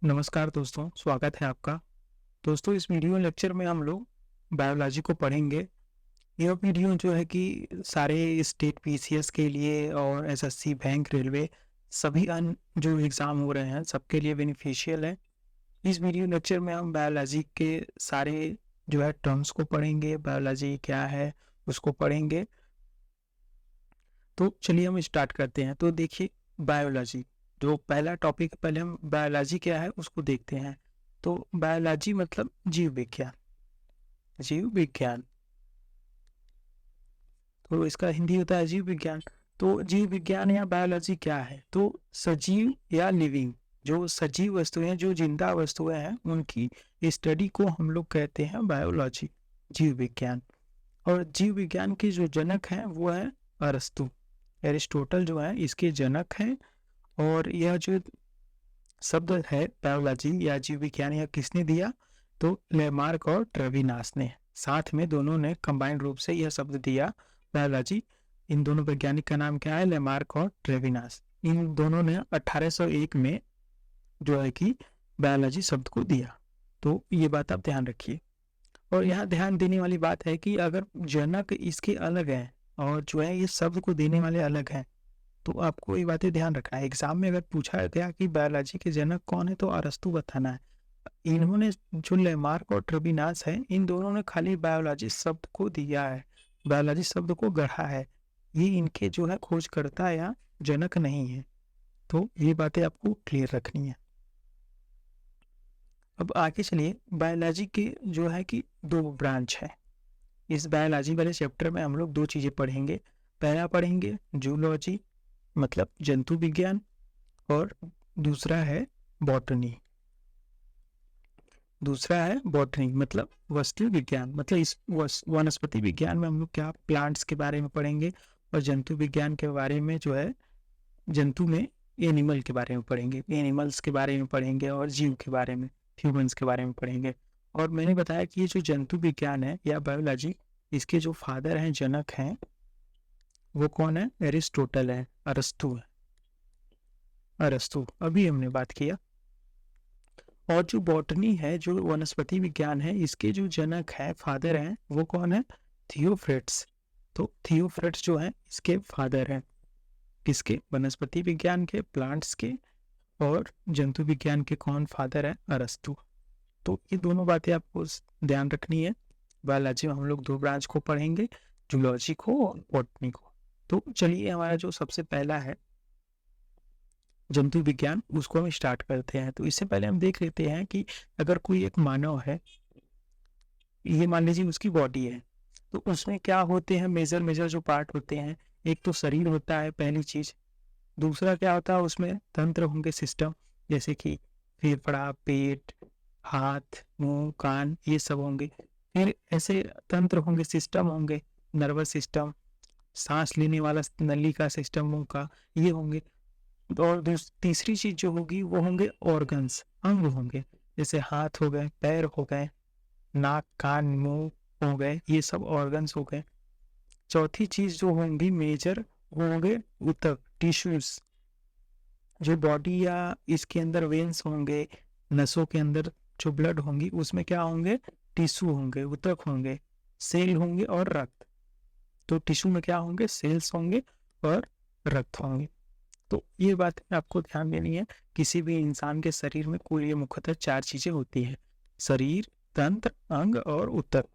नमस्कार दोस्तों, स्वागत है आपका। दोस्तों इस वीडियो लेक्चर में हम लोग बायोलॉजी को पढ़ेंगे। यह वीडियो जो है कि सारे स्टेट पीसीएस के लिए और एसएससी, बैंक, रेलवे सभी अन्य जो एग्ज़ाम हो रहे हैं सबके लिए बेनिफिशियल है। इस वीडियो लेक्चर में हम बायोलॉजी के सारे जो है टर्म्स को पढ़ेंगे, बायोलॉजी क्या है उसको पढ़ेंगे। तो चलिए हम स्टार्ट करते हैं। तो देखिए बायोलॉजी जो पहला टॉपिक, पहले हम बायोलॉजी क्या है उसको देखते हैं। तो बायोलॉजी मतलब जीव विज्ञान। जीव विज्ञान तो इसका हिंदी होता है जीव विज्ञान। तो जीव विज्ञान या बायोलॉजी क्या है? तो सजीव या लिविंग, जो सजीव वस्तुएं, जो जिंदा वस्तुएं हैं उनकी स्टडी को हम लोग कहते हैं बायोलॉजी, जीव विज्ञान। और जीव विज्ञान के जो जनक हैं वो है अरस्तु, एरिस्टोटल जो है इसके जनक हैं। और यह जो शब्द है बायोलॉजी या जीव विज्ञान, यह किसने दिया? तो लेमार्क और ट्रेविनास ने, साथ में दोनों ने कंबाइंड रूप से यह शब्द दिया बायोलॉजी। इन दोनों वैज्ञानिक का नाम क्या है? लेमार्क और ट्रेविनास। इन दोनों ने 1801 में जो है कि बायोलॉजी शब्द को दिया। तो ये बात आप ध्यान रखिए। और यहाँ ध्यान देने वाली बात है कि अगर जनक इसके अलग है और जो है ये शब्द को देने वाले अलग हैं, तो आपको ये बातें ध्यान रखना है। एग्जाम में अगर पूछा गया कि बायोलॉजी के जनक कौन है तो अरस्तु बताना है। इन्होंने, जो लेमार्क और ट्रेविनास है, इन दोनों ने खाली बायोलॉजी शब्द को दिया है, बायोलॉजी शब्द को गढ़ा है। ये इनके जो है खोजकर्ता या जनक नहीं है। तो ये बातें आपको क्लियर रखनी है। अब आगे चलिए, बायोलॉजी के जो है कि दो ब्रांच है। इस बायोलॉजी वाले चैप्टर में हम लोग दो चीजें पढ़ेंगे। पहला पढ़ेंगे जूलॉजी मतलब जंतु विज्ञान, और दूसरा है बॉटनी। दूसरा है बॉटनी मतलब वस्तु विज्ञान। मतलब इस वनस्पति विज्ञान में हम लोग क्या प्लांट्स के बारे में पढ़ेंगे, और जंतु विज्ञान के बारे में जो है जंतु में एनिमल के बारे में पढ़ेंगे, एनिमल्स के बारे में पढ़ेंगे, और जीव के बारे में, ह्यूमंस के बारे में पढ़ेंगे। और मैंने बताया कि ये जो जंतु विज्ञान है या बायोलॉजी, इसके जो फादर हैं, जनक हैं, वो कौन है? एरिस्टोटल है, अरस्तु है। अरस्तु अभी हमने बात किया। और जो बॉटनी है, जो वनस्पति विज्ञान है, इसके जो जनक है, फादर हैं, वो कौन है? थियोफ्रेट्स। तो थियोफ्रेट्स जो है इसके फादर हैं। किसके? वनस्पति विज्ञान के, प्लांट्स के। और जंतु विज्ञान के कौन फादर है? अरस्तु। तो ये दोनों बातें आपको ध्यान रखनी है। बायोलॉजी में हम लोग दो ब्रांच को पढ़ेंगे, जूलॉजी को और बॉटनी को। तो चलिए, हमारा जो सबसे पहला है जंतु विज्ञान, उसको हम स्टार्ट करते हैं। तो इससे पहले हम देख लेते हैं कि अगर कोई एक मानव है, ये मान लीजिए उसकी बॉडी है, तो उसमें क्या होते हैं मेजर मेजर जो पार्ट होते हैं। एक तो शरीर होता है, पहली चीज। दूसरा क्या होता है, उसमें तंत्र होंगे, सिस्टम, जैसे कि फेफड़ा, पेट, हाथ, मुंह, कान, ये सब होंगे। फिर ऐसे तंत्र होंगे, सिस्टम होंगे, नर्वस सिस्टम, सांस लेने वाला नली का सिस्टम, मुंह का, ये होंगे। और तीसरी चीज जो होगी वो होंगे ऑर्गन्स, अंग होंगे, जैसे हाथ हो गए, पैर हो गए, नाक, कान, मुंह हो गए, ये सब ऑर्गन्स हो गए। चौथी चीज जो होंगी मेजर, वो होंगे ऊतक, टिश्यूज, जो बॉडी या इसके अंदर वेन्स होंगे, नसों के अंदर जो ब्लड होंगी, उसमें क्या होंगे? टिश्यू होंगे, ऊतक होंगे, सेल होंगे और रक्त। तो टिश्यू में क्या होंगे? सेल्स होंगे और रक्त होंगे। तो ये बात आपको ध्यान देनी है। किसी भी इंसान के शरीर में कुल ये मुख्यतः चार चीजें होती है: शरीर, तंत्र, अंग और ऊतक।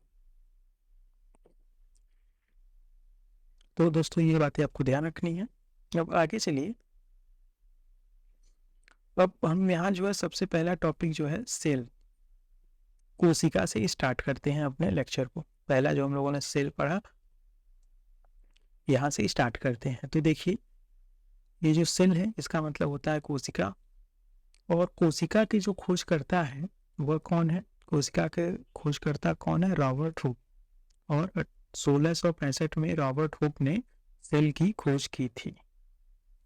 तो दोस्तों ये बातें आपको ध्यान रखनी है। अब आगे चलिए। अब हम यहाँ जो है सबसे पहला टॉपिक जो है सेल, कोशिका से स्टार्ट करते हैं अपने लेक्चर को। पहला जो हम लोगों ने सेल पढ़ा, यहाँ से स्टार्ट करते हैं। तो देखिए, ये जो सेल है इसका मतलब होता है कोशिका। और कोशिका की जो खोज करता है वह कौन है? कोशिका के खोजकर्ता कौन है? Robert Hooke. और 1665 में रॉबर्ट हुक ने सेल की खोज की थी।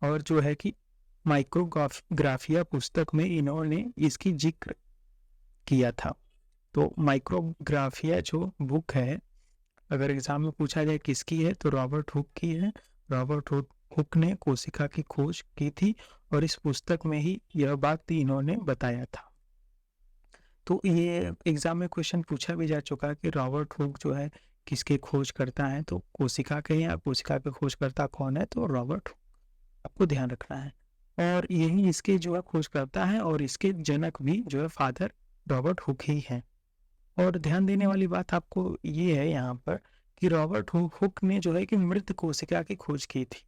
और जो है कि माइक्रोग्राफिया पुस्तक में इन्होंने इसकी जिक्र किया था। तो माइक्रोग्राफिया जो बुक है, अगर एग्जाम में पूछा जाए किसकी है, तो रॉबर्ट हुक की है। रॉबर्ट हुक ने कोशिका की खोज की थी और इस पुस्तक में ही यह बात इन्होंने बताया था। तो ये एग्जाम में क्वेश्चन पूछा भी जा चुका है कि रॉबर्ट हुक जो है किसके खोज करता है, तो कोशिका के, या कोशिका के खोजकर्ता कौन है, तो रॉबर्ट हुक, आपको ध्यान रखना है। और यही इसके जो है खोज करता है और इसके जनक भी जो है फादर रॉबर्ट हुक ही हैं। और ध्यान देने वाली बात आपको ये है यहाँ पर कि रॉबर्ट हुक ने जो है कि मृत कोशिका की खोज की थी।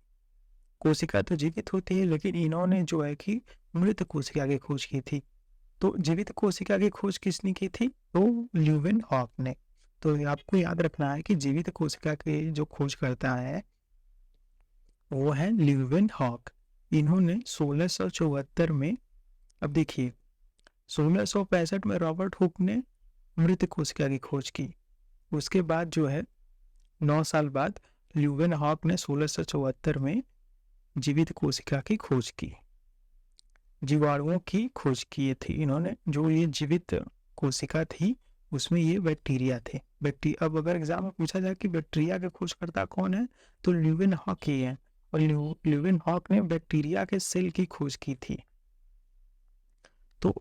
कोशिका तो जीवित होती है, लेकिन इन्होंने जो है कि मृत कोशिका की खोज की थी। तो जीवित कोशिका की खोज किसने की थी, तो ल्यूवेनहॉक ने। तो आपको याद रखना है कि जीवित कोशिका के जो खोज करता है वो है ल्यूवेनहॉक। इन्होंने 1674 में, अब देखिए 1665 में रॉबर्ट हुक ने मृत कोशिका की खोज की। उसके बाद जो है 9 साल बाद ल्यूवेनहॉक ने 1674 में जीवित कोशिका की खोज की, जीवाणुओं की खोज की थी इन्होंने। जो ये जीवित कोशिका थी उसमें ये बैक्टीरिया थे। अब अगर एग्जाम में पूछा जाए कि बैक्टीरिया के खोजकर्ता कौन है, तो ल्यूवेनहॉक ही है। और ल्यूवेनहॉक ने बैक्टीरिया के सेल की खोज की थी। तो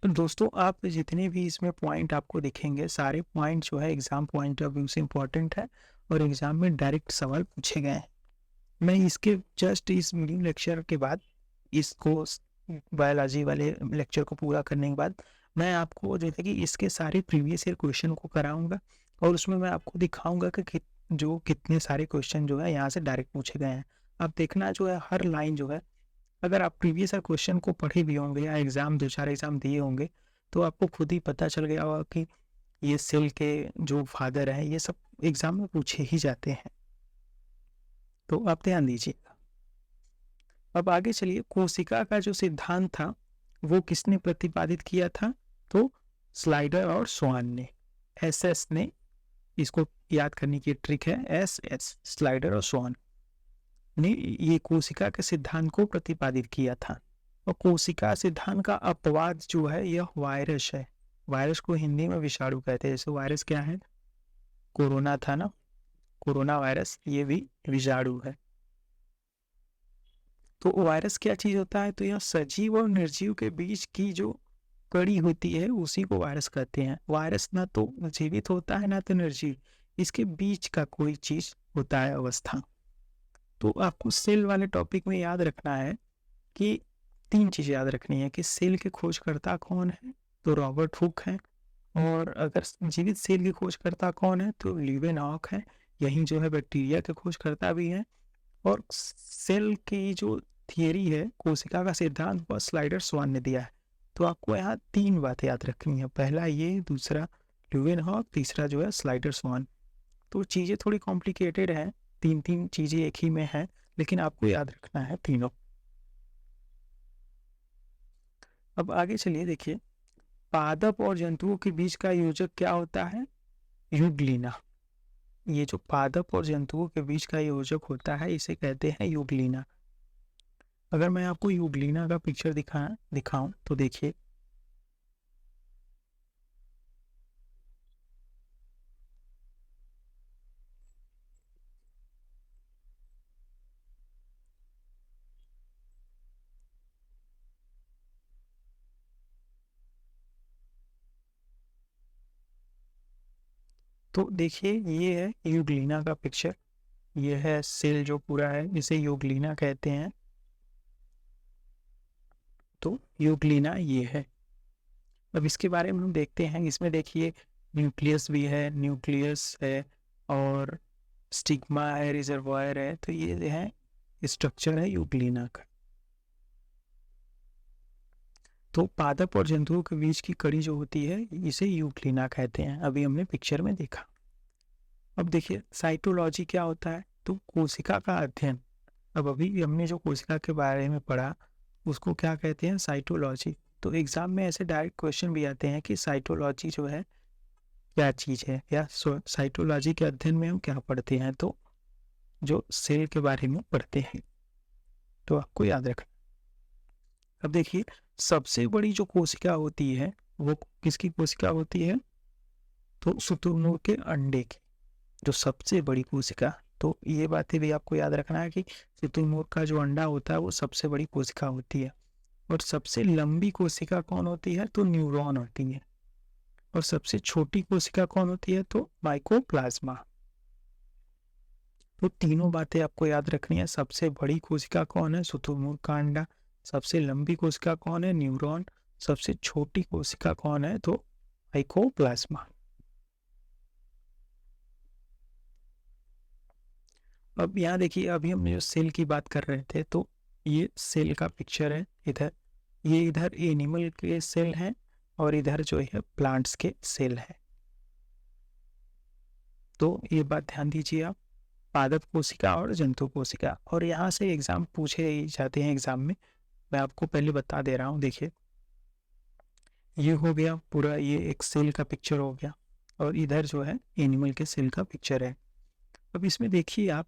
दोस्तों, आप जितने भी इसमें पॉइंट आपको दिखेंगे, सारे पॉइंट जो है एग्जाम पॉइंट ऑफ व्यू से इम्पोर्टेंट है और एग्जाम में डायरेक्ट सवाल पूछे गए हैं। मैं इसके जस्ट इस वीडियो लेक्चर के बाद, इसको बायोलॉजी वाले लेक्चर को पूरा करने के बाद, मैं आपको जैसे कि इसके सारे प्रीवियस ईयर क्वेश्चन को कराऊंगा और उसमें मैं आपको दिखाऊंगा कि जो कितने सारे क्वेश्चन जो है यहाँ से डायरेक्ट पूछे गए हैं। आप देखना जो है हर लाइन जो है, अगर आप प्रीवियस ईयर क्वेश्चन को पढ़े भी होंगे या एग्जाम 2-4 एग्जाम दिए होंगे, तो आपको खुद ही पता चल गया होगा कि ये सेल के जो फादर है ये सब एग्जाम में पूछे ही जाते हैं। तो आप ध्यान दीजिएगा। अब आगे चलिए, कोशिका का जो सिद्धांत था वो किसने प्रतिपादित किया था, तो स्लाइडर और स्वान ने। एस ने, इसको याद करने की ट्रिक है, एस स्लाइडर और स्वान ने ये कोशिका के सिद्धांत को प्रतिपादित किया था। और कोशिका सिद्धांत का अपवाद जो है यह वायरस है। वायरस को हिंदी में विषाणु कहते हैं। जैसे वायरस क्या है, कोरोना था ना, कोरोना वायरस, ये भी विषाणु है। तो वायरस क्या चीज होता है, तो यह सजीव और निर्जीव के बीच की जो कड़ी होती है उसी को वायरस कहते हैं। वायरस ना तो जीवित होता है ना तो निर्जीव, इसके बीच का कोई चीज होता है अवस्था। तो आपको सेल वाले टॉपिक में याद रखना है कि 3 चीजें याद रखनी है कि सेल के खोजकर्ता कौन है, तो रॉबर्ट हुक है। और अगर जीवित सेल के खोजकर्ता कौन है, तो ल्यूवेनहॉक है। यही जो है बैक्टीरिया के खोजकर्ता भी है। और सेल की जो थियरी है, कोशिका का सिद्धांत, वह स्लाइडर स्वान ने दिया है। तो आपको यहाँ 3 बातें याद रखनी है, पहला ये, दूसरा ल्यूवेनहॉक, तीसरा जो है स्लाइडर स्वान। तो चीज़ें थोड़ी कॉम्प्लिकेटेड हैं, 3 चीज़ें एक ही में हैं, लेकिन आपको याद रखना है तीनों। अब आगे चलिए, देखिए पादप और जंतुओं के बीच का योजक क्या होता है, यूग्लिना। ये जो पादप और जंतुओं के बीच का योजक होता है इसे कहते हैं यूग्लिना। अगर मैं आपको यूग्लिना का पिक्चर दिखाऊं तो देखिए, तो देखिए ये है यूग्लिना का पिक्चर। ये है सेल जो पूरा है, इसे यूग्लिना कहते हैं। तो यूग्लिना ये है। अब इसके बारे में हम देखते हैं। इसमें देखिए न्यूक्लियस भी है, न्यूक्लियस है और स्टिग्मा है, रिजर्वायर है। तो ये है स्ट्रक्चर है यूग्लिना का। तो पादप और जंतुओं के बीच की कड़ी जो होती है इसे यूग्लिना कहते हैं। अभी हमने पिक्चर में देखा। अब देखिए साइटोलॉजी क्या होता है, तो कोशिका का अध्ययन। अब अभी हमने जो कोशिका के बारे में पढ़ा उसको क्या कहते हैं, साइटोलॉजी। तो एग्जाम में ऐसे डायरेक्ट क्वेश्चन भी आते हैं कि साइटोलॉजी जो है क्या चीज़ है, या साइटोलॉजी के अध्ययन में हम क्या पढ़ते हैं, तो जो सेल के बारे में पढ़ते हैं। तो आपको याद रखना। अब देखिए सबसे बड़ी जो कोशिका होती है वो किसकी कोशिका होती है, तो शुतुरमुर्ग के अंडे की। जो सबसे बड़ी कोशिका तो ये बातें भी आपको याद रखना है कि शुतुरमुर्ग का जो अंडा होता है वो सबसे बड़ी कोशिका होती है, और सबसे लंबी कोशिका कौन होती है? तो न्यूरॉन होती है। और सबसे छोटी कोशिका कौन होती है? तो माइकोप्लाज्मा। तो तीनों बातें आपको याद रखनी है। सबसे बड़ी कोशिका कौन है? शुतुरमुर्ग का अंडा। सबसे लंबी कोशिका कौन है? न्यूरॉन। सबसे छोटी कोशिका कौन है? तो माइकोप्लाज्मा। अब यहाँ देखिए, अभी हम जो सेल की बात कर रहे थे, तो ये सेल का पिक्चर है इधर। ये इधर एनिमल के सेल हैं और इधर जो है प्लांट्स के सेल हैं। तो ये बात ध्यान दीजिए आप, पादप कोशिका और जंतु कोशिका। और यहाँ से एग्जाम पूछे जाते हैं एग्जाम में, मैं आपको पहले बता दे रहा हूँ। देखिए, ये हो गया पूरा, ये एक सेल का पिक्चर हो गया, और इधर जो है एनिमल के सेल का पिक्चर है। अब इसमें देखिए आप,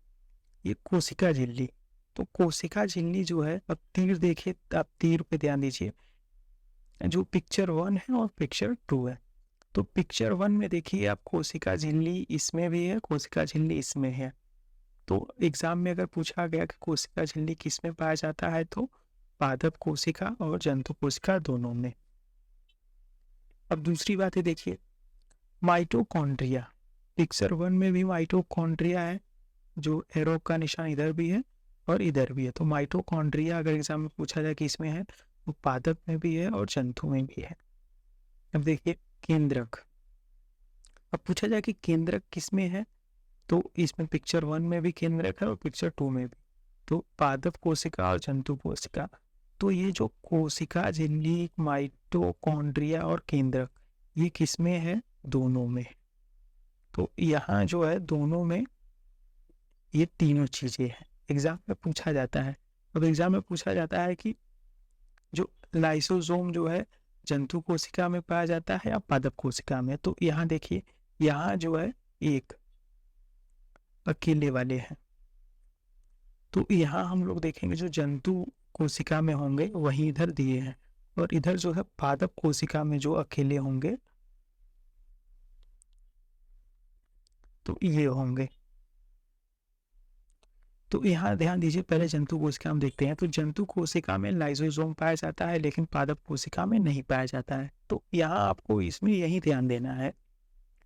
ये कोशिका झिल्ली। तो कोशिका झिल्ली जो है, अब तीर देखिए, आप तीर पे ध्यान दीजिए। जो पिक्चर 1 है और पिक्चर 2 है, तो पिक्चर 1 में देखिए आप, कोशिका झिल्ली इसमें भी है, कोशिका झिल्ली इसमें है। तो एग्जाम में अगर पूछा गया कि कोशिका झिल्ली किस में पाया जाता है, तो पादप कोशिका और जंतु कोशिका दोनों में। अब दूसरी बात है, देखिए माइटोकॉन्ड्रिया। पिक्चर 1 में भी माइटोकॉन्ड्रिया है, जो एरो का निशान इधर भी है और इधर भी है। तो माइटोकॉन्ड्रिया अगर एग्जाम में पूछा जाए कि इसमें है, तो पादप में भी है और जंतु में भी है। अब देखिए केंद्रक। अब पूछा जाए कि केंद्रक किस में है, तो इसमें पिक्चर 1 में भी केंद्रक है और पिक्चर 2 में भी। तो पादप कोशिका और जंतु कोशिका। तो ये जो कोशिका झिल्ली, माइटोकॉन्ड्रिया और केंद्रक, ये किस में है? दोनों में। तो यहाँ जो है दोनों में ये तीनों चीजें हैं। एग्जाम में पूछा जाता है। अब एग्जाम में पूछा जाता है कि जो लाइसोसोम जो है जंतु कोशिका में पाया जाता है या पादप कोशिका में। तो यहाँ देखिए, यहाँ जो है एक अकेले वाले हैं। तो यहाँ हम लोग देखेंगे जो जंतु कोशिका में होंगे वही इधर दिए हैं, और इधर जो है पादप कोशिका में जो अकेले होंगे तो ये होंगे। तो यहाँ ध्यान दीजिए, पहले जंतु कोशिका हम देखते हैं। तो जंतु कोशिका में लाइसोसोम पाया जाता है, लेकिन पादप कोशिका में नहीं पाया जाता है। तो यहाँ आपको इसमें यही ध्यान देना है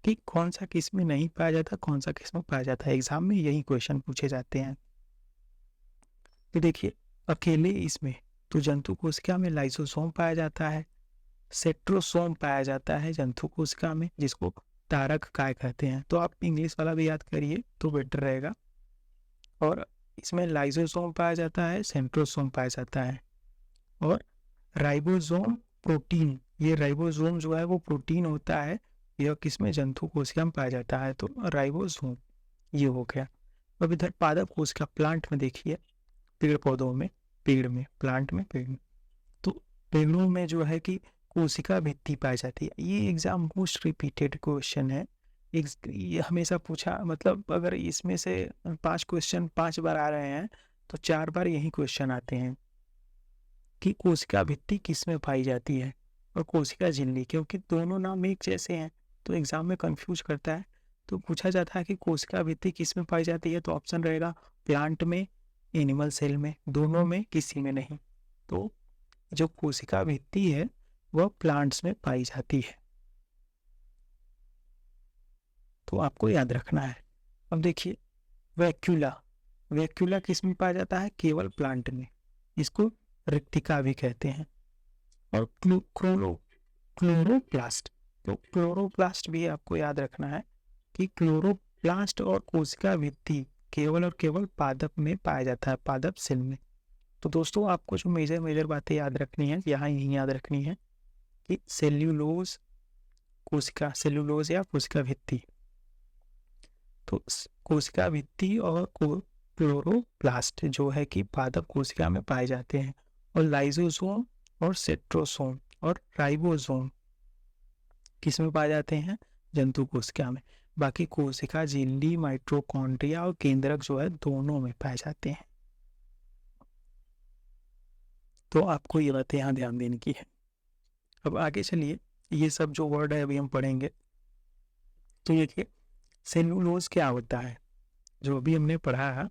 कि कौन सा किस में नहीं पाया जाता, कौन सा किस में पाया जाता है। एग्जाम में यही क्वेश्चन पूछे जाते हैं। तो देखिए, अकेले इसमें तो जंतु कोशिका में लाइसोसोम पाया जाता है, सेट्रोसोम पाया जाता है जंतु कोशिका में, जिसको तारक काय कहते हैं। तो आप इंग्लिश वाला भी याद करिए तो बेटर रहेगा। और इसमें लाइसोसोम पाया जाता है, सेंट्रोसोम पाया जाता है, और राइबोसोम प्रोटीन। ये राइबोसोम जो है वो प्रोटीन होता है, यह किसमें? जंतु कोशिका में पाया जाता है। तो राइबोसोम ये हो गया। अब इधर पादप कोशिका, प्लांट में देखिए, पेड़ पौधों में, पेड़ में, प्लांट में, पेड़ में। तो पेड़ों में जो है कि कोशिका भित्ति पाई जाती है। ये एग्जाम मोस्ट रिपीटेड क्वेश्चन है। ये हमेशा पूछा, मतलब अगर इसमें से 5 क्वेश्चन 5 बार आ रहे हैं, तो 4 बार यही क्वेश्चन आते हैं कि कोशिका भित्ति किस में पाई जाती है और कोशिका झिल्ली, क्योंकि दोनों नाम एक जैसे हैं तो एग्जाम में कंफ्यूज करता है। तो पूछा जाता है कि कोशिका भित्ति किस में पाई जाती है, तो ऑप्शन रहेगा प्लांट में, एनिमल सेल में, दोनों में, किसी में नहीं। तो जो कोशिका भित्ति है वह प्लांट्स में पाई जाती है। तो आपको याद रखना है। अब देखिए वैक्यूला। वैक्यूला किस में पाया जाता है? केवल प्लांट में। इसको रिक्तिका भी कहते हैं। और क्लोरोप्लास्ट। तो क्लोरोप्लास्ट भी आपको याद रखना है कि क्लोरोप्लास्ट और कोशिका भित्ति केवल और केवल पादप में पाया जाता है, पादप सेल में। तो दोस्तों आपको जो मेजर बातें याद रखनी है, यहाँ यही याद रखनी है कि सेल्यूलोज कोशिका, सेल्यूलोज या कोशिका भित्ति। तो कोशिका भित्ति और क्लोरोप्लास्ट जो है कि पादप कोशिका में पाए जाते हैं, और लाइसोसोम और सेट्रोसोम और राइबोसोम किस में पाए जाते हैं? जंतु कोशिका में। बाकी कोशिका झिल्ली, माइटोकॉन्ड्रिया और केंद्रक जो है दोनों में पाए जाते हैं। तो आपको ये बातें यहाँ ध्यान देने की है। अब आगे चलिए, ये सब जो वर्ड है अभी हम पढ़ेंगे। तो देखिए सेल्यूलोज क्या होता है? जो अभी हमने पढ़ा है,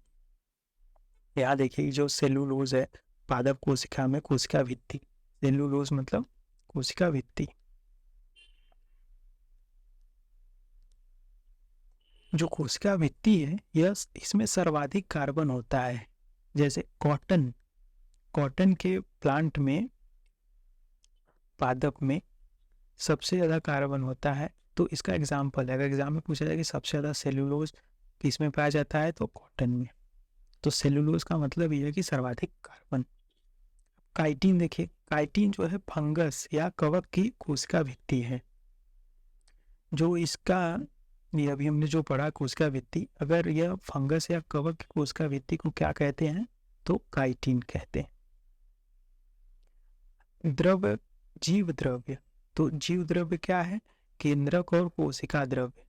यहाँ देखिए जो सेलुलोज है पादप कोशिका में कोशिका भित्ति, सेलुलोज मतलब कोशिका भित्ति। जो कोशिका भित्ति है यह इसमें सर्वाधिक कार्बन होता है। जैसे कॉटन, कॉटन के प्लांट में पादप में सबसे ज़्यादा कार्बन होता है। तो इसका एग्जाम्पल है, अगर एग्जाम में पूछा जाए कि सबसे ज़्यादा सेलुलोज किस में पाया जाता है तो कॉटन में। तो सेलुलोज का मतलब ये है कि सर्वाधिक कार्बन। काइटिन देखिए, काइटिन जो है फंगस या कवक की कोशिका भित्ति है। जो इसका ये अभी हमने जो पढ़ा कोशिका भित्ति, अगर यह फंगस या कवक की कोशिका भित्ति को क्या कहते हैं तो काइटिन कहते हैं। द्रव्य, जीव द्रव्य, तो जीव द्रव्य क्या है, केंद्रक और कोशिका द्रव्य,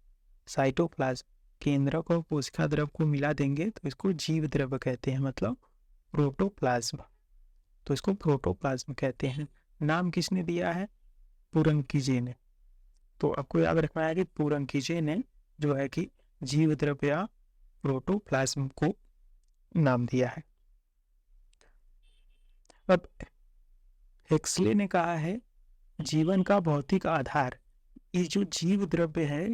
साइटोप्लाज्म। केंद्रक और कोशिका द्रव्य को मिला देंगे तो इसको जीव द्रव्य कहते हैं, मतलब प्रोटोप्लाज्म। तो इसको प्रोटोप्लाज्म कहते हैं। नाम किसने दिया है, पुरंकीजे ने। तो आपको याद रखना है कि पुरंकीजे ने जो है कि जीव द्रव्य या प्रोटोप्लाज्म को नाम दिया है। अब हेक्सले ने कहा है जीवन का भौतिक आधार, ये जो जीव द्रव्य है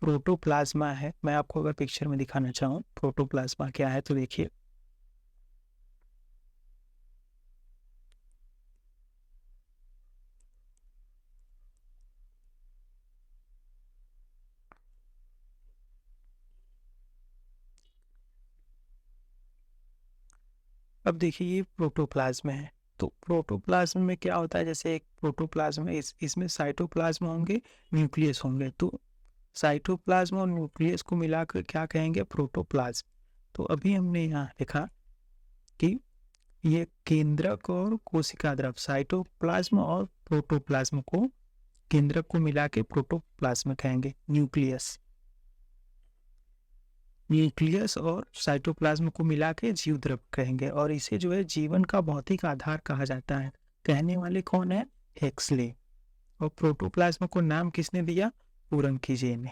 प्रोटोप्लाज्मा है। मैं आपको अगर पिक्चर में दिखाना चाहूँ प्रोटोप्लाज्मा क्या है तो देखिए, अब देखिए ये प्रोटोप्लाज्म है। तो प्रोटोप्लाज्म में क्या होता है, जैसे एक प्रोटोप्लाज्म है, इसमें साइटोप्लाज्म होंगे, न्यूक्लियस होंगे। तो साइटोप्लाज्म और न्यूक्लियस को मिलाकर क्या कहेंगे, प्रोटोप्लाज्म। तो अभी हमने यहाँ देखा कि ये केंद्रक और कोशिका द्रव्य, साइटोप्लाज्म और प्रोटोप्लाज्म को, केंद्रक को मिला के प्रोटोप्लाज्म कहेंगे, न्यूक्लियस। न्यूक्लियस और साइटोप्लाज्म को मिला के जीव द्रव्य कहेंगे, और इसे जो है जीवन का भौतिक आधार कहा जाता है। कहने वाले कौन है, हेक्सले। और प्रोटोप्लाज्म को नाम किसने दिया, पुरंकीजे ने।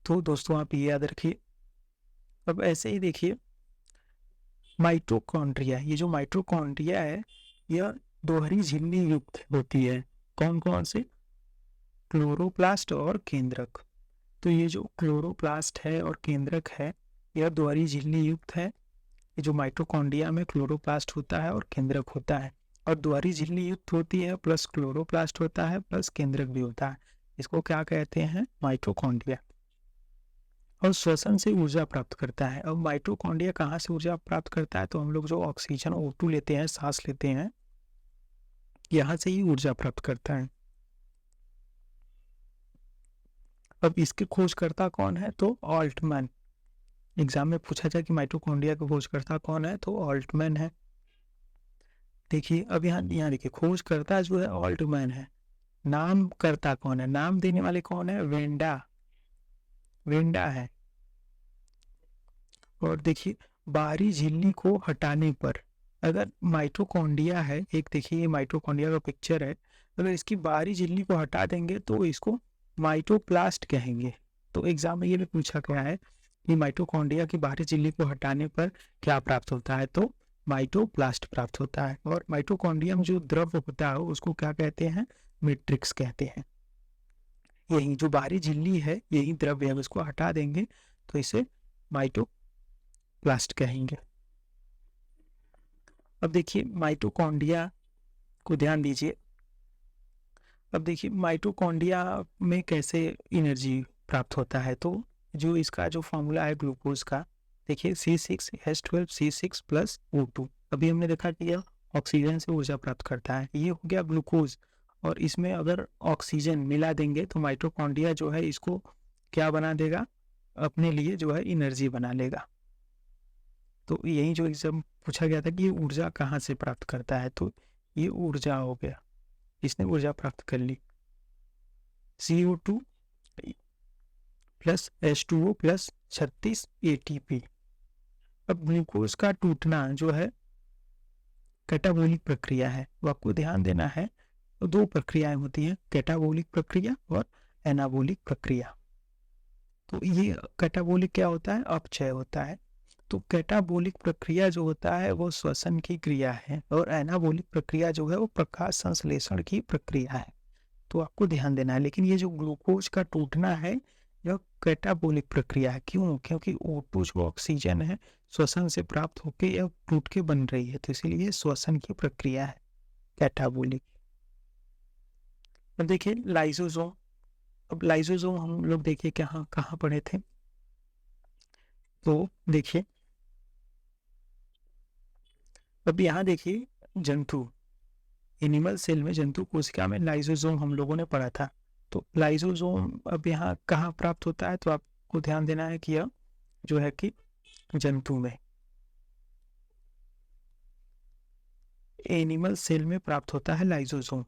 तो दोस्तों आप ये याद रखिए। अब ऐसे ही देखिए माइटोकॉन्ड्रिया, ये जो माइटोकॉन्ड्रिया है यह दोहरी झिल्ली युक्त होती है। कौन कौन से, क्लोरोप्लास्ट और केंद्रक। तो ये जो क्लोरोप्लास्ट है और केंद्रक है यह दोहरी झिल्ली युक्त है। ये जो माइटोकॉन्ड्रिया में क्लोरोप्लास्ट होता है और केंद्रक होता है, और दोहरी झिल्ली युक्त होती है, प्लस क्लोरोप्लास्ट होता है प्लस केंद्रक भी होता है। इसको क्या कहते हैं, माइटोकॉन्ड्रिया। और श्वसन से ऊर्जा प्राप्त करता है। अब माइटोकॉन्ड्रिया कहाँ से ऊर्जा प्राप्त करता है, तो हम लोग जो ऑक्सीजन O2 लेते हैं, सांस लेते हैं, यहाँ से ही ऊर्जा प्राप्त करता है। अब इसके खोजकर्ता कौन है, तो ऑल्टमैन। एग्जाम में पूछा जाए कि माइटोकॉन्ड्रिया का खोजकर्ता कौन है तो ऑल्टमैन है। देखिए अब यहाँ देखिए खोजकर्ता जो है ऑल्टमैन है, नाम करता कौन है, नाम देने वाले कौन है, वेंडा, वेंडा है। और देखिए बाहरी झिल्ली को हटाने पर, अगर माइटोकॉन्ड्रिया है एक, देखिए ये माइटोकॉन्ड्रिया का पिक्चर है, अगर इसकी बाहरी झिल्ली को हटा देंगे तो इसको माइटोप्लास्ट कहेंगे। तो एग्जाम में ये भी पूछा गया है कि माइटोकॉन्ड्रिया की बाहरी झिल्ली को हटाने पर क्या प्राप्त होता है, तो माइटोप्लास्ट प्राप्त होता है। और माइटोकॉन्ड्रिया में जो द्रव्य होता है उसको क्या कहते हैं, मैट्रिक्स कहते हैं। यही जो बाहरी झिल्ली है यही द्रव्य है, उसको हटा देंगे तो इसे माइटोप्लास्ट कहेंगे। अब देखिए माइटोकॉन्ड्रिया को ध्यान दीजिए। अब देखिए माइटोकॉन्ड्रिया में कैसे एनर्जी प्राप्त होता है, तो जो इसका जो फॉर्मूला है ग्लूकोज का, देखिए C6H12C6 प्लस O2। अभी हमने देखा कि यह ऑक्सीजन से ऊर्जा प्राप्त करता है, ये हो गया ग्लूकोज। और इसमें अगर ऑक्सीजन मिला देंगे तो माइटोकॉन्ड्रिया जो है इसको क्या बना देगा, अपने लिए जो है एनर्जी बना लेगा। तो यही जो एग्जाम पूछा गया था कि ये ऊर्जा कहाँ से प्राप्त करता है, तो ये ऊर्जा हो गया, इसने ऊर्जा प्राप्त कर ली। CO2 plus H2O plus 36 ATP। अब ग्लूकोज का टूटना जो है कैटाबोलिक प्रक्रिया है, वो आपको ध्यान देना है। तो दो प्रक्रियाएं होती हैं, कैटाबोलिक प्रक्रिया और एनाबोलिक प्रक्रिया। तो ये कैटाबोलिक क्या होता है? अपचय होता है। तो कैटाबोलिक प्रक्रिया जो होता है वो श्वसन की क्रिया है और एनाबोलिक प्रक्रिया जो है वो प्रकाश संश्लेषण की प्रक्रिया है। तो आपको ध्यान देना है। लेकिन ये जो ग्लूकोज का टूटना है यह कैटाबोलिक प्रक्रिया है। क्यों? क्योंकि O2 जो ऑक्सीजन है श्वसन से प्राप्त होकर यह टूट के बन रही है, तो इसीलिए श्वसन की प्रक्रिया है कैटाबोलिक। अब देखिए लाइसोसोम। अब लाइसोसोम हम लोग देखिए कहाँ कहाँ पढ़े थे। तो देखिए अब यहाँ देखिए जंतु एनिमल सेल में जंतु कोशिका में लाइसोसोम हम लोगों ने पढ़ा था। तो लाइसोसोम अब यहाँ कहाँ प्राप्त होता है? तो आपको ध्यान देना है कि यह जो है कि जंतु में एनिमल सेल में प्राप्त होता है लाइसोसोम।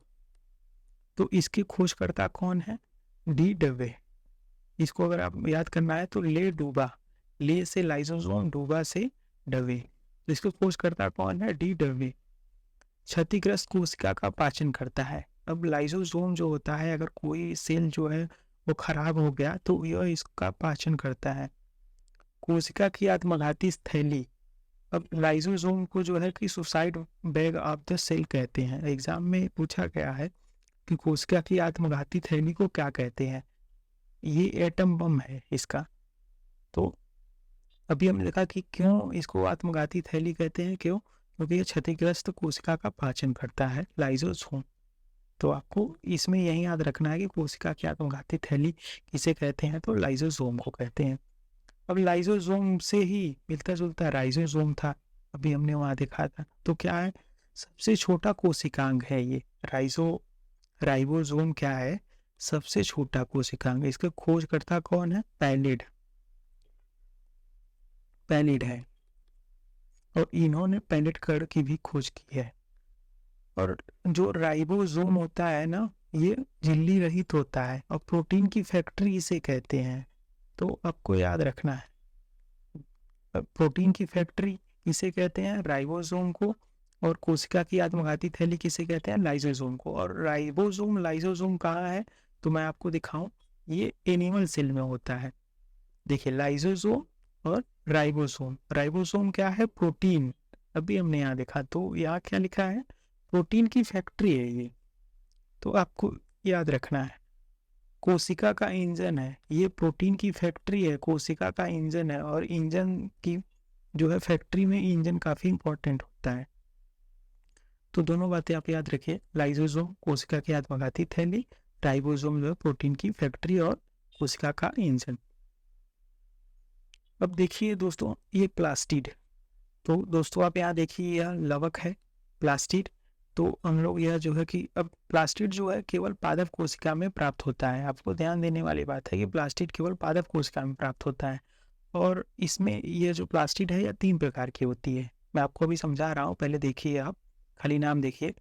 तो इसकी खोजकर्ता कौन है? डी डवे। इसको अगर आप याद करना है तो ले डूबा, ले से लाइसोसोम, डूबा से डवे। तो इसको खोजकर्ता कौन है? डी डवे। क्षतिग्रस्त कोशिका का पाचन करता है। अब लाइसोसोम जो होता है अगर कोई सेल जो है वो खराब हो गया तो यह इसका पाचन करता है। कोशिका की आत्मघाती थैली। अब लाइसोसोम को जो है कि suicide bag of the cell कहते हैं। एग्जाम में पूछा गया है कि कोशिका की आत्मघाती थैली को क्या कहते हैं? ये एटम बम है इसका। तो अभी हमने देखा कि क्यों इसको आत्मघाती थैली कहते हैं। क्यों? क्योंकि ये क्षतिग्रस्त कोशिका का पाचन करता है लाइसोसोम। तो आपको इसमें यही याद रखना है कि कोशिका की आत्मघाती थैली किसे कहते हैं? तो लाइसोसोम को कहते हैं। अब लाइसोसोम से ही मिलता जुलता राइसोसोम था, अभी हमने वहां देखा था। तो क्या है? सबसे छोटा कोशिकांग है ये राइबोसोम क्या है? सबसे छोटा कोशिकांग। इसका खोजकर्ता कौन है? पैलिड है और इन्होंने पैलिड कण की भी खोज की है। और जो राइबोसोम होता है ना ये झिल्ली रहित होता है और प्रोटीन की फैक्ट्री इसे कहते हैं। तो आपको याद रखना है प्रोटीन की फैक्ट्री किसे कहते हैं? राइबोसोम को। और कोशिका की आत्मघाती थैली किसे कहते हैं? लाइसोसोम को। और राइबोसोम लाइसोसोम कहाँ है? तो मैं आपको दिखाऊं, ये एनिमल सेल में होता है। देखिए लाइसोसोम और राइबोसोम। राइबोसोम क्या है? प्रोटीन। अभी हमने यहाँ देखा तो यहाँ क्या लिखा है? प्रोटीन की फैक्ट्री है ये। तो आपको याद रखना है कोशिका का इंजन है ये, प्रोटीन की फैक्ट्री है, कोशिका का इंजन है। और इंजन की जो है फैक्ट्री में इंजन काफी इंपॉर्टेंट होता है। तो दोनों बातें आप याद रखिए, लाइसोसोम कोशिका की आत्मघाती थैली, राइबोसोम जो है प्रोटीन की फैक्ट्री और कोशिका का इंजन। अब देखिए दोस्तों ये प्लास्टिड। तो दोस्तों आप यहाँ देखिए यह लवक है प्लास्टिड। तो हम लोग यह जो है कि अब प्लास्टिड जो है केवल पादप कोशिका में प्राप्त होता है। आपको ध्यान देने वाली बात है कि प्लास्टिड केवल पादप कोशिका में प्राप्त होता है। और इसमें ये जो प्लास्टिड है यह 3 प्रकार की होती है। मैं आपको अभी समझा रहा हूँ, पहले देखिए आप खाली नाम देखिए।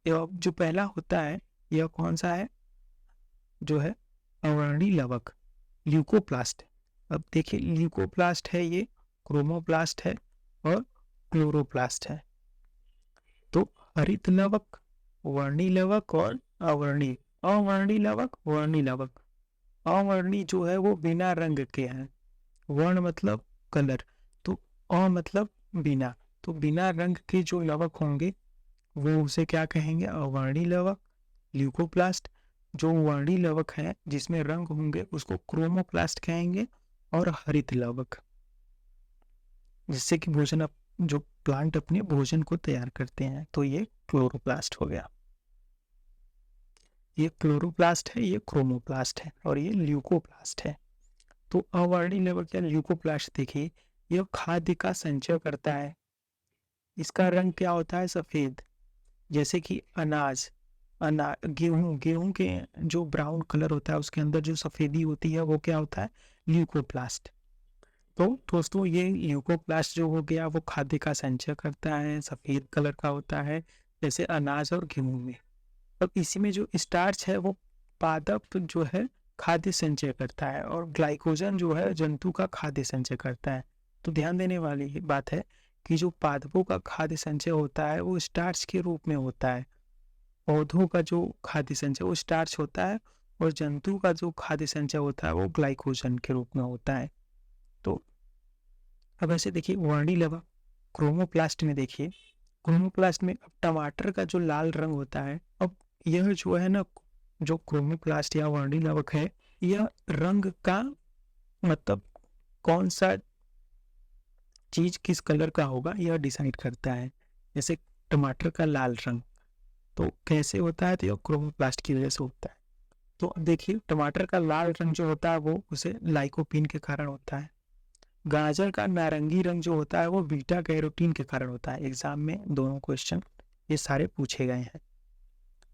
जो पहला होता है यह कौन सा है? जो है अवर्णी लवक, ल्यूकोप्लास्ट। अब देखिए ल्यूकोप्लास्ट है ये, क्रोमोप्लास्ट है और क्लोरोप्लास्ट है। तो हरित लवक, वर्णी लवक और अवर्णी। अवर्णी लवक, वर्णी लवक। अवर्णी जो है वो बिना रंग के हैं। वर्ण मतलब कलर, तो अ मतलब बिना। तो बिना रंग के जो लवक होंगे वो उसे क्या कहेंगे? अवर्णी लवक। ल्यूकोप्लास्ट जो वर्णी लवक है जिसमें रंग होंगे उसको क्रोमोप्लास्ट कहेंगे। और हरित लवक जिससे कि भोजन जो प्लांट अपने भोजन को तैयार करते हैं, तो ये क्लोरोप्लास्ट हो गया। ये क्लोरोप्लास्ट है, ये क्रोमोप्लास्ट है और ये ल्यूकोप्लास्ट है। तो अवर्णी लवक या ल्यूकोप्लास्ट देखिए यह खाद्य का संचय करता है। इसका रंग क्या होता है? सफेद। जैसे कि गेहूं के जो ब्राउन कलर होता है उसके अंदर जो सफेदी होती है वो क्या होता है? ल्यूकोप्लास्ट। तो दोस्तों ये ल्यूकोप्लास्ट जो हो गया वो खाद्य का संचय करता है, सफेद कलर का होता है जैसे अनाज और गेहूं में। अब इसी में जो स्टार्च है वो पादप जो है खाद्य संचय करता है और ग्लाइकोजन जो है जंतु का खाद्य संचय करता है। तो ध्यान देने वाली बात है कि जो पादपों का खाद्य संचय होता है वो स्टार्च के रूप में होता है। पौधों का जो खाद्य संचय वो स्टार्च होता है और जंतु का जो खाद्य संचय होता है वो ग्लाइकोजन के रूप में होता है। तो अब ऐसे देखिए वर्णी लवक क्रोमोप्लास्ट में देखिए, क्रोमोप्लास्ट में अब टमाटर का जो लाल रंग होता है, अब यह जो है ना, जो क्रोमोप्लास्ट या वर्णी लवक है, यह रंग का मतलब कौन सा चीज किस कलर का होगा यह डिसाइड करता है। जैसे टमाटर का लाल रंग तो कैसे होता है, तो यह क्रोमोप्लास्ट की वजह से होता है। तो अब देखिए टमाटर का लाल रंग जो होता है वो उसे लाइकोपीन के कारण होता है। गाजर का नारंगी रंग जो होता है वो बीटा कैरोटीन के कारण होता है। एग्जाम में दोनों क्वेश्चन ये सारे पूछे गए हैं।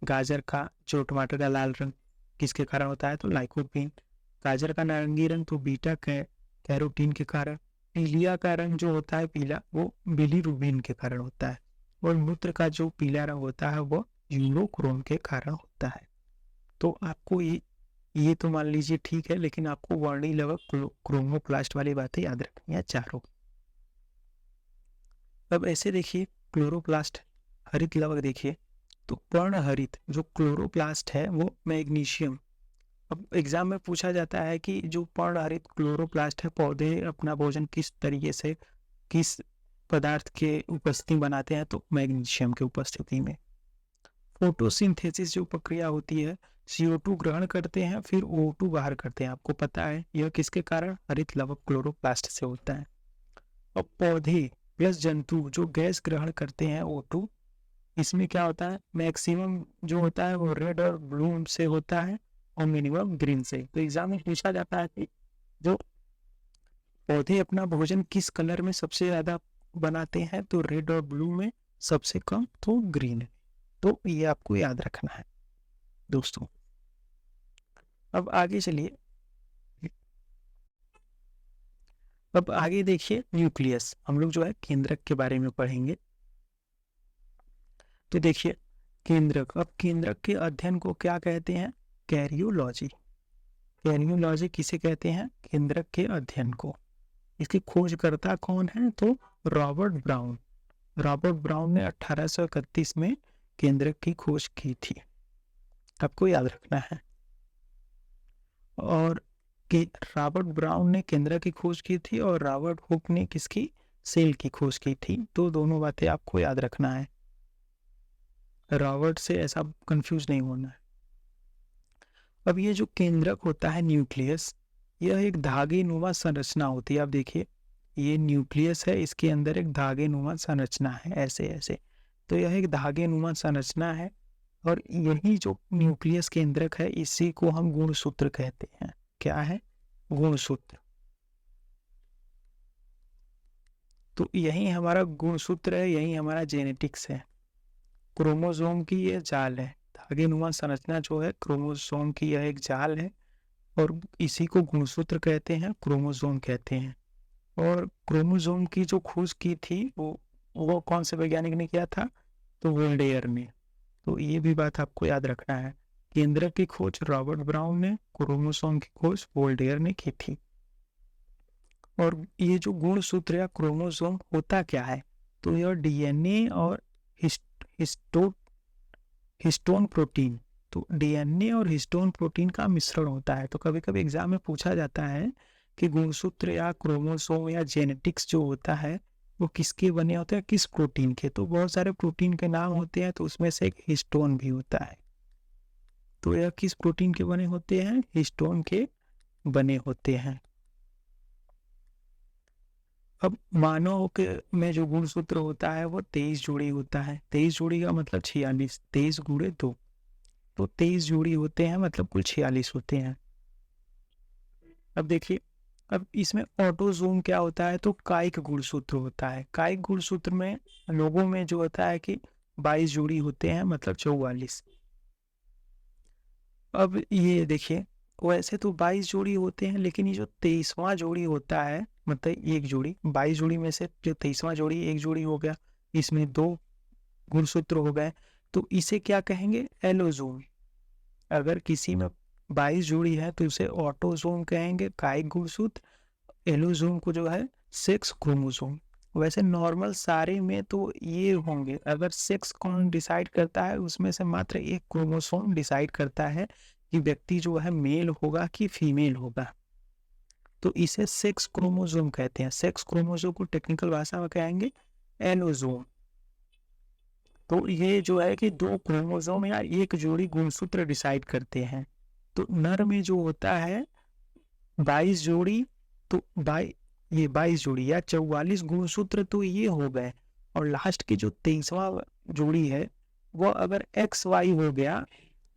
गाजर का जो टमाटर का लाल रंग किसके कारण होता है, तो लाइकोपीन। गाजर का नारंगी रंग तो बीटा कैरोटीन के कारण। पीलिया का रंग जो होता है पीला, वो बिलीरुबिन के कारण होता है। और मूत्र का जो पीला रंग होता है वो यूरोक्रोम के कारण होता है। तो आपको ये तो मान लीजिए ठीक है, लेकिन आपको वर्णी लवक क्रोमोप्लास्ट वाली बातें याद रखनी है चारों। अब ऐसे देखिए क्लोरोप्लास्ट हरित लवक देखिए, तो पर्णहरित जो क्लोरोप्लास्ट है वो मैग्नीशियम। अब एग्जाम में पूछा जाता है कि जो पर्णहरित क्लोरोप्लास्ट है पौधे अपना भोजन किस तरीके से किस पदार्थ के उपस्थिति बनाते हैं, तो मैग्नीशियम के उपस्थिति में। फोटोसिंथेसिस जो प्रक्रिया होती है, CO2 ग्रहण करते हैं फिर O2 बाहर करते हैं, आपको पता है यह किसके कारण, हरित लवक क्लोरोप्लास्ट से होता है। अब पौधे प्लस जंतु जो गैस ग्रहण करते हैं O2, इसमें क्या होता है, मैक्सिमम जो होता है वो रेड और ब्लू से होता है और मिनिमम ग्रीन से। तो एग्जाम में पूछा जाता है कि जो पौधे अपना भोजन किस कलर में सबसे ज्यादा बनाते हैं, तो रेड और ब्लू में, सबसे कम तो ग्रीन। तो ये आपको याद रखना है दोस्तों। अब आगे चलिए, अब आगे देखिए न्यूक्लियस, हम लोग जो है केंद्रक के बारे में पढ़ेंगे। तो देखिए केंद्रक, अब केंद्रक के अध्ययन को क्या कहते हैं, कैरियोलॉजी। कैरियोलॉजी किसे कहते हैं, केंद्रक के अध्ययन को। इसकी खोजकर्ता कौन है, तो रॉबर्ट ब्राउन। रॉबर्ट ब्राउन ने 1831 में केंद्रक की खोज की थी, आपको याद रखना है। और कि रॉबर्ट ब्राउन ने केंद्रक की खोज की थी और रॉबर्ट हुक ने किसकी, सेल की खोज की थी। तो दोनों बातें आपको याद रखना है, रॉबर्ट से ऐसा कंफ्यूज नहीं होना है। अब ये जो केंद्रक होता है न्यूक्लियस, यह एक धागे नुमा संरचना होती है। आप देखिए ये न्यूक्लियस है, इसके अंदर एक धागे नुमा संरचना है, ऐसे ऐसे। तो यह एक धागे नुमा संरचना है और यही जो न्यूक्लियस केंद्रक है इसी को हम गुणसूत्र कहते हैं। क्या है, गुणसूत्र। तो यही हमारा गुणसूत्र है, यही हमारा जेनेटिक्स है। क्रोमोसोम की यह जाल है, धागे नुमा संरचना जो है क्रोमोसोम की यह एक जाल है और इसी को गुणसूत्र कहते हैं, क्रोमोसोम कहते हैं। और क्रोमोसोम की जो खोज की थी वो कौन से वैज्ञानिक ने किया था, तो वोल्डेयर ने। तो ये भी बात आपको याद रखना है, केंद्रक की खोज रॉबर्ट ब्राउन ने, क्रोमोसोम की खोज वोल्डेयर ने की थी। और ये जो गुणसूत्र या क्रोमोसोम होता क्या है, तो यह डीएनए और हिस्टोन प्रोटीन, तो डीएनए और हिस्टोन प्रोटीन का मिश्रण होता है। तो कभी कभी एग्जाम में पूछा जाता है कि गुणसूत्र या क्रोमोसोम या जेनेटिक्स जो होता है वो किसके बने होते हैं, किस प्रोटीन के। तो बहुत सारे प्रोटीन के नाम होते हैं, तो उसमें से एक हिस्टोन भी होता है। तो यह किस प्रोटीन के बने होते हैं, हिस्टोन के बने होते हैं। अब मानव के में जो गुणसूत्र होता है वो 23 जोड़ी होता है। 23 जोड़ी का मतलब 46, 23 गुणे 2, तो 23 जोड़ी होते हैं, मतलब कुल 46 होते हैं। अब देखिए, अब इसमें ऑटोसोम क्या होता है, तो कायिक गुणसूत्र होता है। कायिक गुणसूत्र में लोगों में जो होता है कि 22 जोड़ी होते हैं, मतलब 44। अब ये देखिए, वैसे तो 22 जोड़ी होते हैं, लेकिन ये जो 23वां जोड़ी होता है, मतलब एक जोड़ी, 22 जोड़ी में से जो 23वां जोड़ी एक जोड़ी हो गया, इसमें 2 गुणसूत्र हो गए, तो इसे क्या कहेंगे, एलोसोम। अगर किसी में 22 जोड़ी है तो उसे ऑटोसोम कहेंगे, कायिक गुणसूत्र। एलोसोम को जो है सेक्स क्रोमोसोम। वैसे नॉर्मल सारे में तो ये होंगे, अगर सेक्स कौन डिसाइड करता है उसमें से मात्र एक क्रोमोसोम डिसाइड करता है कि व्यक्ति जो है मेल होगा कि फीमेल होगा। तो इसे सेक्स क्रोमोसोम कहते हैं। सेक्स क्रोमोसोम को टेक्निकल भाषा में कहेंगे एलोसोम। तो ये जो है कि 2 क्रोमोसोम या एक जोड़ी गुणसूत्र डिसाइड करते हैं। तो नर में जो होता है 22 जोड़ी, तो ये 22 जोड़ी या 44 गुणसूत्र तो ये हो गए, और लास्ट की जो 23वां जोड़ी है वो अगर एक्स वाई हो गया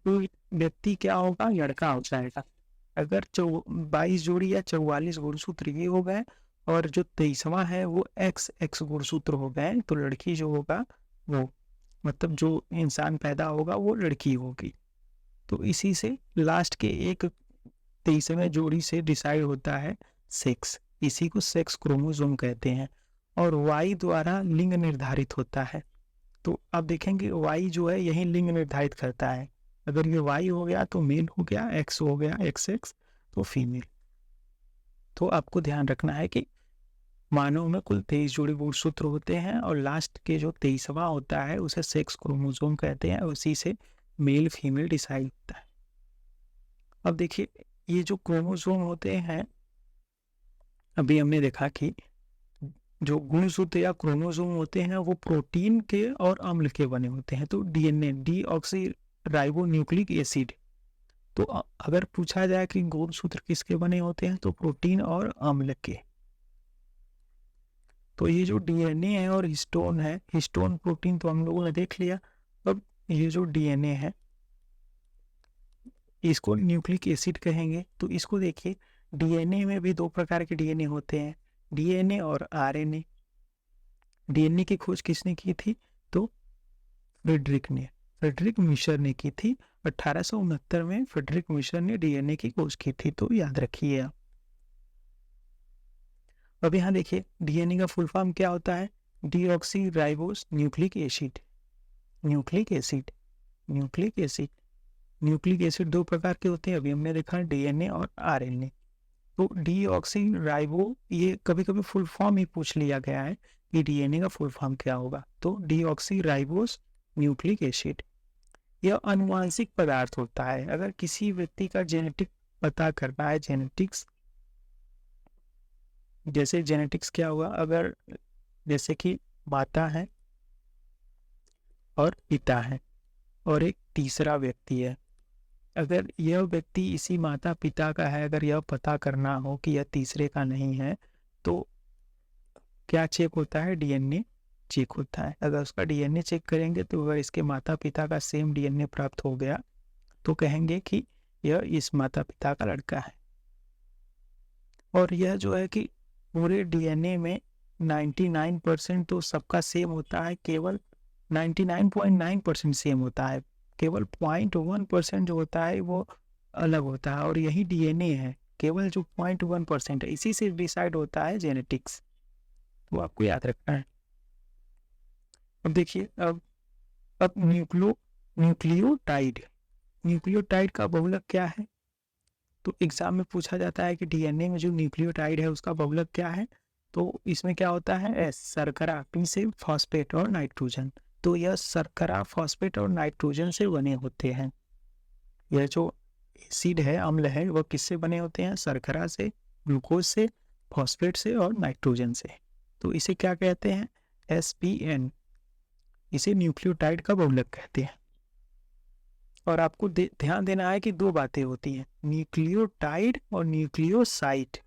तो व्यक्ति क्या होगा, लड़का हो जाएगा। अगर 22 जोड़ी या 44 गुणसूत्र ये हो गए और जो 23वां है वो एक्स गुणसूत्र हो गए, तो लड़की जो होगा वो, मतलब जो इंसान पैदा होगा वो लड़की होगी। तो इसी से लास्ट के एक 23वें जोड़ी से डिसाइड होता है सेक्स। इसी को सेक्स क्रोमोसोम कहते हैं। और वाई द्वारा लिंग निर्धारित होता है। तो आप देखेंगे वाई जो है यही लिंग निर्धारित करता है। अगर ये वाई हो गया तो मेल हो गया, एक्स हो गया एक्स तो फीमेल। तो आपको ध्यान रखना है कि मानव में कुल 23 जोड़ी गुणसूत्र होते हैं और लास्ट के जो 23वां होता है उसे सेक्स क्रोमोसोम कहते हैं। उसी से मेल फीमेल डिसाइड होता है। अब देखिए ये जो क्रोमोसोम होते हैं, अभी हमने देखा कि जो गुणसूत्र या क्रोमोसोम होते हैं वो प्रोटीन के और अम्ल के बने होते हैं। तो DNA deoxy ribo nucleic acid. तो अगर पूछा जाए कि गुणसूत्र किसके बने होते हैं तो प्रोटीन और अम्ल के। तो ये जो डीएनए है और हिस्टोन है, हिस्टोन प्रोटीन तो हम लोगों ने देख लिया। अब ये जो डीएनए है इसको न्यूक्लिक एसिड कहेंगे। तो इसको देखिए डीएनए में भी 2 प्रकार के डीएनए होते हैं, डीएनए और आरएनए। डीएनए की खोज किसने की थी तो फ्रेडरिक मिशर ने की थी। 1869 में फ्रेडरिक मिशर ने डीएनए की खोज की थी, तो याद रखिए आप। अब यहाँ देखिए डीएनए का फुल फॉर्म क्या होता है, deoxy ribose nucleic acid. Nucleic acid nucleic acid 2 प्रकार के होते हैं, अभी हमने देखा डीएनए और आरएनए। तो डीऑक्सी राइबो ये कभी कभी फुल फॉर्म ही पूछ लिया गया है कि डीएनए का फुल फॉर्म क्या होगा। तो डीऑक्सी राइबोस न्यूक्लिक एसिड यह अनुवांशिक पदार्थ होता है। अगर किसी व्यक्ति का जेनेटिक पता करना है, जेनेटिक्स, जैसे जेनेटिक्स क्या हुआ, अगर जैसे कि माता है और पिता है और एक तीसरा व्यक्ति है, अगर यह व्यक्ति इसी माता पिता का है, अगर यह पता करना हो कि यह तीसरे का नहीं है, तो क्या चेक होता है, डीएनए चेक होता है। अगर उसका डीएनए चेक करेंगे तो अगर इसके माता पिता का सेम डीएनए प्राप्त हो गया तो कहेंगे कि यह इस माता पिता का लड़का है। और यह जो है कि पूरे डीएनए में 99% तो सबका सेम होता है, केवल 99.9% सेम होता है, केवल 0.1% जो होता है वो अलग होता है। और यही डीएनए है, केवल जो 0.1% है, इसी से डिसाइड होता है जेनेटिक्स। तो आपको याद रखना है। अब देखिए अब न्यूक्लियोटाइड का बहुलक क्या है। तो एग्जाम में पूछा जाता है कि डीएनए में जो न्यूक्लियोटाइड है उसका बहुलक क्या है। तो इसमें क्या होता है, एस शर्करा, पी से फॉस्फेट और नाइट्रोजन। तो यह शर्करा, फॉस्फेट और नाइट्रोजन से बने होते हैं। यह जो एसिड है, अम्ल है, वह किससे बने होते हैं, शर्करा से, ग्लूकोज से, फॉस्फेट से और नाइट्रोजन से। तो इसे क्या कहते हैं, SPN। इसे न्यूक्लियोटाइड का बहुलक कहते हैं। और आपको ध्यान देना है कि 2 बातें होती हैं, न्यूक्लियोटाइड और न्यूक्लियोसाइड।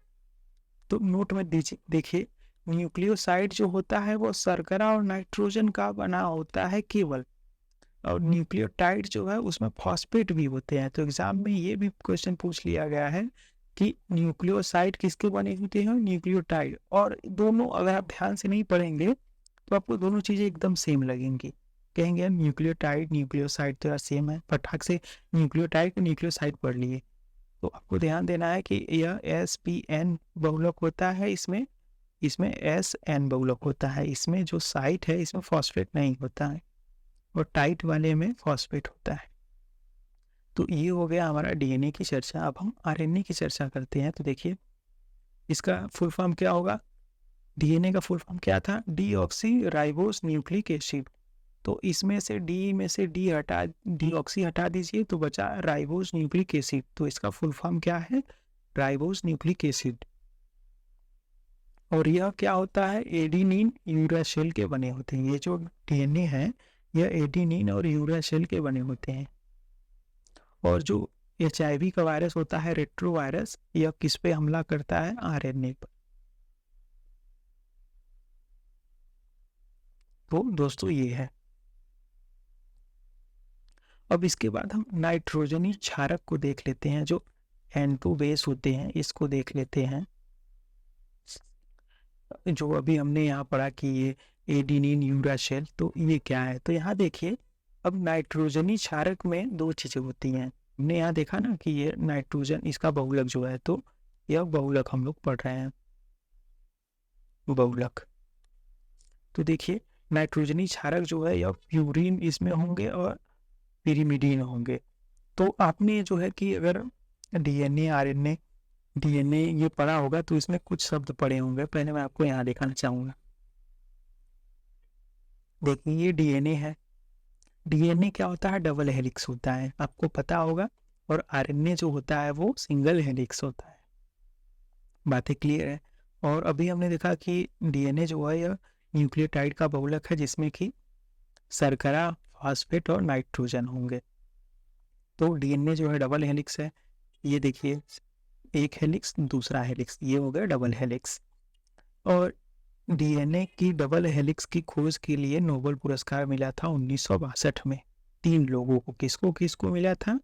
तो नोट में देखिए न्यूक्लियोसाइड जो होता है वो शर्करा और नाइट्रोजन का बना होता है केवल, और न्यूक्लियोटाइड जो है उसमें फॉस्फेट भी होते हैं। तो एग्जाम में ये भी क्वेश्चन पूछ लिया गया है कि न्यूक्लियोसाइड किसके बने होते हैं, न्यूक्लियोटाइड। और दोनों अगर आप ध्यान से नहीं पढ़ेंगे तो आपको दोनों चीजें एकदम सेम लगेंगी। कहेंगे न्यूक्लियोटाइड न्यूक्लियोसाइड तो यार सेम है, फटाक से न्यूक्लियोटाइड न्यूक्लियोसाइड पढ़ लिए। तो आपको ध्यान देना है कि यह SPN बहुलक होता है, इसमें SN बहुलक होता है। इसमें जो साइट है इसमें फॉस्फेट नहीं होता है और टाइट वाले में फॉस्फेट होता है। तो ये हो गया हमारा डीएनए की चर्चा। अब हम आरएनए की चर्चा करते हैं। तो देखिए इसका फुल फॉर्म क्या होगा, डीएनए का फुल फॉर्म क्या था, डीऑक्सी राइबोस न्यूक्लिक एसिड। तो इसमें से डी हटा, डीऑक्सी हटा दीजिए तो बचा राइबोज न्यूक्लिक एसिड। तो इसका फुल फॉर्म क्या है? Ribose nucleic acid. और यह क्या होता है? एडिनिन यूरासिल के बने होते हैं। ये जो डीएनए है यह एडिनिन और यूरासिल के बने होते हैं। और जो HIV का वायरस होता है रेट्रोवायरस, यह किस पे हमला करता है? आरएनए पर। तो दोस्तों ये है। अब इसके बाद हम नाइट्रोजनी क्षारक को देख लेते हैं, जो N2 बेस होते हैं, इसको देख लेते हैं। जो अभी हमने यहाँ पढ़ा कि ये एडिनिन यूरासिल, तो ये क्या है? तो यहाँ देखिए, अब नाइट्रोजनी क्षारक में दो चीजें होती हैं। हमने यहाँ देखा ना कि ये नाइट्रोजन, इसका बहुलक जो है, तो यह बहुलक हम लोग पढ़ रहे हैं, बहुलक। तो देखिए नाइट्रोजनी क्षारक जो है यह प्यूरिन इसमें होंगे और पिरिमिडीन होंगे। तो आपने जो है कि अगर डीएनए आरएनए डीएनए ये पढ़ा होगा तो इसमें कुछ शब्द पढ़े होंगे। पहले मैं आपको यहाँ दिखाना चाहूंगा। देखिए ये डीएनए है। डीएनए क्या होता है? डबल हेलिक्स होता है, आपको पता होगा। और आरएनए जो होता है वो सिंगल हेलिक्स होता है। बातें क्लियर है? और अभी हमने देखा कि डीएनए जो है यह न्यूक्लियोटाइड का बहुलक है, जिसमें कि शर्करा, फॉस्फेट और नाइट्रोजन होंगे। तो डीएनए जो है डबल हेलिक्स है। ये देखिए, एक हेलिक्स दूसरा हेलिक्स, ये हो गया डबल हेलिक्स। और डीएनए की डबल हेलिक्स की खोज के लिए नोबेल पुरस्कार मिला था 1962 में 3 लोगों को। किसको किसको मिला था?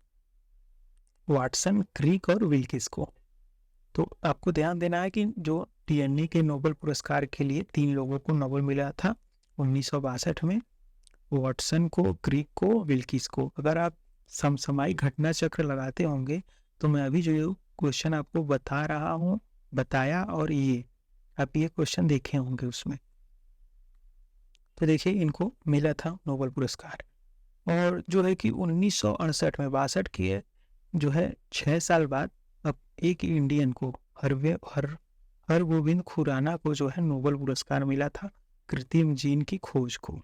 वाटसन, क्रिक और विल्किस को। तो आपको ध्यान देना है कि जो डीएनए के नोबेल पुरस्कार के लिए 3 लोगों को नोबेल मिला था 1962 में, वाटसन को, क्रिक को, विल्किस को। अगर आप समसामयिक घटना चक्र लगाते होंगे तो मैं अभी जो क्वेश्चन आपको बता रहा हूँ, बताया, और ये आप ये क्वेश्चन देखे होंगे उसमें। तो देखिए इनको मिला था नोबेल पुरस्कार। और जो है कि 1968 में 62 के जो है 6 साल बाद अब एक इंडियन को हरगोविंद खुराना को जो है नोबेल पुरस्कार मिला था कृत्रिम जीन की खोज को।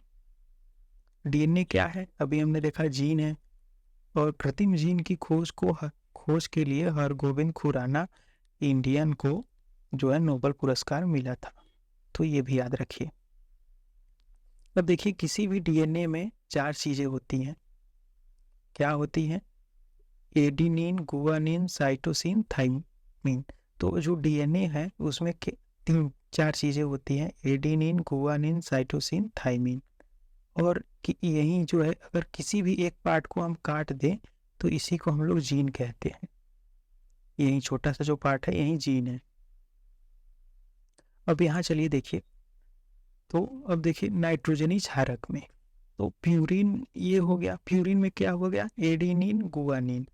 डीएनए क्या है? अभी हमने देखा जीन है। और कृत्रिम जीन की खोज के लिए हरगोविंद खुराना इंडियन को जो है नोबेल पुरस्कार मिला था। तो ये भी याद रखिए। अब देखिए किसी भी डीएनए में 4 चीजें होती हैं। क्या होती हैं? Adenine, guanine, cytosine, thymine. तो जो डीएनए है उसमें 3-4 चीजें होती हैं, एडिनिन, गुआनिन, साइटोसिन, थाइमिन। और कि यही जो है अगर किसी भी एक पार्ट को हम काट दें तो इसी को हम लोग जीन कहते हैं। यही छोटा सा जो पार्ट है यही जीन है। अब यहाँ चलिए देखिए, तो अब देखिए नाइट्रोजनी क्षारक में तो प्यूरिन ये हो गया। प्यूरिन में क्या हो गया? Adenine, guanine,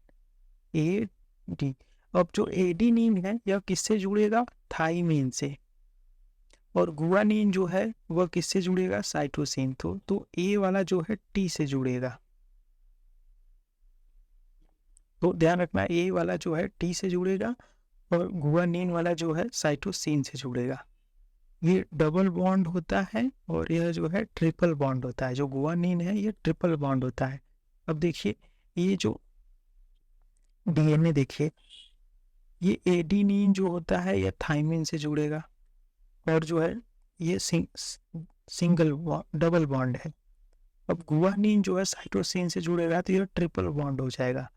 A D. अब जो एडिनिन है यह किससे जुड़ेगा? थाइमिन से। और गुआनिन जो है वह किससे जुड़ेगा? साइटोसिन। तो ए वाला जो है टी से जुड़ेगा। तो ध्यान रखना, ए वाला जो है टी से जुड़ेगा और गुआनिन वाला जो है साइटोसिन से जुड़ेगा। ये डबल बॉन्ड होता है और यह जो है ट्रिपल बॉन्ड होता है। जो गुआनिन है ये ट्रिपल बॉन्ड होता है। अब देखिए ये जो डीएनए देखिए, ये एडिनिन जो होता है यह थाइमिन से जुड़ेगा और जो है ये डबल बॉन्ड है। अब गुआनिन जो है साइटोसिन से जुड़ेगा तो यह ट्रिपल बॉन्ड हो जाएगा,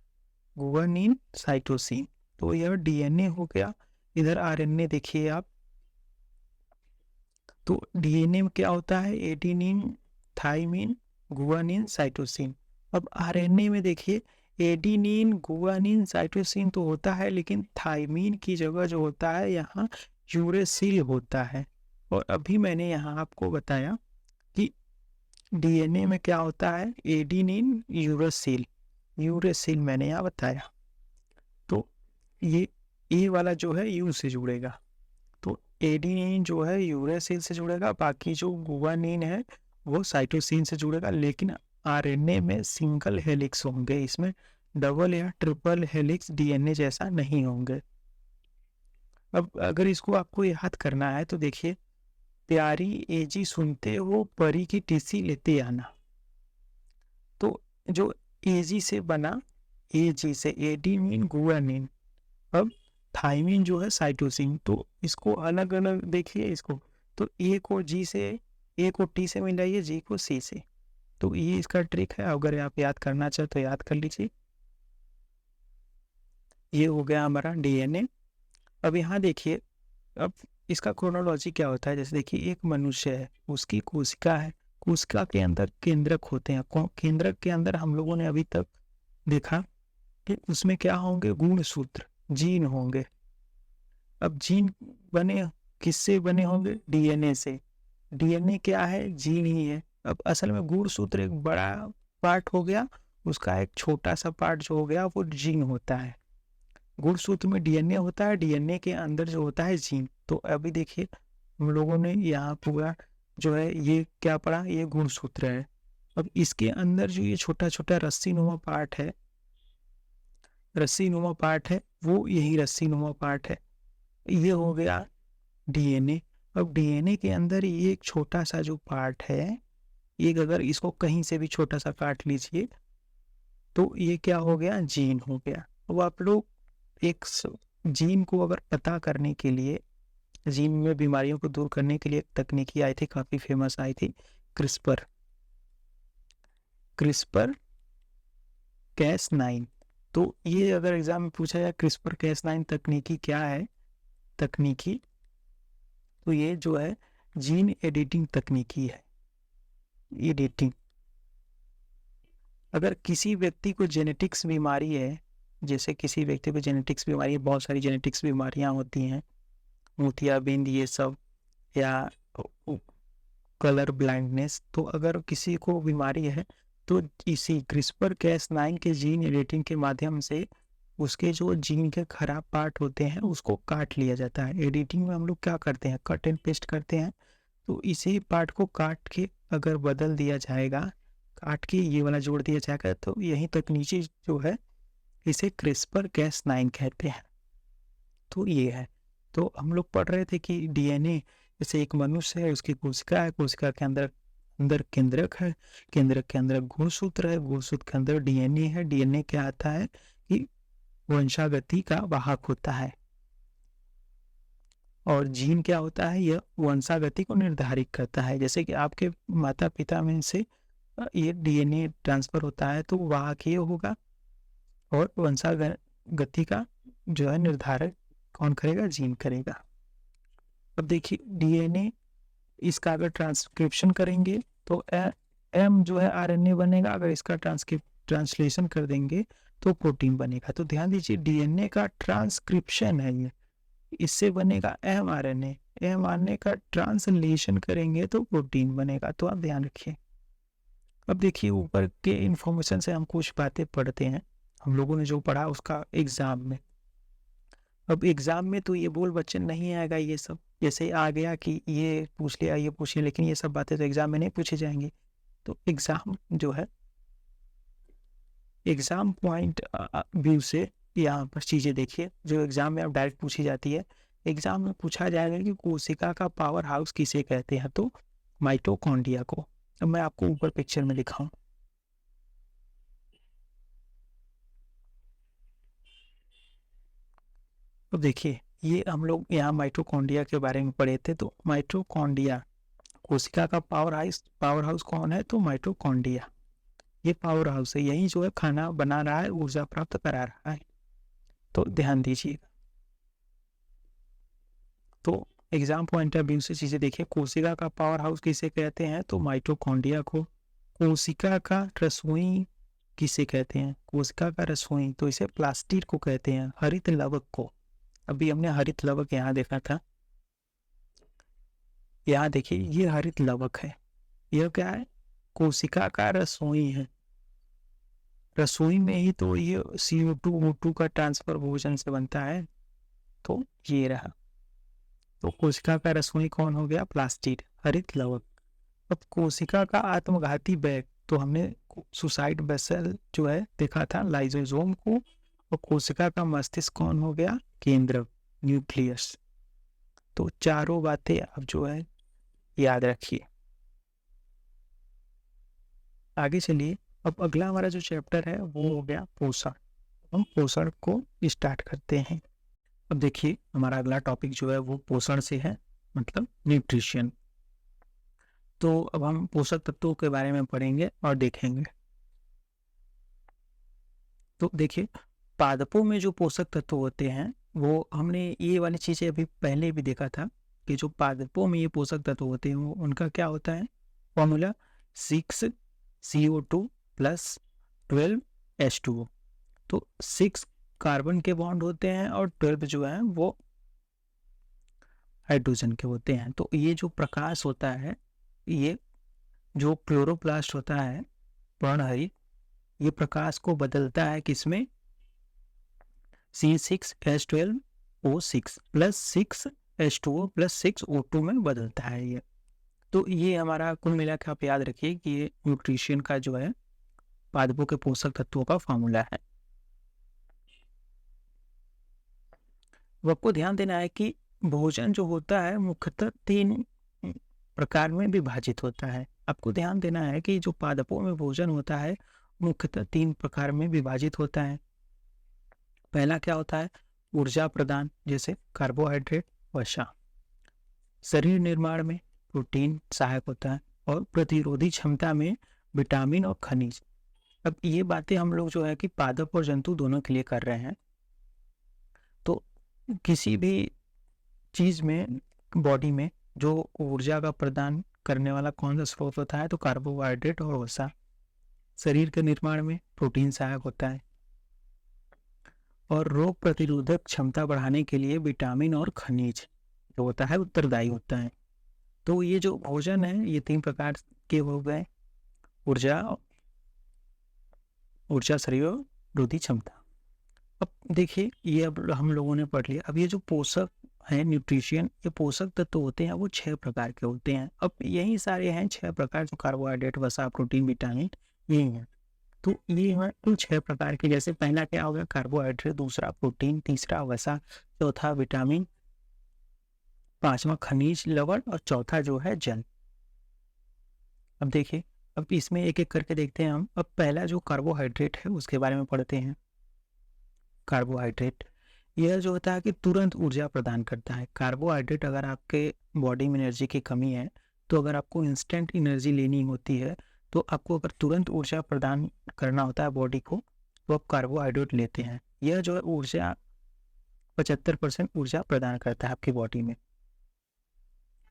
गुआनिन साइटोसिन। तो यह डीएनए हो गया। इधर आरएनए देखिए आप, तो डीएनए में क्या होता है? Adenine, thymine, guanine, cytosine. अब आरएनए में देखिए एडिनिन, गुआनिन, साइटोसिन तो होता है, लेकिन थाइमिन की जगह जो होता है यहाँ यूरेसिल होता है। और अभी मैंने यहाँ आपको बताया कि डीएनए में क्या होता है? Adenine, uracil. यूरेसिल मैंने यहाँ बताया। तो ये ए वाला जो है यू से जुड़ेगा, तो एडिनिन जो है यूरेसिल से जुड़ेगा। बाकी जो गुआनिन है वो साइटोसिन से जुड़ेगा। लेकिन आरएनए में सिंगल हेलिक्स होंगे, इसमें डबल या ट्रिपल हेलिक्स डीएनए जैसा नहीं होंगे। अब अगर इसको आपको याद करना है तो देखिए, प्यारी एजी सुनते हो परी की टीसी लेते आना। तो जो एजी से बना, एजी से एडेनिन गुआनिन, अब थाइमिन जो है साइटोसिन, तो इसको अलग अलग देखिए इसको, तो ए को जी से, ए को टी से मिलाइए, जी को सी से। तो ये इसका ट्रिक है, अगर आप याद करना चाहे तो याद कर लीजिए। ये हो गया हमारा डीएनए। अब यहाँ देखिए, अब इसका क्रोनोलॉजी क्या होता है, जैसे देखिए एक मनुष्य है, उसकी कोशिका है, कोशिका के अंदर केंद्रक होते हैं, केंद्रक के अंदर हम लोगों ने अभी तक देखा कि उसमें क्या होंगे, गुणसूत्र, जीन होंगे। अब जीन बने किससे बने होंगे, डीएनए से। डीएनए क्या है, जीन ही है। अब असल में गुणसूत्र एक बड़ा पार्ट हो गया, उसका एक छोटा सा पार्ट जो हो गया वो जीन होता है। गुणसूत्र में डीएनए होता है, डीएनए के अंदर जो होता है जीन। तो अभी देखिए हम लोगों ने यहाँ पूरा जो है ये क्या पढ़ा, ये गुणसूत्र है। अब इसके अंदर जो ये छोटा छोटा रस्सी नुमा पार्ट है, रस्सी नुमा पार्ट है, वो यही रस्सी नुमा पार्ट है, ये हो गया डीएनए। अब डीएनए के अंदर ये एक छोटा सा जो पार्ट है, एक अगर इसको कहीं से भी छोटा सा काट लीजिए तो ये क्या हो गया, जीन हो गया। अब आप लोग एक जीन को अगर पता करने के लिए, जीन में बीमारियों को दूर करने के लिए एक तकनीकी आई थी, काफी फेमस आई थी, क्रिस्पर, क्रिस्पर Cas9। तो ये अगर एग्जाम में पूछा जाए क्रिस्पर Cas9 तकनीकी क्या है, तकनीकी, तो ये जो है जीन एडिटिंग तकनीकी है, एडिटिंग। अगर किसी व्यक्ति को जेनेटिक्स बीमारी है, जैसे किसी व्यक्ति को जेनेटिक्स बीमारी है, बहुत सारी जेनेटिक्स बीमारियां होती हैं, मोतियाबिंद ये सब, या कलर ब्लाइंडनेस, तो अगर किसी को बीमारी है तो इसी क्रिस्पर Cas9 के जीन एडिटिंग के माध्यम से उसके जो जीन के खराब पार्ट होते हैं उसको काट लिया जाता है। एडिटिंग में हम लोग क्या करते हैं, कट एंड पेस्ट करते हैं, तो इसी पार्ट को काट के अगर बदल दिया जाएगा, काट के ये वाला जोड़ दिया जाएगा, तो यही तकनीकी जो है इसे क्रिस्पर Cas9 कहते हैं। तो ये है, तो हम लोग पढ़ रहे थे कि डीएनए जैसे एक मनुष्य है, उसकी कोशिका है, कोशिका के अंदर अंदर केंद्रक है, केंद्रक के अंदर गुणसूत्र है, गुणसूत्र के अंदर डीएनए है। डीएनए क्या आता है कि वंशागति का वाहक होता है, और जीन क्या होता है, यह वंशागति को निर्धारित करता है। जैसे कि आपके माता पिता में से ये डीएनए ट्रांसफर होता है, तो वाहक ये होगा, और वंशागति का जो है निर्धारण कौन करेगा, जीन करेगा। अब देखिए डीएनए, इसका अगर ट्रांसक्रिप्शन करेंगे तो एम जो है आरएनए बनेगा, अगर इसका ट्रांसलेशन कर देंगे तो प्रोटीन बनेगा। तो ध्यान दीजिए डीएनए का ट्रांसक्रिप्शन है ये, इससे बनेगा एम आरएनए, एम आरएनए का ट्रांसलेशन करेंगे तो प्रोटीन बनेगा। तो आप ध्यान रखिए। अब देखिए ऊपर के इंफॉर्मेशन से हम कुछ बातें पढ़ते हैं, हम लोगों ने जो पढ़ा उसका एग्जाम में। अब एग्जाम में तो ये बोल बच्चन नहीं आएगा, ये सब जैसे आ गया कि ये पूछ लिया ये पूछ लिया, लेकिन ये सब बातें तो एग्जाम में नहीं पूछी जाएंगी। तो एग्जाम जो है, एग्जाम पॉइंट व्यू से यहाँ पर चीजें देखिए जो एग्जाम में अब डायरेक्ट पूछी जाती है। एग्जाम में पूछा जाएगा कि कोशिका का पावर हाउस किसे कहते हैं, तो माइटोकॉन्ड्रिया को। अब मैं आपको ऊपर पिक्चर में दिखाऊं, तो देखिए ये हम लोग यहाँ माइटोकॉन्ड्रिया के बारे में पढ़े थे। तो माइटोकॉन्ड्रिया, कोशिका का पावर हाउस कौन है, तो माइटोकॉन्ड्रिया, ये पावर हाउस है, यही जो है खाना बना रहा है, ऊर्जा प्राप्त करा रहा है। तो ध्यान दीजिएगा। तो एग्जाम पॉइंट ऑफ व्यू से चीजें देखिए, कोशिका का पावर हाउस किसे कहते हैं, तो माइटोकॉन्ड्रिया को। कोशिका का रसोई किसे कहते हैं, कोशिका का रसोई, तो इसे प्लास्टिड को कहते हैं, हरित लवक को। अभी हमने हरित लवक यहाँ देखा था, यहाँ देखिए ये हरित लवक है, यह क्या है, कोशिका का रसोई है। रसोई में ही तो ये CO2 O2 का ट्रांसफर भोजन से बनता है, तो ये रहा। तो कोशिका का रसोई कौन हो गया, प्लास्टिड, हरित लवक। अब कोशिका का आत्मघाती बैग, तो हमने सुसाइड वेसल जो है देखा था, लाइसोसोम को। और कोशिका का मस्तिष्क कौन हो गया, केंद्रक, न्यूक्लियस। तो चारों बातें अब जो है याद रखिए। आगे चलिए, अब अगला हमारा जो चैप्टर है वो हो गया पोषण। हम पोषण को स्टार्ट करते हैं। अब देखिए हमारा अगला टॉपिक जो है वो पोषण से है, मतलब न्यूट्रिशन। तो अब हम पोषक तत्वों के बारे में पढ़ेंगे और देखेंगे। तो देखिए पादपों में जो पोषक तत्व होते हैं वो हमने ये वाली चीज़ें अभी पहले भी देखा था कि जो पादपों में ये पोषक तत्व होते हैं वो उनका क्या होता है फॉर्मूला 6CO2 + 12H2O। तो 6 कार्बन के बॉन्ड होते हैं और 12 जो है वो हाइड्रोजन के होते हैं। तो ये जो प्रकाश होता है, ये जो क्लोरोप्लास्ट होता है पर्णहरित, ये प्रकाश को बदलता है किसमें, C6H12O6 + 6H2O + 6O2 में बदलता है ये। तो ये हमारा कुल मिला के आप याद रखिए कि ये न्यूट्रिशन का जो है पादपों के पोषक तत्वों का फॉर्मूला है। आपको ध्यान देना है कि भोजन जो होता है मुख्यतः 3 प्रकार में विभाजित होता है। आपको ध्यान देना है कि जो पादपों में भोजन होता है मुख्यतः 3 प्रकार में विभाजित होता है। पहला क्या होता है, ऊर्जा प्रदान, जैसे कार्बोहाइड्रेट, वसा। शरीर निर्माण में प्रोटीन सहायक होता है, और प्रतिरोधी क्षमता में विटामिन और खनिज। अब ये बातें हम लोग जो है कि पादप और जंतु दोनों के लिए कर रहे हैं। तो किसी भी चीज़ में, बॉडी में जो ऊर्जा का प्रदान करने वाला कौन सा स्रोत होता है, तो कार्बोहाइड्रेट और वसा। शरीर के निर्माण में प्रोटीन सहायक होता है, और रोग प्रतिरोधक क्षमता बढ़ाने के लिए विटामिन और खनिज जो होता है उत्तरदायी होता है। तो ये जो भोजन है ये 3 प्रकार के हो गए, ऊर्जा शरीर और रोधी क्षमता। अब देखिए ये अब हम लोगों ने पढ़ लिया। अब ये जो पोषक है न्यूट्रिशन, ये पोषक तत्व होते हैं वो 6 प्रकार के होते हैं। अब यही सारे हैं 6 प्रकार, जो कार्बोहाइड्रेट, वसा, प्रोटीन, विटामिन, यही है। तो ये है कुल 6 प्रकार के। जैसे पहला क्या हो गया, कार्बोहाइड्रेट, दूसरा प्रोटीन, तीसरा वसा, चौथा विटामिन, पांचवा खनिज लवण, और चौथा जो है जल। अब देखिए अब इसमें एक एक करके देखते हैं हम। अब पहला जो कार्बोहाइड्रेट है उसके बारे में पढ़ते हैं। कार्बोहाइड्रेट यह जो होता है कि तुरंत ऊर्जा प्रदान करता है। कार्बोहाइड्रेट, अगर आपके बॉडी में एनर्जी की कमी है, तो अगर आपको इंस्टेंट एनर्जी लेनी होती है, तो आपको अगर तुरंत ऊर्जा प्रदान करना होता है बॉडी को, तो आप कार्बोहाइड्रेट लेते हैं। यह जो है ऊर्जा 75% ऊर्जा प्रदान करता है आपकी बॉडी में।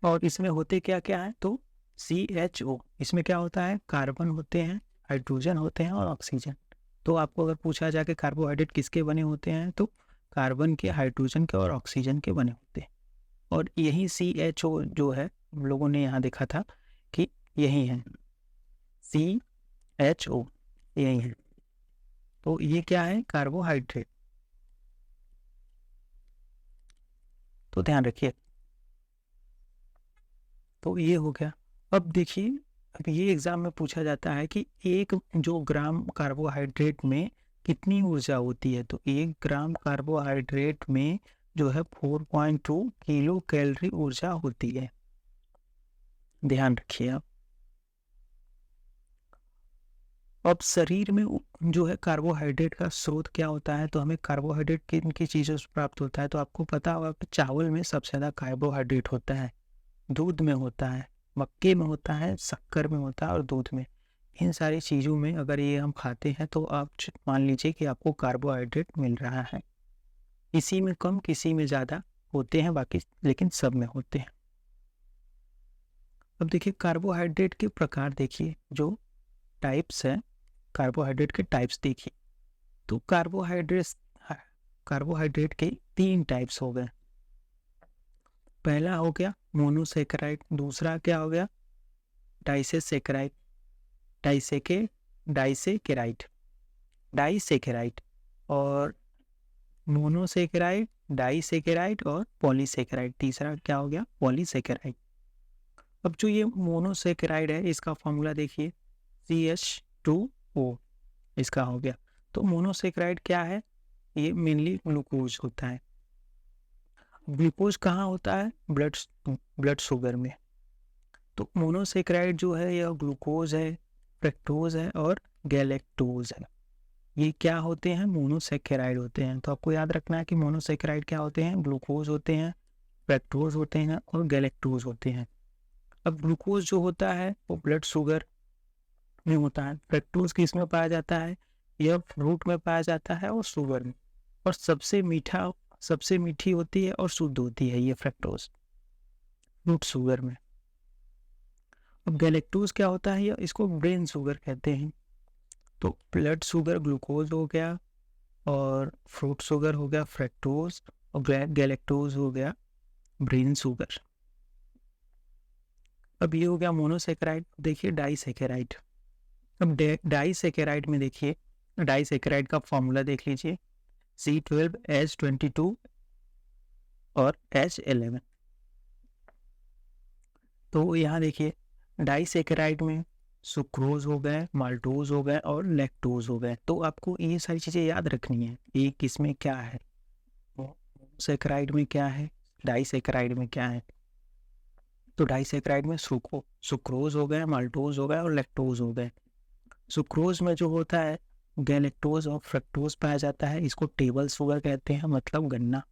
और इसमें होते क्या क्या है, तो CHO, इसमें क्या होता है, कार्बन होते हैं, हाइड्रोजन होते हैं और ऑक्सीजन। तो आपको अगर पूछा जाए कि कार्बोहाइड्रेट किसके बने होते हैं, तो कार्बन के, हाइड्रोजन के और ऑक्सीजन के बने होते हैं। और यही CHO जो है हम लोगों ने यहाँ देखा था कि यही है, CHO यही है। तो ये क्या है, कार्बोहाइड्रेट। तो ध्यान रखिए। तो ये हो गया। अब देखिए अब ये एग्जाम में पूछा जाता है कि 1 जो ग्राम कार्बोहाइड्रेट में कितनी ऊर्जा होती है। तो 1 ग्राम कार्बोहाइड्रेट में जो है 4.2 किलो कैलोरी ऊर्जा होती है। ध्यान रखिए आप। अब शरीर में जो है कार्बोहाइड्रेट का स्रोत क्या होता है, तो हमें कार्बोहाइड्रेट किन की चीज़ों से प्राप्त होता है, तो आपको पता होगा कि चावल में सबसे ज़्यादा कार्बोहाइड्रेट होता है, दूध में होता है, मक्के में होता है, शक्कर में होता है और दूध में। इन सारी चीज़ों में अगर ये हम खाते हैं तो आप मान लीजिए कि आपको कार्बोहाइड्रेट मिल रहा है। किसी में कम, किसी में ज़्यादा होते हैं, बाकी लेकिन सब में होते हैं। अब देखिए कार्बोहाइड्रेट के प्रकार देखिए, जो टाइप्स है कार्बोहाइड्रेट के टाइप्स देखिए। तो कार्बोहाइड्रेट के 3 टाइप्स हो गए। पहला हो गया मोनोसेकेराइड, दूसरा क्या हो गया डाइसेकेराइड, डाइसेकेराइड, और मोनोसेकेराइड, डाइसेकेराइड और पॉलीसेकेराइड। तीसरा क्या हो गया, पॉलीसेकेराइड। अब जो ये मोनोसेकेराइड है इसका फॉर्मूला देखिए, CH2O इसका हो गया। तो मोनोसेकेराइड क्या है, ये मेनली ग्लूकोज होता है। ग्लूकोज कहाँ होता है, ब्लड शुगर में। तो मोनोसेकेराइड जो है यह ग्लूकोज है, फ्रक्टोज है और गैलेक्टोज है। ये क्या होते हैं? मोनोसेकेराइड होते हैं। तो आपको याद रखना है कि मोनोसेकेराइड क्या होते हैं? ग्लूकोज होते हैं, फ्रक्टोज होते हैं और गैलेक्टोज होते हैं। अब ग्लूकोज जो होता है वो ब्लड शुगर में होता है, फ्रक्टोज किस में पाया जाता है? यह फ्रूट में पाया जाता है और शुगर में, और सबसे मीठी होती है और शुद्ध होती है ये फ्रक्टोज फ्रूट शुगर में। अब गैलेक्टोज क्या होता है? या इसको ब्रेन शुगर कहते हैं। तो ब्लड शुगर ग्लूकोज हो गया, और फ्रूट शुगर हो गया फ्रक्टोज, और गैलेक्टोज हो गया ब्रेन शुगर। अब ये हो गया मोनोसेकेराइड। देखिए डाइसेकेराइड। अब डाइसेकेराइड में देखिए, डाइसेकेराइड का फॉर्मूला देख लीजिए, C12H22 और H11। तो यहाँ देखिए डाइसेकेराइड में सुक्रोज हो गए, माल्टोज हो गए और लैक्टोज हो गए। तो आपको ये सारी चीज़ें याद रखनी है, ये किसमें क्या है, सेकेराइड में क्या है, डाइसेकेराइड में क्या है। तो डाइसेकेराइड में सुक्रोज हो गए, माल्टोज हो गए और लैक्टोज हो गए। सुक्रोज में जो होता है गैलेक्टोज और फ्रक्टोज पाया जाता है, इसको टेबल शुगर कहते हैं, मतलब गन्ना।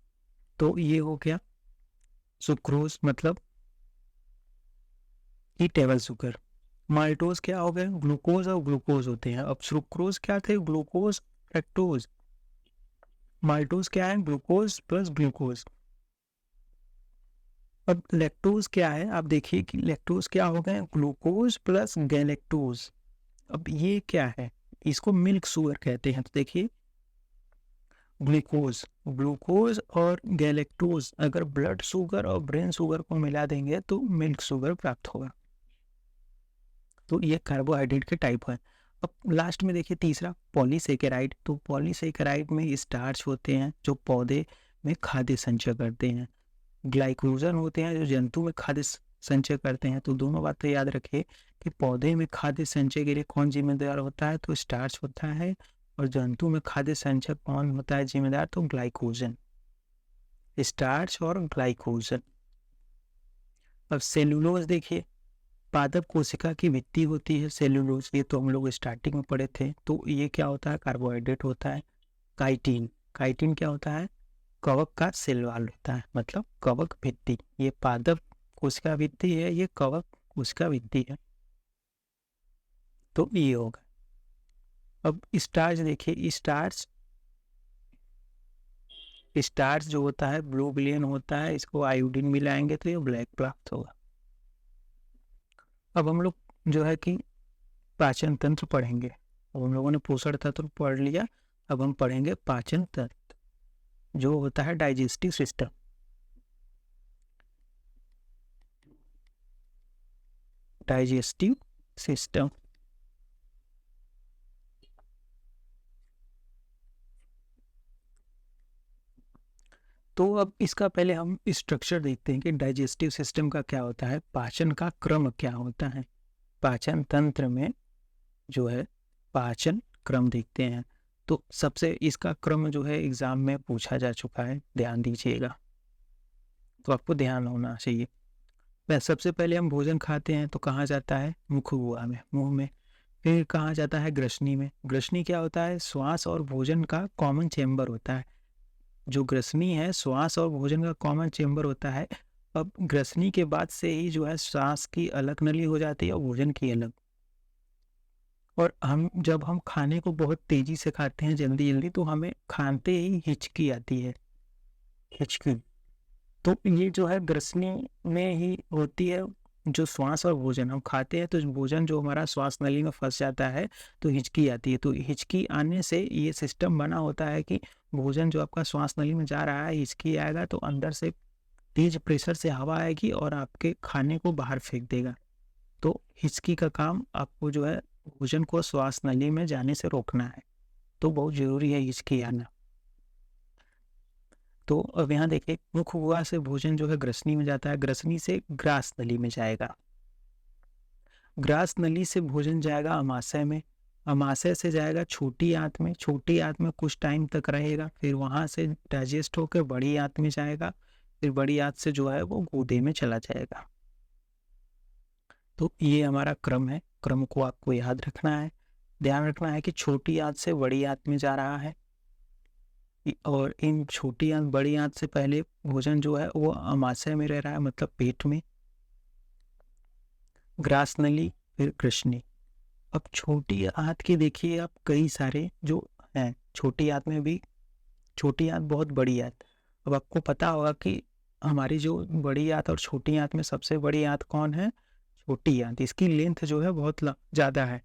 तो ये हो गया सुक्रोज, मतलब ये टेबल शुगर। माल्टोज क्या हो गए? ग्लूकोज और ग्लूकोज होते हैं। अब सुक्रोज क्या थे? Glucose fructose. माल्टोज क्या है? Glucose plus glucose. अब लैक्टोज क्या है? आप देखिए कि लैक्टोज क्या हो गए? Glucose plus galactose. अब ये क्या है? इसको मिल्क शुगर कहते हैं। तो देखिए ग्लूकोज और गैलेक्टोज अगर ब्लड शुगर और ब्रेन शुगर को मिला देंगे तो मिल्क शुगर प्राप्त होगा। तो ये कार्बोहाइड्रेट के टाइप है। अब लास्ट में देखिए तीसरा पॉलीसेकेराइड। तो पॉलीसेकेराइड में स्टार्च होते हैं जो पौधे में खाद्य संचय करते हैं, ग्लाइकोजन होते हैं जो जंतु में खाद्य संचय करते हैं। तो दोनों बातें याद रखिए कि पौधे में खाद्य संचय के लिए कौन जिम्मेदार होता है? तो स्टार्च होता है, और जंतु में खाद्य संचय कौन होता है जिम्मेदार? तो ग्लाइकोजन, स्टार्च और ग्लाइकोजन। अब सेलुलोज देखिए, पादप कोशिका की भित्ति होती है सेलुलोज, ये तो हम लोग स्टार्टिंग में पढ़े थे। तो ये क्या होता है? कार्बोहाइड्रेट होता है। काइटिन क्या होता है? कवक का सेल वॉल होता है, मतलब कवक भित्ति। ये पादप कोशिका भित्ति है, ये कवक कोशिका भित्ति है। तो ये होगा। अब स्टार्च देखिए, स्टार्च जो होता है ब्लू बिलियन होता है, इसको आयोडीन मिलाएंगे तो ये ब्लैक प्राप्त होगा। अब हम लोग जो है कि पाचन तंत्र पढ़ेंगे। अब हम लोगों ने पोषण तंत्र पढ़ लिया, अब हम पढ़ेंगे पाचन तंत्र जो होता है डाइजेस्टिव सिस्टम। डाइजेस्टिव सिस्टम तो अब इसका पहले हम स्ट्रक्चर देखते हैं कि डाइजेस्टिव सिस्टम का क्या होता है, पाचन का क्रम क्या होता है। पाचन तंत्र में जो है पाचन क्रम देखते हैं। तो सबसे इसका क्रम जो है एग्जाम में पूछा जा चुका है, ध्यान दीजिएगा, तो आपको ध्यान होना चाहिए। सबसे पहले हम भोजन खाते हैं तो कहाँ जाता है? मुख गुहा में, मुंह में। फिर कहाँ जाता है? ग्रसनी में। ग्रसनी क्या होता है? श्वास और भोजन का कॉमन चेम्बर होता है। जो ग्रसनी है श्वास और भोजन का कॉमन चेम्बर होता है। अब ग्रसनी के बाद से ही जो है श्वास की अलग नली हो जाती है और भोजन की अलग। और जब हम खाने को बहुत तेजी से खाते हैं, जल्दी जल्दी, तो हमें खाते ही हिचकी आती है, हिचकी। तो ये जो है ग्रसनी में ही होती है। जो श्वास और भोजन हम खाते हैं तो भोजन जो हमारा श्वास नली में फंस जाता है तो हिचकी आती है। तो हिचकी आने से ये सिस्टम बना होता है कि भोजन जो आपका श्वास नली में जा रहा है, हिचकी आएगा तो अंदर से तेज प्रेशर से हवा आएगी और आपके खाने को बाहर फेंक देगा। तो हिचकी का काम आपको जो है भोजन को श्वास नली में जाने से रोकना है। तो बहुत जरूरी है हिचकी आना। तो अब यहाँ देखिए मुख गुहा से भोजन जो है ग्रसनी में जाता है, ग्रसनी से ग्रास नली में जाएगा, ग्रास नली से भोजन जाएगा अमाशय में, अमाशय से जाएगा छोटी आंत में, छोटी आंत में कुछ टाइम तक रहेगा, फिर वहाँ से डाइजेस्ट होकर बड़ी आंत में जाएगा, फिर बड़ी आंत से जो है वो गूदे में चला जाएगा। तो ये हमारा क्रम है, क्रम को आपको याद रखना है। ध्यान रखना है कि छोटी आंत से बड़ी आंत में जा रहा है, और इन छोटी आंत बड़ी आंत से पहले भोजन जो है वो अमाशय में रह रहा है, मतलब पेट में, ग्रास नली, फिर कृष्णि। अब छोटी आंत के देखिए आप कई सारे जो हैं, छोटी आंत में भी, छोटी आंत बहुत बड़ी आंत। अब आपको पता होगा कि हमारी जो बड़ी आंत और छोटी आंत में सबसे बड़ी आंत कौन है? छोटी आंत। इसकी लेंथ जो है बहुत ज़्यादा है,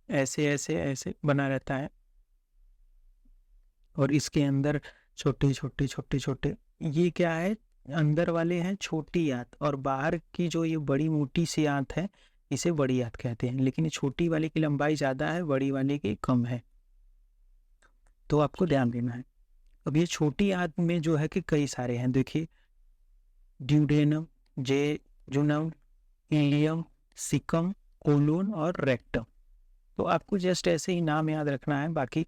ऐसे ऐसे ऐसे बना रहता है, और इसके अंदर छोटे छोटे छोटे छोटे, ये क्या है? अंदर वाले हैं छोटी आंत, और बाहर की जो ये बड़ी मोटी सी आंत है इसे बड़ी आंत कहते हैं, लेकिन छोटी वाले की लंबाई ज़्यादा है, बड़ी वाले की कम है, तो आपको ध्यान देना है। अब ये छोटी आंत में जो है कि कई सारे हैं, देखिए, duodenum, jejunum, ileum, caecum, colon और रेक्टम। तो आपको जस्ट ऐसे ही नाम याद रखना है, बाकी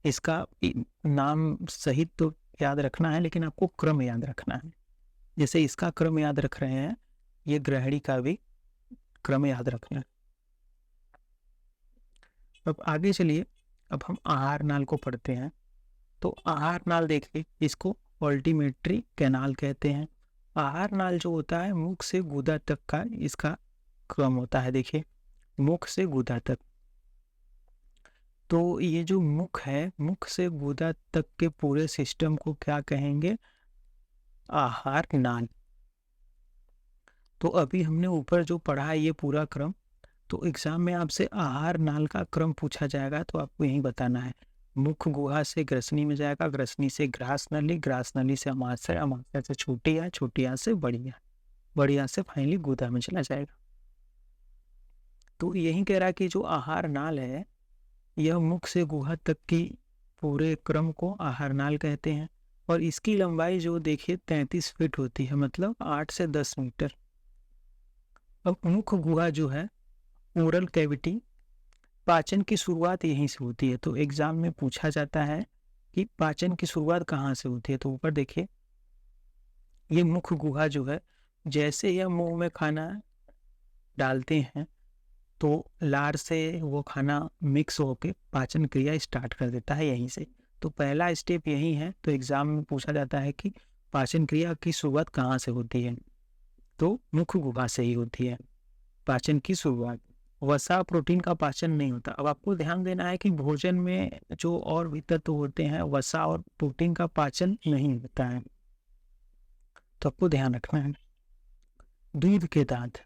इसका नाम सहित तो याद रखना है, लेकिन आपको क्रम याद रखना है। जैसे इसका क्रम याद रख रहे हैं, ये ग्रहणी का भी क्रम याद रखना है। अब आगे चलिए, अब हम आहार नाल को पढ़ते हैं। तो आहार नाल देखिए, इसको ऑल्टीमेटरी कैनाल कहते हैं। आहार नाल जो होता है मुख से गुदा तक का इसका क्रम होता है। देखिए, मुख से गुदा तक, तो ये जो मुख है, मुख से गुदा तक के पूरे सिस्टम को क्या कहेंगे? आहार नाल। तो अभी हमने ऊपर जो पढ़ा है ये पूरा क्रम, तो एग्जाम में आपसे आहार नाल का क्रम पूछा जाएगा, तो आपको यही बताना है। मुख गुहा से ग्रसनी में जाएगा, ग्रसनी से ग्रास नली, ग्रास नली से अमाशय, अमाशय से छोटी आंत, छोटी आंत से बड़ी आंत, बड़ी आंत से फाइनली गुदा में चला जाएगा। तो यही कह रहा है कि जो आहार नाल है यह मुख से गुहा तक की पूरे क्रम को आहार नाल कहते हैं, और इसकी लंबाई जो देखिए 33 फीट होती है, मतलब 8 से 10 मीटर। अब मुख गुहा जो है, ओरल कैविटी, पाचन की शुरुआत यहीं से होती है। तो एग्जाम में पूछा जाता है कि पाचन की शुरुआत कहाँ से होती है। तो ऊपर देखिए, ये मुख गुहा जो है, जैसे यह मुंह में खाना डालते हैं तो लार से वो खाना मिक्स होके पाचन क्रिया स्टार्ट कर देता है यहीं से। तो पहला स्टेप यही है। तो एग्जाम में पूछा जाता है कि पाचन क्रिया की शुरुआत कहाँ से होती है? तो मुख गुहा से ही होती है पाचन की शुरुआत। वसा प्रोटीन का पाचन नहीं होता। अब आपको ध्यान देना है कि भोजन में जो और भी तत्व होते हैं, वसा और प्रोटीन का पाचन नहीं होता है, तो आपको ध्यान रखना है। दूध के दांत,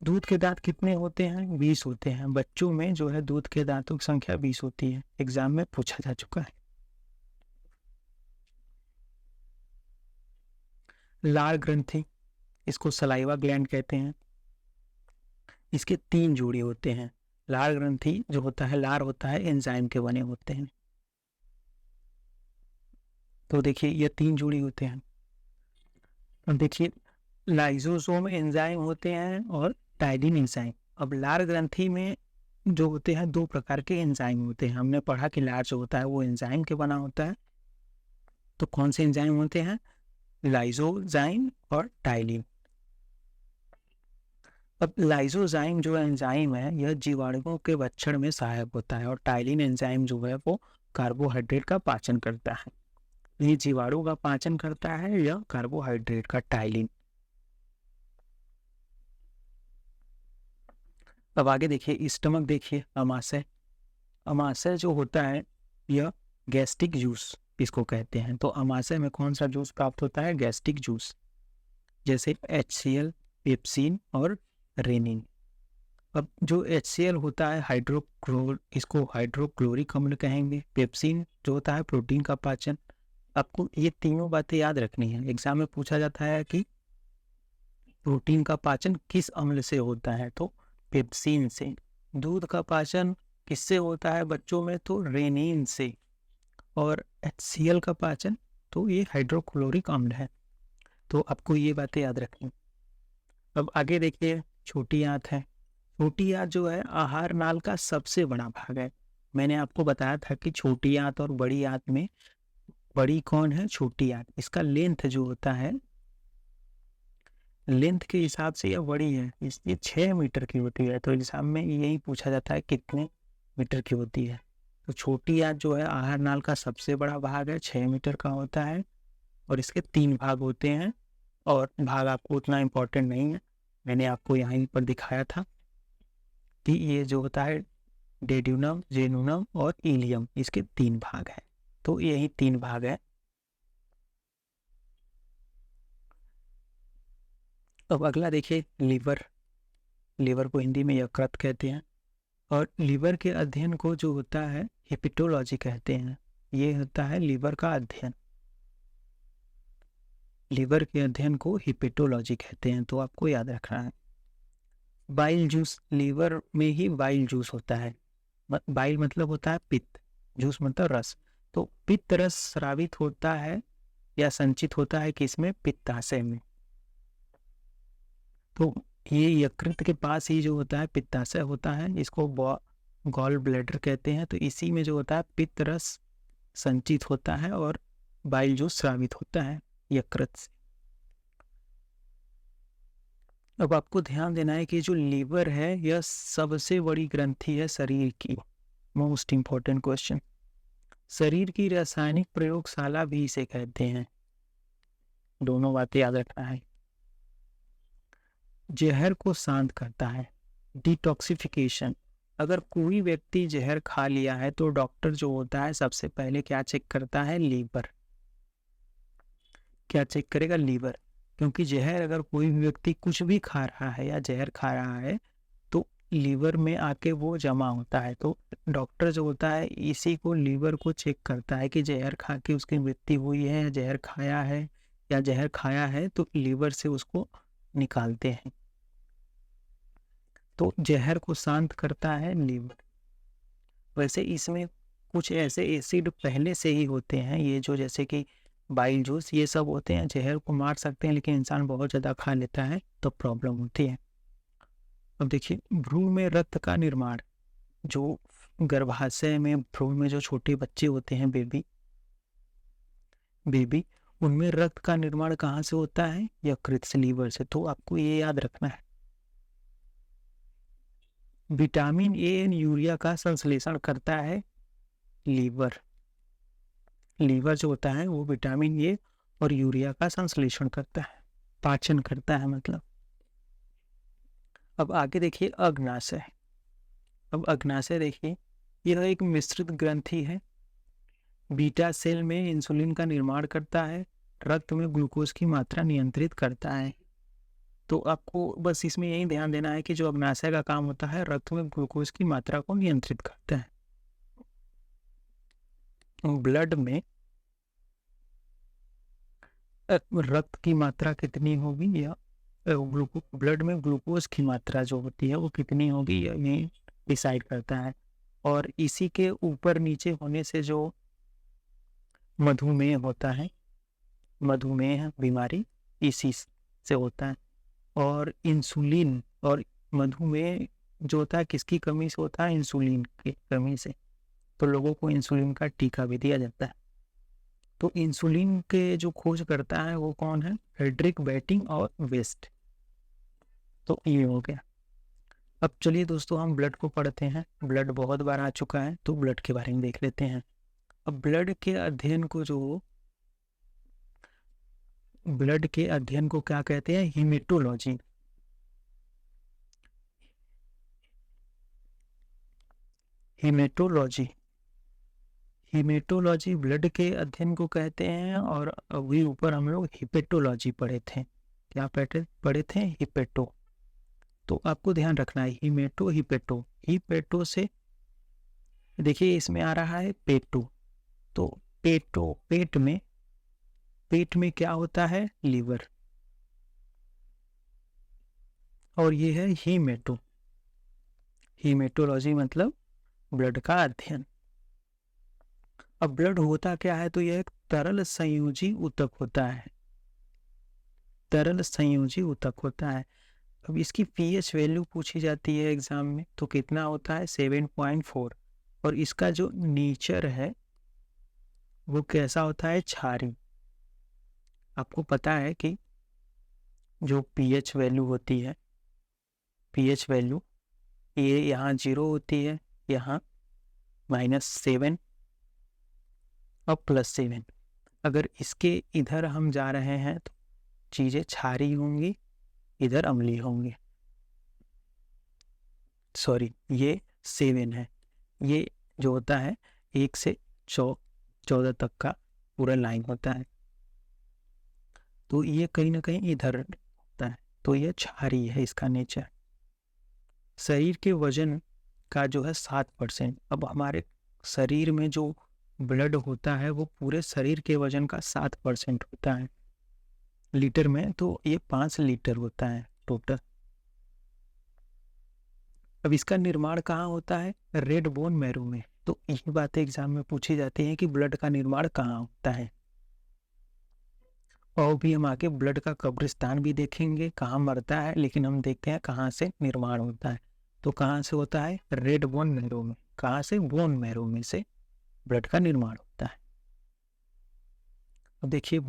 दूध के दांत कितने होते हैं? 20 होते हैं। बच्चों में जो है दूध के दांतों की संख्या 20 होती है, एग्जाम में पूछा जा चुका है। लार ग्रंथि, इसको सलाइवा ग्लैंड कहते हैं। इसके 3 जोड़ी होते हैं। लार ग्रंथि जो होता है, लार होता है, एंजाइम के बने होते हैं। तो देखिए ये 3 जोड़ी होते हैं। अब देखिए, लाइसोसोम एंजाइम होते हैं और टाइलिन एंजाइम। अब लार ग्रंथि में जो होते हैं 2 प्रकार के एंजाइम होते हैं। हमने पढ़ा कि लार जो होता है वो एंजाइम के बना होता है। तो कौन से एंजाइम होते हैं? लाइसोजाइम और टाइलिन। अब लाइसोजाइम जो एंजाइम है यह जीवाणुओं के भक्षण में सहायक होता है, और टाइलिन एंजाइम जो है वो कार्बोहाइड्रेट का पाचन करता है। ये जीवाणु का पाचन करता है यह कार्बोहाइड्रेट का टाइलिन। अब आगे देखिए, स्टमक देखिए, अमाशय। अमाशय जो होता है यह गैस्ट्रिक जूस इसको कहते हैं। तो अमाशय में कौन सा जूस प्राप्त होता है? गैस्ट्रिक जूस, जैसे HCl, पेप्सिन और रेनिन। अब जो HCl होता है इसको हाइड्रोक्लोरिक अम्ल कहेंगे। पेप्सिन जो होता है प्रोटीन का पाचन। आपको ये तीनों बातें याद रखनी है। एग्जाम में पूछा जाता है कि प्रोटीन का पाचन किस अम्ल से होता है? तो पेप्सिन से। दूध का पाचन किससे होता है बच्चों में? तो रेनिन से। और HCl का पाचन तो ये हाइड्रोक्लोरिक अम्ल है। तो आपको ये बातें याद रखनी। अब आगे देखिए, छोटी आंत है। छोटी आंत जो है आहार नाल का सबसे बड़ा भाग है। मैंने आपको बताया था कि छोटी आंत और बड़ी आंत में बड़ी कौन है? छोटी आंत। इसका लेंथ जो होता है लेंथ के हिसाब से यह बड़ी है, ये 6 मीटर की होती है। तो एग्जाम में यही पूछा जाता है कितने मीटर की होती है। तो छोटी आंत जो है आहार नाल का सबसे बड़ा भाग है, 6 मीटर का होता है और इसके 3 भाग होते हैं। और भाग आपको उतना इम्पोर्टेंट नहीं है, मैंने आपको यहीं पर दिखाया था कि ये जो होता है डेड्यूनम, जेनुनम और इलियम, इसके 3 भाग हैं। तो यही 3 भाग है। अब अगला देखिए लीवर। लीवर को हिंदी में यकृत कहते हैं और लीवर के अध्ययन को जो होता है हेपेटोलॉजी कहते हैं। ये होता है लीवर का अध्ययन। लीवर के अध्ययन को हेपेटोलॉजी कहते हैं, तो आपको याद रखना है। बाइल जूस, लीवर में ही बाइल जूस होता है। बाइल मतलब होता है पित्त, जूस मतलब रस। तो पित्त रस स्रावित होता है या संचित होता है किसमें? पित्ताशय में। तो ये यकृत के पास ही जो होता है पित्ताशय होता है, इसको गॉल ब्लैडर कहते हैं। तो इसी में जो होता है पित्त रस संचित होता है और बाइल जूस स्रावित होता है यकृत से। अब आपको ध्यान देना है कि जो लीवर है यह सबसे बड़ी ग्रंथि है शरीर की। Most important question. शरीर की रासायनिक प्रयोगशाला भी इसे कहते हैं। दोनों बातें याद रखना है। जहर को शांत करता है, डिटॉक्सिफिकेशन। अगर कोई व्यक्ति जहर खा लिया है तो डॉक्टर जो होता है सबसे पहले क्या चेक करता है? लीवर। क्या चेक करेगा? लीवर। क्योंकि जहर अगर कोई भी व्यक्ति कुछ भी खा रहा है या जहर खा रहा है तो लीवर में आके वो जमा होता है। तो डॉक्टर जो होता है इसी को, लीवर को चेक करता है कि जहर खा के उसकी मृत्यु हुई है या जहर खाया है, या जहर खाया है तो लीवर से उसको निकालते हैं। तो जहर को शांत करता है लीवर। वैसे इसमें कुछ ऐसे एसिड पहले से ही होते हैं, ये जो जैसे कि बाइल जूस, ये सब होते हैं, जहर को मार सकते हैं, लेकिन इंसान बहुत ज़्यादा खा लेता है तो प्रॉब्लम होती है। अब देखिए भ्रूण में रक्त का निर्माण। जो गर्भाशय में भ्रूण में जो छोटे बच्चे होते हैं, बेबी, उनमें रक्त का निर्माण कहाँ से होता है? यकृत से, लीवर से। तो आपको ये याद रखना है। विटामिन ए एंड यूरिया का संश्लेषण करता है लीवर। लीवर जो होता है वो विटामिन ए और यूरिया का संश्लेषण करता है, पाचन करता है मतलब। अब आगे देखिए अग्नाशय। अब अग्नाशय देखिए, यह एक मिश्रित ग्रंथि है। बीटा सेल में इंसुलिन का निर्माण करता है, रक्त में ग्लूकोज की मात्रा नियंत्रित करता है। तो आपको बस इसमें यही ध्यान देना है कि जो अग्नाशय का काम होता है रक्त में ग्लूकोज की मात्रा को नियंत्रित करता है। ब्लड में रक्त की मात्रा कितनी होगी या ब्लड में ग्लूकोज की मात्रा जो होती है वो कितनी होगी, ये डिसाइड करता है। और इसी के ऊपर नीचे होने से जो मधुमेह होता है, मधुमेह बीमारी इसी से होता है। और इंसुलिन और मधुमेह जो होता है किसकी कमी से होता है? इंसुलिन की कमी से। तो लोगों को इंसुलिन का टीका भी दिया जाता है। तो इंसुलिन के जो खोज करता है वो कौन है? फ्रेडरिक बेटिंग और वेस्ट। तो ये हो गया। अब चलिए दोस्तों हम ब्लड को पढ़ते हैं। ब्लड बहुत बार आ चुका है तो ब्लड के बारे में देख लेते हैं। अब ब्लड के अध्ययन को क्या कहते हैं? हीमेटोलॉजी। हीमेटोलॉजी हीमेटोलॉजी ब्लड के अध्ययन को कहते हैं। और अभी ऊपर हम लोग हिपेटोलॉजी पढ़े थे। क्या पढ़े थे? हिपेटो। तो आपको ध्यान रखना है हीमेटो हिपेटो। हिपेटो से देखिए इसमें आ रहा है पेटो। तो पेट में क्या होता है? लीवर। और ये है हीमेटोलॉजी मतलब ब्लड का अध्ययन। अब ब्लड होता क्या है? तो यह एक तरल संयोजी ऊतक होता है। तरल संयोजी ऊतक होता है। अब इसकी पीएच वैल्यू पूछी जाती है एग्जाम में तो कितना होता है? 7.4। और इसका जो नेचर है वो कैसा होता है? क्षारी। आपको पता है कि जो पीएच वैल्यू होती है, पीएच वैल्यू ये यहाँ 0 होती है, यहाँ -7 और +7। अगर इसके इधर हम जा रहे हैं तो चीज़ें क्षारीय होंगी, इधर अम्लीय होंगी। सॉरी, ये 7 है। ये जो होता है 1 से 14 तक का पूरा लाइन होता है, तो ये कहीं ना कहीं इधर होता है, तो ये क्षारीय है इसका नेचर। शरीर के वजन का जो है 7%। अब हमारे शरीर में जो ब्लड होता है वो पूरे शरीर के वजन का 7% होता है लीटर में, तो ये 5 लीटर होता है टोटल। अब इसका निर्माण कहाँ होता है? रेड बोन मैरो में। तो ये बातें एग्जाम में पूछी जाती हैं कि ब्लड का निर्माण कहाँ होता है। और भी हम आगे ब्लड का कब्रिस्तान भी देखेंगे, कहाँ मरता है, लेकिन हम देखते हैं कहाँ से निर्माण होता है। तो कहाँ से होता है? रेड बोन मैरो में। कहाँ से? बोन मैरो में से ब्लड का निर्माण होता है। अब देखिए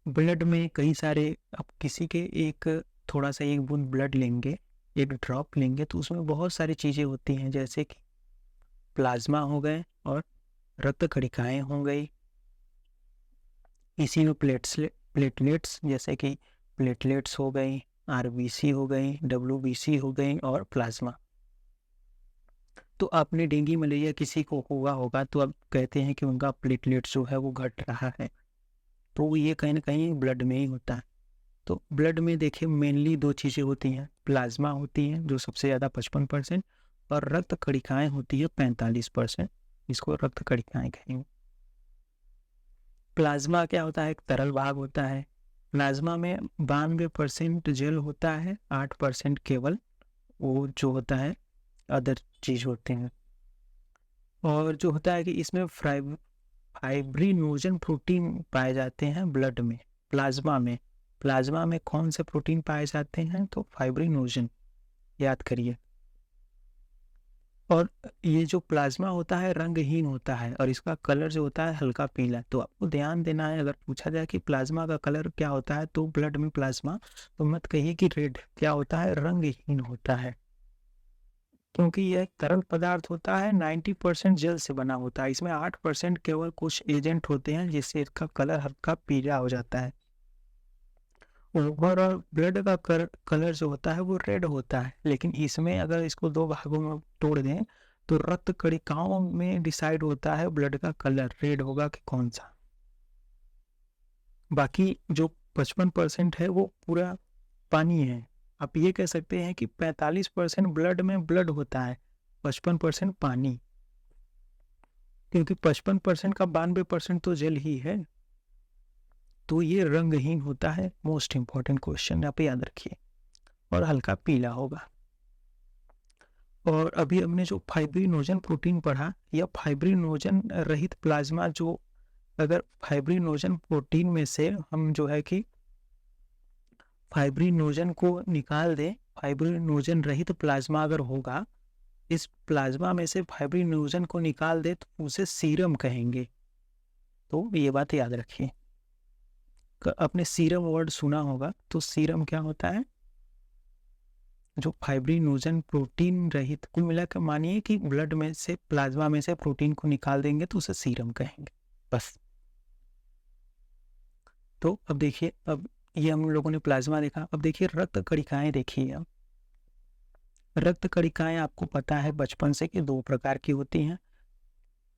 ब्लड में कई सारे, अब किसी के एक थोड़ा सा एक बूंद ब्लड लेंगे, एक ड्रॉप लेंगे, तो उसमें बहुत सारी चीज़ें होती हैं, जैसे कि प्लाज्मा हो गए और रक्त कणिकाएं हो गई। इसी में प्लेटलेट्स, जैसे कि प्लेटलेट्स हो गई, आरबीसी हो गई, डब्ल्यूबीसी हो गई और प्लाज्मा। तो आपने डेंगू मलेरिया किसी को हुआ होगा तो अब कहते हैं कि उनका प्लेटलेट्स जो है वो घट रहा है, तो ये कहीं ना कहीं ब्लड में ही होता है। तो ब्लड में देखिए मेनली 2 चीज़ें होती हैं, प्लाज्मा होती हैं जो सबसे ज़्यादा 55%, और रक्त कणिकाएं होती है 45%, इसको रक्त कणिकाएं कहेंगे। प्लाज्मा क्या होता है? एक तरल भाग होता है। प्लाज्मा में 92% जेल होता है, 8% केवल वो जो होता है अदर चीज होते हैं। और जो होता है कि इसमें फाइब्रिनोजन प्रोटीन पाए जाते हैं ब्लड में, प्लाज्मा में। प्लाज्मा में कौन से प्रोटीन पाए जाते हैं? तो फाइब्रिनोजन, याद करिए। और ये जो प्लाज्मा होता है रंगहीन होता है और इसका कलर जो होता है हल्का पीला। तो आपको ध्यान देना है, अगर पूछा जाए कि प्लाज्मा का कलर क्या होता है तो ब्लड में प्लाज्मा, तो मत कहिए कि रेड, क्या होता है? रंगहीन होता है, क्योंकि यह एक तरल पदार्थ होता है, 90% जल से बना होता है। इसमें 8% केवल कुछ एजेंट होते हैं जिससे इसका कलर हल्का पीला हो जाता है। ओवरऑल ब्लड का कलर जो होता है वो रेड होता है, लेकिन इसमें अगर इसको 2 भागों में तोड़ दें तो रक्त कणिकाओं में डिसाइड होता है ब्लड का कलर रेड होगा कि कौन सा। बाकी जो 55% है वो पूरा पानी है। आप ये कह सकते हैं कि 45% ब्लड में ब्लड होता है, 55% पानी, क्योंकि 55% का 92% तो जल ही है। तो ये रंगहीन होता है। मोस्ट इंपॉर्टेंट क्वेश्चन आप याद रखिए, और हल्का पीला होगा। और अभी हमने जो फाइब्रिनोजन प्रोटीन पढ़ा, या फाइब्रिनोजन रहित प्लाज्मा, जो अगर फाइब्रिनोजन प्रोटीन में से हम जो है कि फाइब्रिनोजन को निकाल दें, फाइब्रिनोजन रहित प्लाज्मा अगर होगा, इस प्लाज्मा में से फाइब्रिनोजन को निकाल दे तो उसे सीरम कहेंगे। तो ये बात याद रखिए। आपने सीरम वर्ड सुना होगा, तो सीरम क्या होता है? जो फाइब्रिनोजन प्रोटीन रहित, कुल मिलाकर मानिए कि ब्लड में से, प्लाज्मा में से प्रोटीन को निकाल देंगे तो उसे सीरम कहेंगे, बस। तो अब देखिए, अब ये हम लोगों ने प्लाज्मा देखा, अब देखिए रक्त कणिकाएं देखिए। अब रक्त कणिकाएं आपको पता है बचपन से कि 2 प्रकार की होती हैं,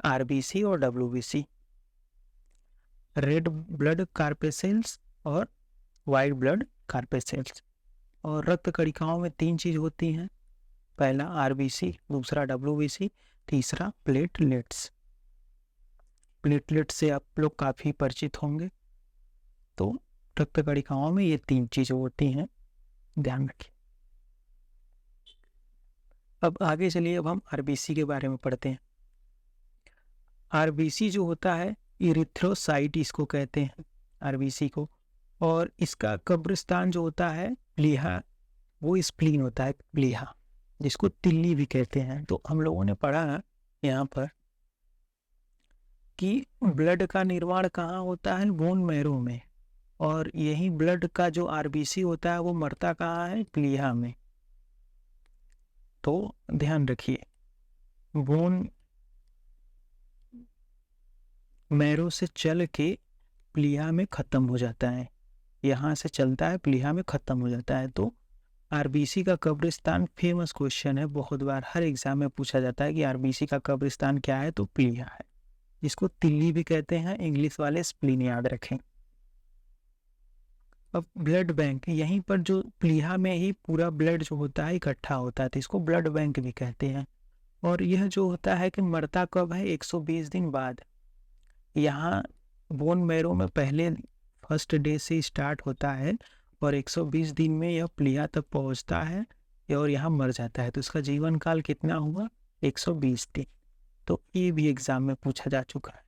आरबीसी और डब्ल्यूबीसी, रेड ब्लड कार्पेसेल्स और वाइट ब्लड कार्पेसेल्स। और रक्त कणिकाओं में 3 चीज होती हैं, पहला आरबीसी, दूसरा डब्ल्यूबीसी, तीसरा प्लेटलेट्स। प्लेटलेट से आप लोग काफी परिचित होंगे। तो रक्त कणिकाओं में ये 3 चीजें होती हैं, ध्यान रखिए। अब आगे चलिए, अब हम आरबीसी के बारे में पढ़ते हैं। आरबीसी जो होता है, इरिथ्रोसाइट इसको कहते हैं, आरबीसी को। और इसका कब्रिस्तान जो होता है प्लीहा, वो स्प्लीन होता है, प्लीहा, जिसको तिल्ली भी कहते हैं। तो हम लोगों ने पढ़ा यहाँ पर कि ब्लड का निर्माण कहाँ होता है? बोन मैरो में। और यही ब्लड का जो आरबीसी होता है वो मरता कहाँ है? प्लीहा में। तो ध्यान रखिए, बोन मैरो से चल के प्लीहा में खत्म हो जाता है, यहाँ से चलता है प्लीहा में खत्म हो जाता है। तो आरबीसी का कब्रिस्तान फेमस क्वेश्चन है, बहुत बार हर एग्जाम में पूछा जाता है कि आरबीसी का कब्रिस्तान क्या है, तो प्लीहा है, जिसको तिल्ली भी कहते हैं, इंग्लिश वाले स्प्लीन याद रखें। अब ब्लड बैंक, यहीं पर जो प्लीहा में ही पूरा ब्लड जो होता है इकट्ठा होता है, तो इसको ब्लड बैंक भी कहते हैं। और यह जो होता है कि मरता कब है? 120 दिन बाद। यहाँ बोन मैरो में पहले फर्स्ट डे से स्टार्ट होता है और 120 दिन में यह प्लीहा तक पहुँचता है और यहाँ मर जाता है। तो इसका जीवन काल कितना हुआ? 120 दिन। तो ये भी एग्जाम में पूछा जा चुका है।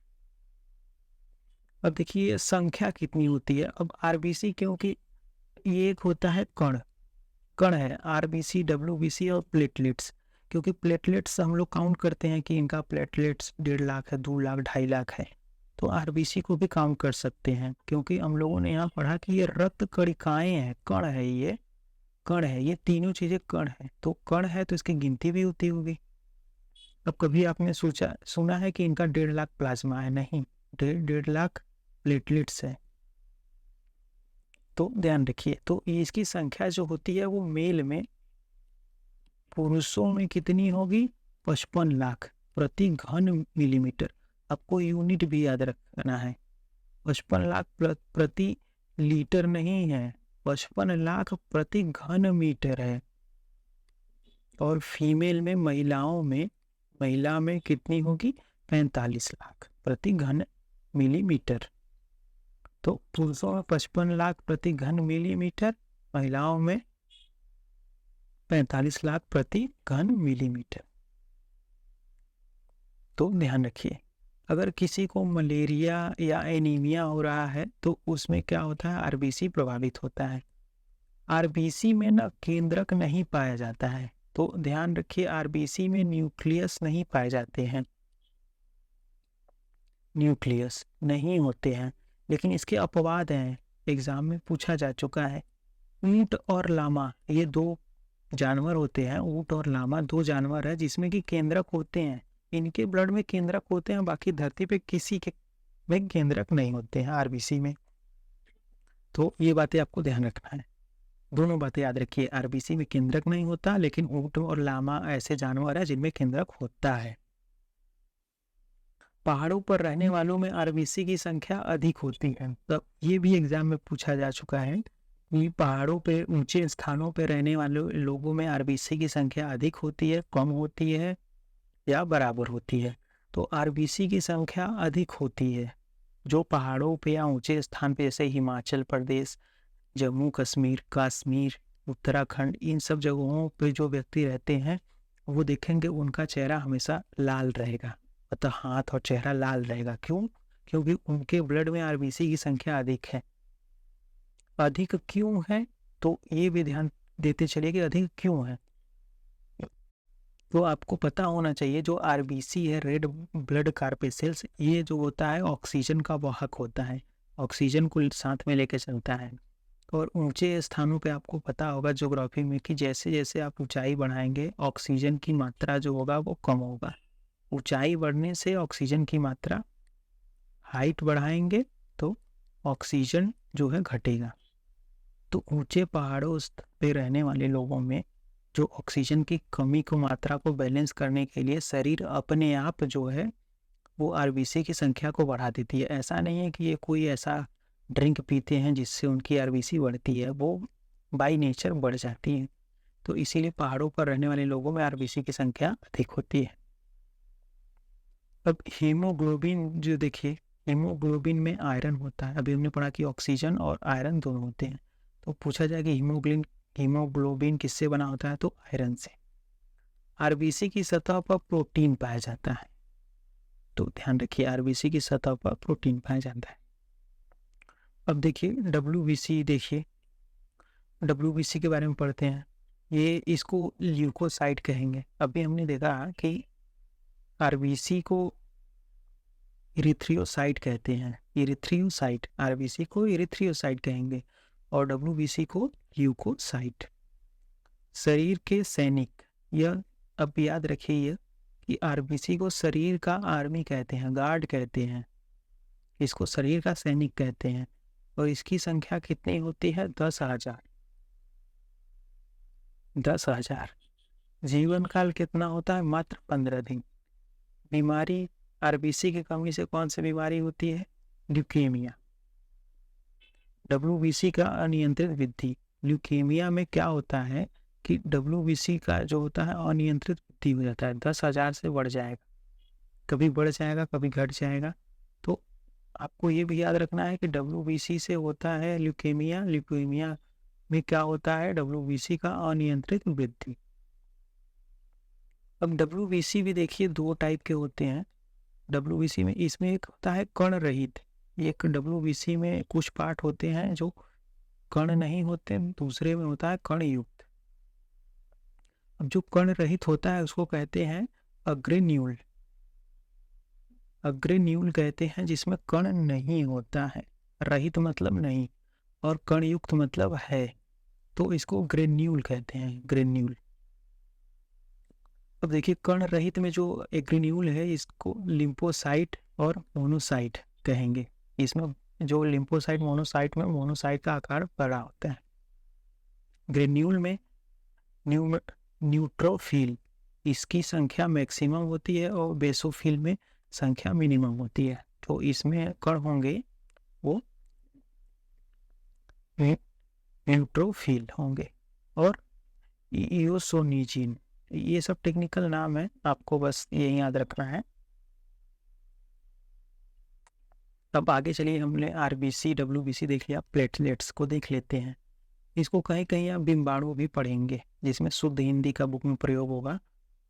अब देखिए संख्या कितनी होती है। अब आरबीसी, क्योंकि ये एक होता है कण है, आरबीसी, डब्ल्यूबीसी और प्लेटलेट्स। क्योंकि प्लेटलेट्स हम लोग काउंट करते हैं कि इनका प्लेटलेट्स 1.5 लाख है, 2 लाख, 2.5 लाख है, तो आरबीसी को भी काउंट कर सकते हैं। क्योंकि हम लोगों ने यहाँ पढ़ा कि ये रक्त कणिकाएं हैं, कण है, ये कण है, ये तीनों चीजें कण है। तो कण है तो इसकी गिनती भी होती होगी। अब कभी आपने सुना है कि इनका 1.5 लाख प्लाज्मा है? नहीं, 1.5 लाख प्लेटलेट्स है। तो ध्यान रखिए, तो इसकी संख्या जो होती है वो मेल में, पुरुषों में कितनी होगी? 55 लाख प्रति घन मिलीमीटर। आपको यूनिट भी याद रखना है, 55 लाख प्रति लीटर नहीं है, 55 लाख प्रति घन मीटर है। और फीमेल में, महिला में कितनी होगी? 45 लाख प्रति घन मिलीमीटर। तो पुरुषों में 55 लाख प्रति घन मिलीमीटर, महिलाओं में 45 लाख प्रति घन मिलीमीटर। तो ध्यान रखिए, अगर किसी को मलेरिया या एनीमिया हो रहा है तो उसमें क्या होता है? आरबीसी प्रभावित होता है। आरबीसी में ना केंद्रक नहीं पाया जाता है, तो ध्यान रखिए आरबीसी में न्यूक्लियस नहीं पाए जाते हैं, न्यूक्लियस नहीं होते हैं। लेकिन इसके अपवाद हैं, एग्जाम में पूछा जा चुका है। ऊंट और लामा, ये 2 जानवर होते हैं, ऊंट और लामा 2 जानवर है जिसमें कि केंद्रक होते हैं, इनके ब्लड में केंद्रक होते हैं, बाकी धरती पे किसी के में केंद्रक नहीं होते हैं आरबीसी में। तो ये बातें आपको ध्यान रखना है, दोनों बातें याद रखिए, आरबीसी में केंद्रक नहीं होता, लेकिन ऊंट और लामा ऐसे जानवर है जिनमें केंद्रक होता है। पहाड़ों पर रहने वालों में आरबीसी की संख्या अधिक होती है। तो ये भी एग्जाम में पूछा जा चुका है कि पहाड़ों पे, ऊंचे स्थानों पे रहने वाले लोगों में आरबीसी की संख्या अधिक होती है, कम होती है या बराबर होती है? तो आरबीसी की संख्या अधिक होती है जो पहाड़ों पे या ऊंचे स्थान पे, जैसे हिमाचल प्रदेश, जम्मू कश्मीर, उत्तराखंड, इन सब जगहों पे जो व्यक्ति रहते हैं वो देखेंगे उनका चेहरा हमेशा लाल रहेगा, मतलब हाथ और चेहरा लाल रहेगा। क्यों? क्योंकि उनके ब्लड में आरबीसी की संख्या अधिक है। अधिक क्यों है? तो ये भी ध्यान देते चलिए कि अधिक क्यों है। तो आपको पता होना चाहिए जो आरबीसी है, रेड ब्लड कार्पेसेल्स, ये जो होता है ऑक्सीजन का वाहक होता है, ऑक्सीजन को साथ में लेकर चलता है। और ऊंचे स्थानों पे आपको पता होगा ज्योग्राफी में कि जैसे जैसे आप ऊंचाई बढ़ाएंगे ऑक्सीजन की मात्रा जो होगा वो कम होगा। ऊंचाई बढ़ने से ऑक्सीजन की मात्रा, हाइट बढ़ाएंगे तो ऑक्सीजन जो है घटेगा। तो ऊंचे पहाड़ों पे रहने वाले लोगों में जो ऑक्सीजन की कमी को, मात्रा को बैलेंस करने के लिए शरीर अपने आप जो है वो आरबीसी की संख्या को बढ़ा देती है। ऐसा नहीं है कि ये कोई ऐसा ड्रिंक पीते हैं जिससे उनकी आरबीसी बढ़ती है, वो बाय नेचर बढ़ जाती है। तो इसीलिए पहाड़ों पर रहने वाले लोगों में आरबीसी की संख्या अधिक होती है। अब हीमोग्लोबिन जो देखिए, हीमोग्लोबिन में आयरन होता है, अभी हमने पढ़ा कि ऑक्सीजन और आयरन दोनों होते हैं। तो पूछा जाए कि हीमोग्लोबिन किससे बना होता है? तो आयरन से। आरबीसी की सतह पर प्रोटीन पाया जाता है, तो ध्यान रखिए आरबीसी की सतह पर प्रोटीन पाया जाता है। अब देखिए डब्ल्यूबीसी, देखिए डब्ल्यूबीसी के बारे में पढ़ते हैं। ये इसको ल्यूकोसाइट कहेंगे। अभी हमने देखा कि आरबीसी को इरिथ्रियोसाइट कहते हैं। इरिथ्रियोसाइट, आरबीसी को इरिथ्रियोसाइट कहेंगे और डब्ल्यूबीसी को ल्यूकोसाइट। शरीर के सैनिक, यह अब याद रखिए कि आरबीसी को शरीर का आर्मी कहते हैं, गार्ड कहते हैं, इसको शरीर का सैनिक कहते हैं। और इसकी संख्या कितनी होती है? 10,000। 10,000। जीवन काल कितना होता है? मात्र 15 दिन। बीमारी, आरबीसी की कमी से कौन सी बीमारी होती है? ल्यूकेमिया। डब्ल्यूबीसी का अनियंत्रित वृद्धि, ल्यूकेमिया में क्या होता है कि डब्ल्यूबीसी का जो होता है अनियंत्रित वृद्धि हो जाता है, 10,000 से बढ़ जाएगा, कभी बढ़ जाएगा कभी घट जाएगा। तो आपको ये भी याद रखना है कि डब्ल्यूबीसी से होता है ल्यूकेमिया, ल्यूकेमिया में क्या होता है? डब्ल्यूबीसी का अनियंत्रित वृद्धि। अब डब्ल्यूबीसी भी देखिए 2 टाइप के होते हैं डब्ल्यूबीसी में। इसमें एक होता है कण रहित, एक डब्ल्यूबीसी में कुछ पार्ट होते हैं जो कण नहीं होते, दूसरे में होता है कण युक्त। अब जो कण रहित होता है उसको कहते हैं अग्रेन्यूल। अग्रेन्यूल कहते हैं जिसमें कण नहीं होता है, रहित मतलब नहीं और कण युक्त मतलब है, तो इसको ग्रेन्यूल कहते हैं, ग्रेन्यूल। अब देखिए कण रहित में जो ग्रेन्यूल है इसको लिम्फोसाइट और मोनोसाइट कहेंगे। इसमें जो लिम्फोसाइट मोनोसाइट में मोनोसाइट का आकार बड़ा होता है। ग्रेन्यूल में न्यूट्रोफिल, इसकी संख्या मैक्सिमम होती है और बेसोफिल में संख्या मिनिमम होती है। तो इसमें कण होंगे वो न्यूट्रोफिल होंगे। और इयोसोनिजिन, ये सब टेक्निकल नाम है, आपको बस यही याद रखना है। अब आगे चलिए, हमने आरबीसी डब्ल्यूबीसी देख लिया, प्लेटलेट्स को देख लेते हैं। इसको कहीं कहीं आप बिम्बाणु भी पढ़ेंगे, जिसमें शुद्ध हिंदी का बुक में प्रयोग होगा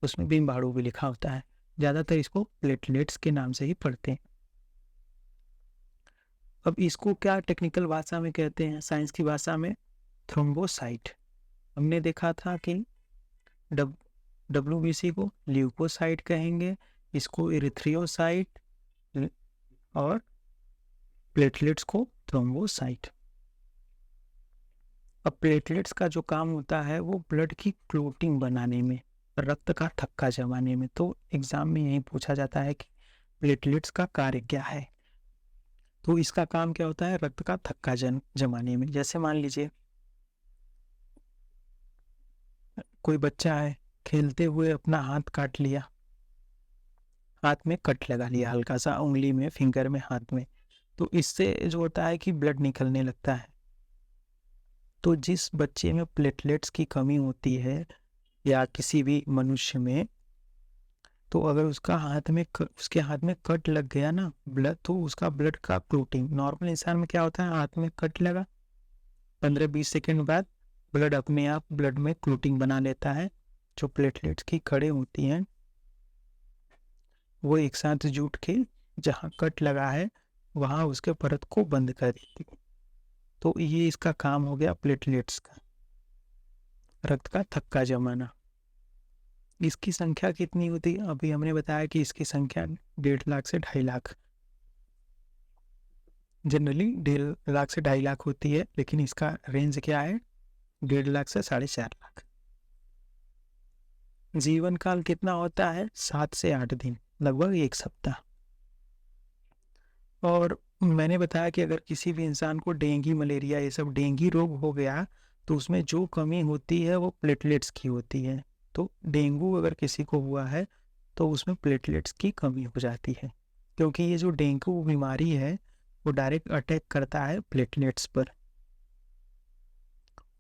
उसमें बिम्बाणु भी लिखा होता है। ज़्यादातर इसको प्लेटलेट्स के नाम से ही पढ़ते हैं। अब इसको क्या टेक्निकल भाषा में कहते हैं? साइंस की भाषा में थ्रोम्बोसाइट। हमने देखा था कि डब्ल्यूबीसी को ल्यूकोसाइट कहेंगे, इसको इरिथ्रियोसाइट और प्लेटलेट्स को थ्रोम्बोसाइट। अब प्लेटलेट्स का जो काम होता है वो ब्लड की क्लोटिंग बनाने में, रक्त का थक्का जमाने में। तो एग्जाम में यही पूछा जाता है कि प्लेटलेट्स का कार्य क्या है। तो इसका काम क्या होता है? रक्त का थक्का जमाने में। जैसे मान लीजिए कोई बच्चा है, खेलते हुए अपना हाथ काट लिया, हाथ में कट लगा लिया हल्का सा, उंगली में, फिंगर में, हाथ में, तो इससे जो होता है कि ब्लड निकलने लगता है। तो जिस बच्चे में प्लेटलेट्स की कमी होती है या किसी भी मनुष्य में, तो अगर उसके हाथ में कट लग गया ना ब्लड, तो उसका ब्लड का क्लोटिंग, नॉर्मल इंसान में क्या होता है, हाथ में कट लगा 15-20 सेकेंड बाद ब्लड अपने आप ब्लड में क्लोटिंग बना लेता है। जो प्लेटलेट्स की खड़े होती हैं वो एक साथ जुट के जहाँ कट लगा है वहाँ उसके परत को बंद कर देती है। तो ये इसका काम हो गया प्लेटलेट्स का, रक्त का थक्का जमाना। इसकी संख्या कितनी होती है? अभी हमने बताया कि इसकी संख्या 1.5 लाख से 2.5 लाख, जनरली 1.5 लाख से 2.5 लाख होती है, लेकिन इसका रेंज क्या है? 1.5 लाख से 4.5 लाख। जीवन काल कितना होता है? 7 से 8 दिन, लगभग 1 सप्ताह। और मैंने बताया कि अगर किसी भी इंसान को डेंगू, मलेरिया, ये सब डेंगू रोग हो गया तो उसमें जो कमी होती है वो प्लेटलेट्स की होती है। तो डेंगू अगर किसी को हुआ है तो उसमें प्लेटलेट्स की कमी हो जाती है, क्योंकि ये जो डेंगू बीमारी है वो डायरेक्ट अटैक करता है प्लेटलेट्स पर,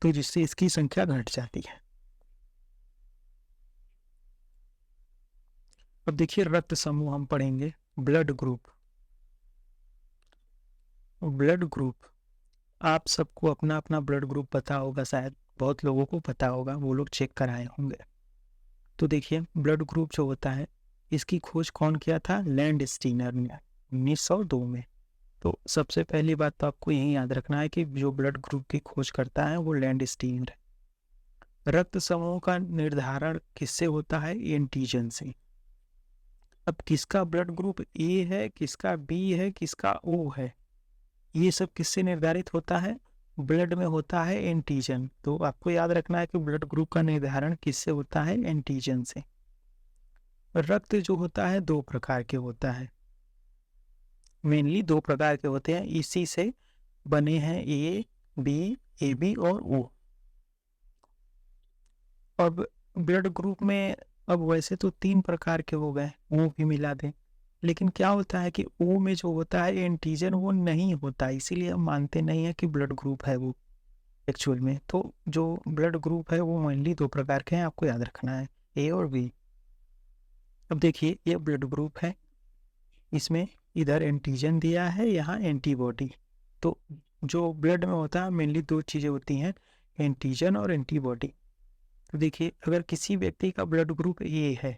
तो जिससे इसकी संख्या घट जाती है। अब देखिए रक्त समूह हम पढ़ेंगे, ब्लड ग्रुप। ब्लड ग्रुप, आप सबको अपना अपना ब्लड ग्रुप पता होगा, शायद बहुत लोगों को पता होगा, वो लोग चेक कराए होंगे। तो देखिए ब्लड ग्रुप जो होता है इसकी खोज कौन किया था? लैंडस्टीनर ने 1902 में। तो सबसे पहली बात तो आपको यही याद रखना है कि जो ब्लड ग्रुप की खोज करता है वो लैंडस्टीनर है। रक्त समूह का निर्धारण किससे होता है? एंटीजन से। अब किसका ब्लड ग्रुप ए है, किसका बी है, किसका ओ है, ये सब किससे निर्धारित होता है? ब्लड में होता है एंटीजन। तो आपको याद रखना है कि ब्लड ग्रुप का निर्धारण किससे होता है? एंटीजन से। रक्त जो होता है दो प्रकार के होता है, मेनली दो प्रकार के होते हैं, इसी से बने हैं ए बी, ए बी और ओ। अब ब्लड ग्रुप में अब वैसे तो तीन प्रकार के हो गए, ओ भी मिला दें, लेकिन क्या होता है कि ओ में जो होता है एंटीजन वो नहीं होता, इसीलिए हम मानते नहीं है कि ब्लड ग्रुप है वो एक्चुअल में। तो जो ब्लड ग्रुप है वो मेनली दो प्रकार के हैं, आपको याद रखना है, ए और बी। अब देखिए ये ब्लड ग्रुप है, इसमें इधर एंटीजन दिया है, यहाँ एंटीबॉडी। तो जो ब्लड में होता है मेनली दो चीज़ें होती हैं, एंटीजन और एंटीबॉडी। तो देखिए अगर किसी व्यक्ति का ब्लड ग्रुप ए है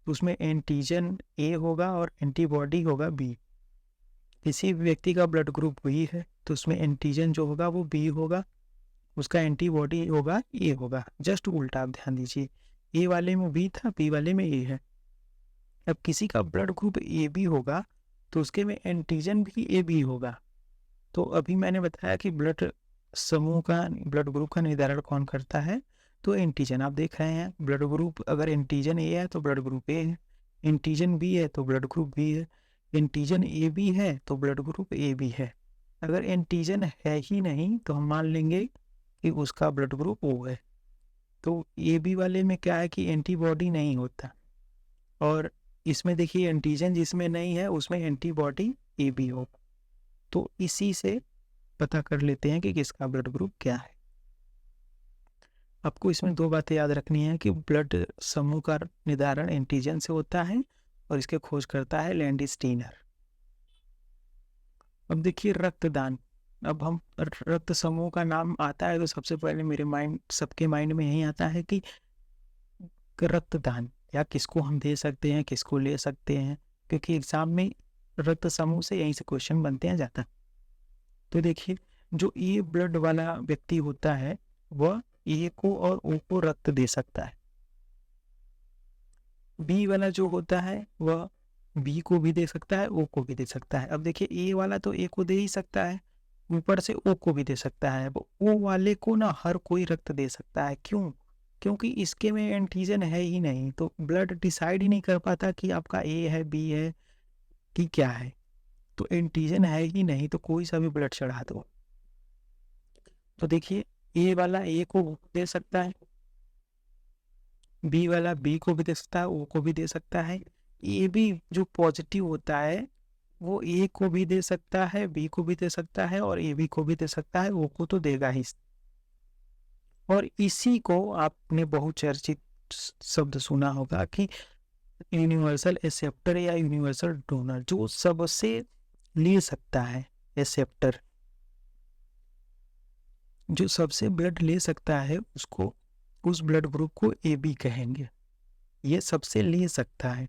तो उसमें एंटीजन ए होगा और एंटीबॉडी होगा बी। किसी व्यक्ति का ब्लड ग्रुप बी है तो उसमें एंटीजन जो होगा वो बी होगा, उसका एंटीबॉडी होगा ए होगा। जस्ट उल्टा आप ध्यान दीजिए, ए वाले में बी था, बी वाले में ए है। अब किसी का ब्लड ग्रुप ए बी होगा तो उसके में एंटीजन भी ए बी होगा। तो अभी मैंने बताया कि ब्लड समूह का, ब्लड ग्रुप का निर्धारण कौन करता है? तो एंटीजन। आप देख रहे हैं ब्लड ग्रुप, अगर एंटीजन ए है तो ब्लड ग्रुप ए है, एंटीजन बी है तो ब्लड ग्रुप बी है, एंटीजन ए बी है तो ब्लड ग्रुप ए बी है। अगर एंटीजन है ही नहीं तो हम मान लेंगे कि उसका ब्लड ग्रुप ओ है। तो ए बी वाले में क्या है कि एंटीबॉडी नहीं होता, और इसमें देखिए एंटीजन जिसमें नहीं है उसमें एंटीबॉडी ए बी होगा। तो इसी से पता कर लेते हैं कि किसका ब्लड ग्रुप क्या है। आपको इसमें दो बातें याद रखनी है कि ब्लड समूह का निर्धारण एंटीजन से होता है और इसके खोज करता है लैंडस्टीनर। अब देखिए रक्तदान। अब हम रक्त समूह का नाम आता है तो सबसे पहले मेरे माइंड, सबके माइंड में यही आता है कि रक्तदान, या किसको हम दे सकते हैं, किसको ले सकते हैं, क्योंकि एग्जाम में रक्त समूह से यहीं से क्वेश्चन बनते हैं ज़्यादा। तो देखिए जो ए ब्लड वाला व्यक्ति होता है वह ए को और ओ को रक्त दे सकता है। बी वाला जो होता है वह बी को भी दे सकता है, ओ को भी दे सकता है। अब देखिए ए वाला तो ए को दे ही सकता है, ऊपर से ओ को भी दे सकता है। ओ वाले को ना हर कोई रक्त दे सकता है, क्यों? क्योंकि इसके में एंटीजन है ही नहीं, तो ब्लड डिसाइड ही नहीं कर पाता कि आपका ए है, बी है कि क्या है। तो एंटीजन है ही नहीं तो कोई सा भी ब्लड चढ़ा दो। तो देखिए ए वाला ए को दे सकता है, बी वाला बी को भी दे सकता है, ओ को भी दे सकता है। ए बी जो पॉजिटिव होता है वो ए को भी दे सकता है, बी को भी दे सकता है और ए बी को भी दे सकता है, ओ को तो देगा ही। और इसी को आपने बहुचर्चित शब्द सुना होगा कि यूनिवर्सल एक्सेप्टर या यूनिवर्सल डोनर, जो सबसे ले सकता है, एक्सेप्टर जो सबसे ब्लड ले सकता है उसको, उस ब्लड ग्रुप को ए बी कहेंगे। ये सबसे ले सकता है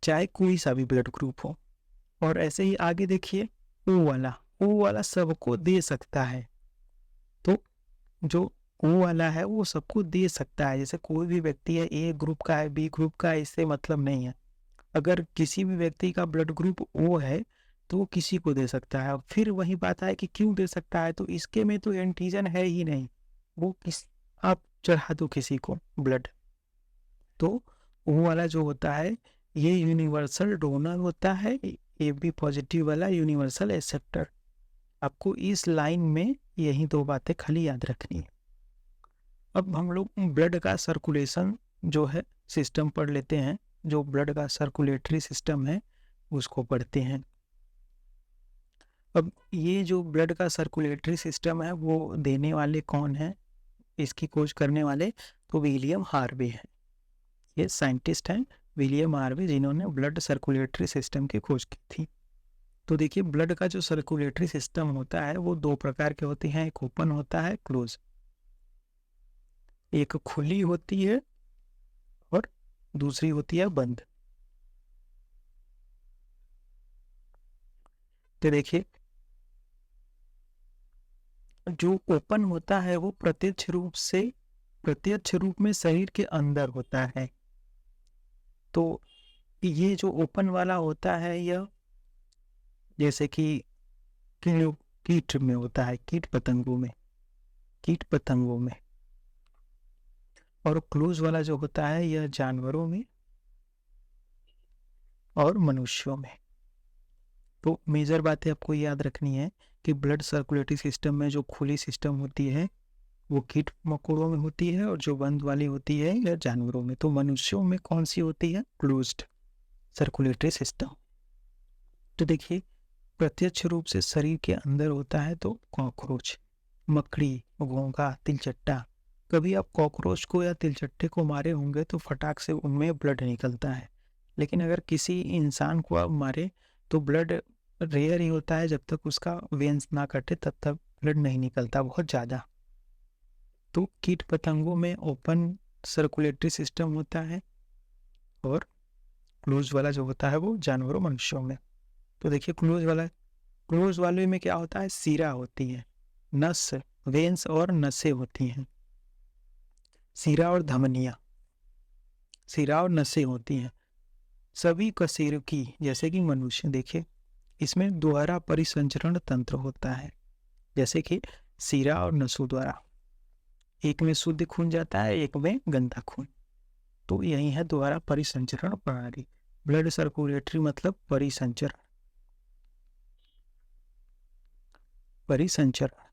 चाहे कोई सा भी ब्लड ग्रुप हो। और ऐसे ही आगे देखिए ओ वाला सबको दे सकता है। तो जो ओ वाला है वो सबको दे सकता है, जैसे कोई भी व्यक्ति है ए ग्रुप का है, बी ग्रुप का है, इससे मतलब नहीं है। अगर किसी भी व्यक्ति का ब्लड ग्रुप ओ है तो वो किसी को दे सकता है। फिर वही बात है कि क्यों दे सकता है, तो इसके में तो एंटीजन है ही नहीं, वो किस आप चढ़ा दो किसी को ब्लड। तो वो वाला जो होता है ये यूनिवर्सल डोनर होता है, ए बी पॉजिटिव वाला यूनिवर्सल एक्सेप्टर। आपको इस लाइन में यही दो बातें खाली याद रखनी है। अब हम लोग ब्लड का सर्कुलेशन जो है सिस्टम पढ़ लेते हैं, जो ब्लड का सर्कुलेटरी सिस्टम है उसको पढ़ते हैं। अब ये जो ब्लड का सर्कुलेटरी सिस्टम है वो देने वाले कौन है, इसकी खोज करने वाले तो विलियम हार्वे हैं। ये साइंटिस्ट हैं विलियम हार्वे, जिन्होंने ब्लड सर्कुलेटरी सिस्टम की खोज की थी। तो देखिए ब्लड का जो सर्कुलेटरी सिस्टम होता है वो दो प्रकार के होते हैं, एक ओपन होता है, क्लोज। एक खुली होती है और दूसरी होती है बंद। तो देखिए जो ओपन होता है वो प्रत्यक्ष रूप में शरीर के अंदर होता है। तो ये जो ओपन वाला होता है यह जैसे कि कीट में होता है, कीट पतंगों में, और क्लोज वाला जो होता है यह जानवरों में और मनुष्यों में। तो मेजर बातें आपको याद रखनी है कि ब्लड सर्कुलेटरी सिस्टम में जो खुली सिस्टम होती है वो कीट मकोड़ों में होती है, और जो बंद वाली होती है यह जानवरों में। तो मनुष्यों में कौन सी होती है? Closed circulatory system. तो देखिए, प्रत्यक्ष रूप से शरीर के अंदर होता है तो कॉकरोच, मकड़ी, घोंघा, तिलचट्टा। कभी आप कॉकरोच को या तिलचट्टे को मारे होंगे तो फटाक से उनमें ब्लड निकलता है, लेकिन अगर किसी इंसान को आप मारे तो ब्लड रेयर ही होता है, जब तक उसका वेन्स ना कटे तब तक ब्लड नहीं निकलता बहुत ज़्यादा। तो कीट पतंगों में ओपन सर्कुलेटरी सिस्टम होता है, और क्लोज वाला जो होता है वो जानवरों मनुष्यों में। तो देखिए, क्लोज वाले में क्या होता है? सीरा होती है, नस, वेन्स और नसें होती हैं, सीरा और धमनियाँ, सीरा और नसें होती हैं। सभी कशेरुकी जैसे कि मनुष्य, देखिए इसमें दोहरा परिसंचरण तंत्र होता है, जैसे कि सीरा और नसों द्वारा, एक में शुद्ध खून जाता है, एक में गंदा खून। तो यही है दोहरा परिसंचरण प्रणाली। ब्लड सर्कुलेटरी मतलब परिसंचरण, परिसंचरण।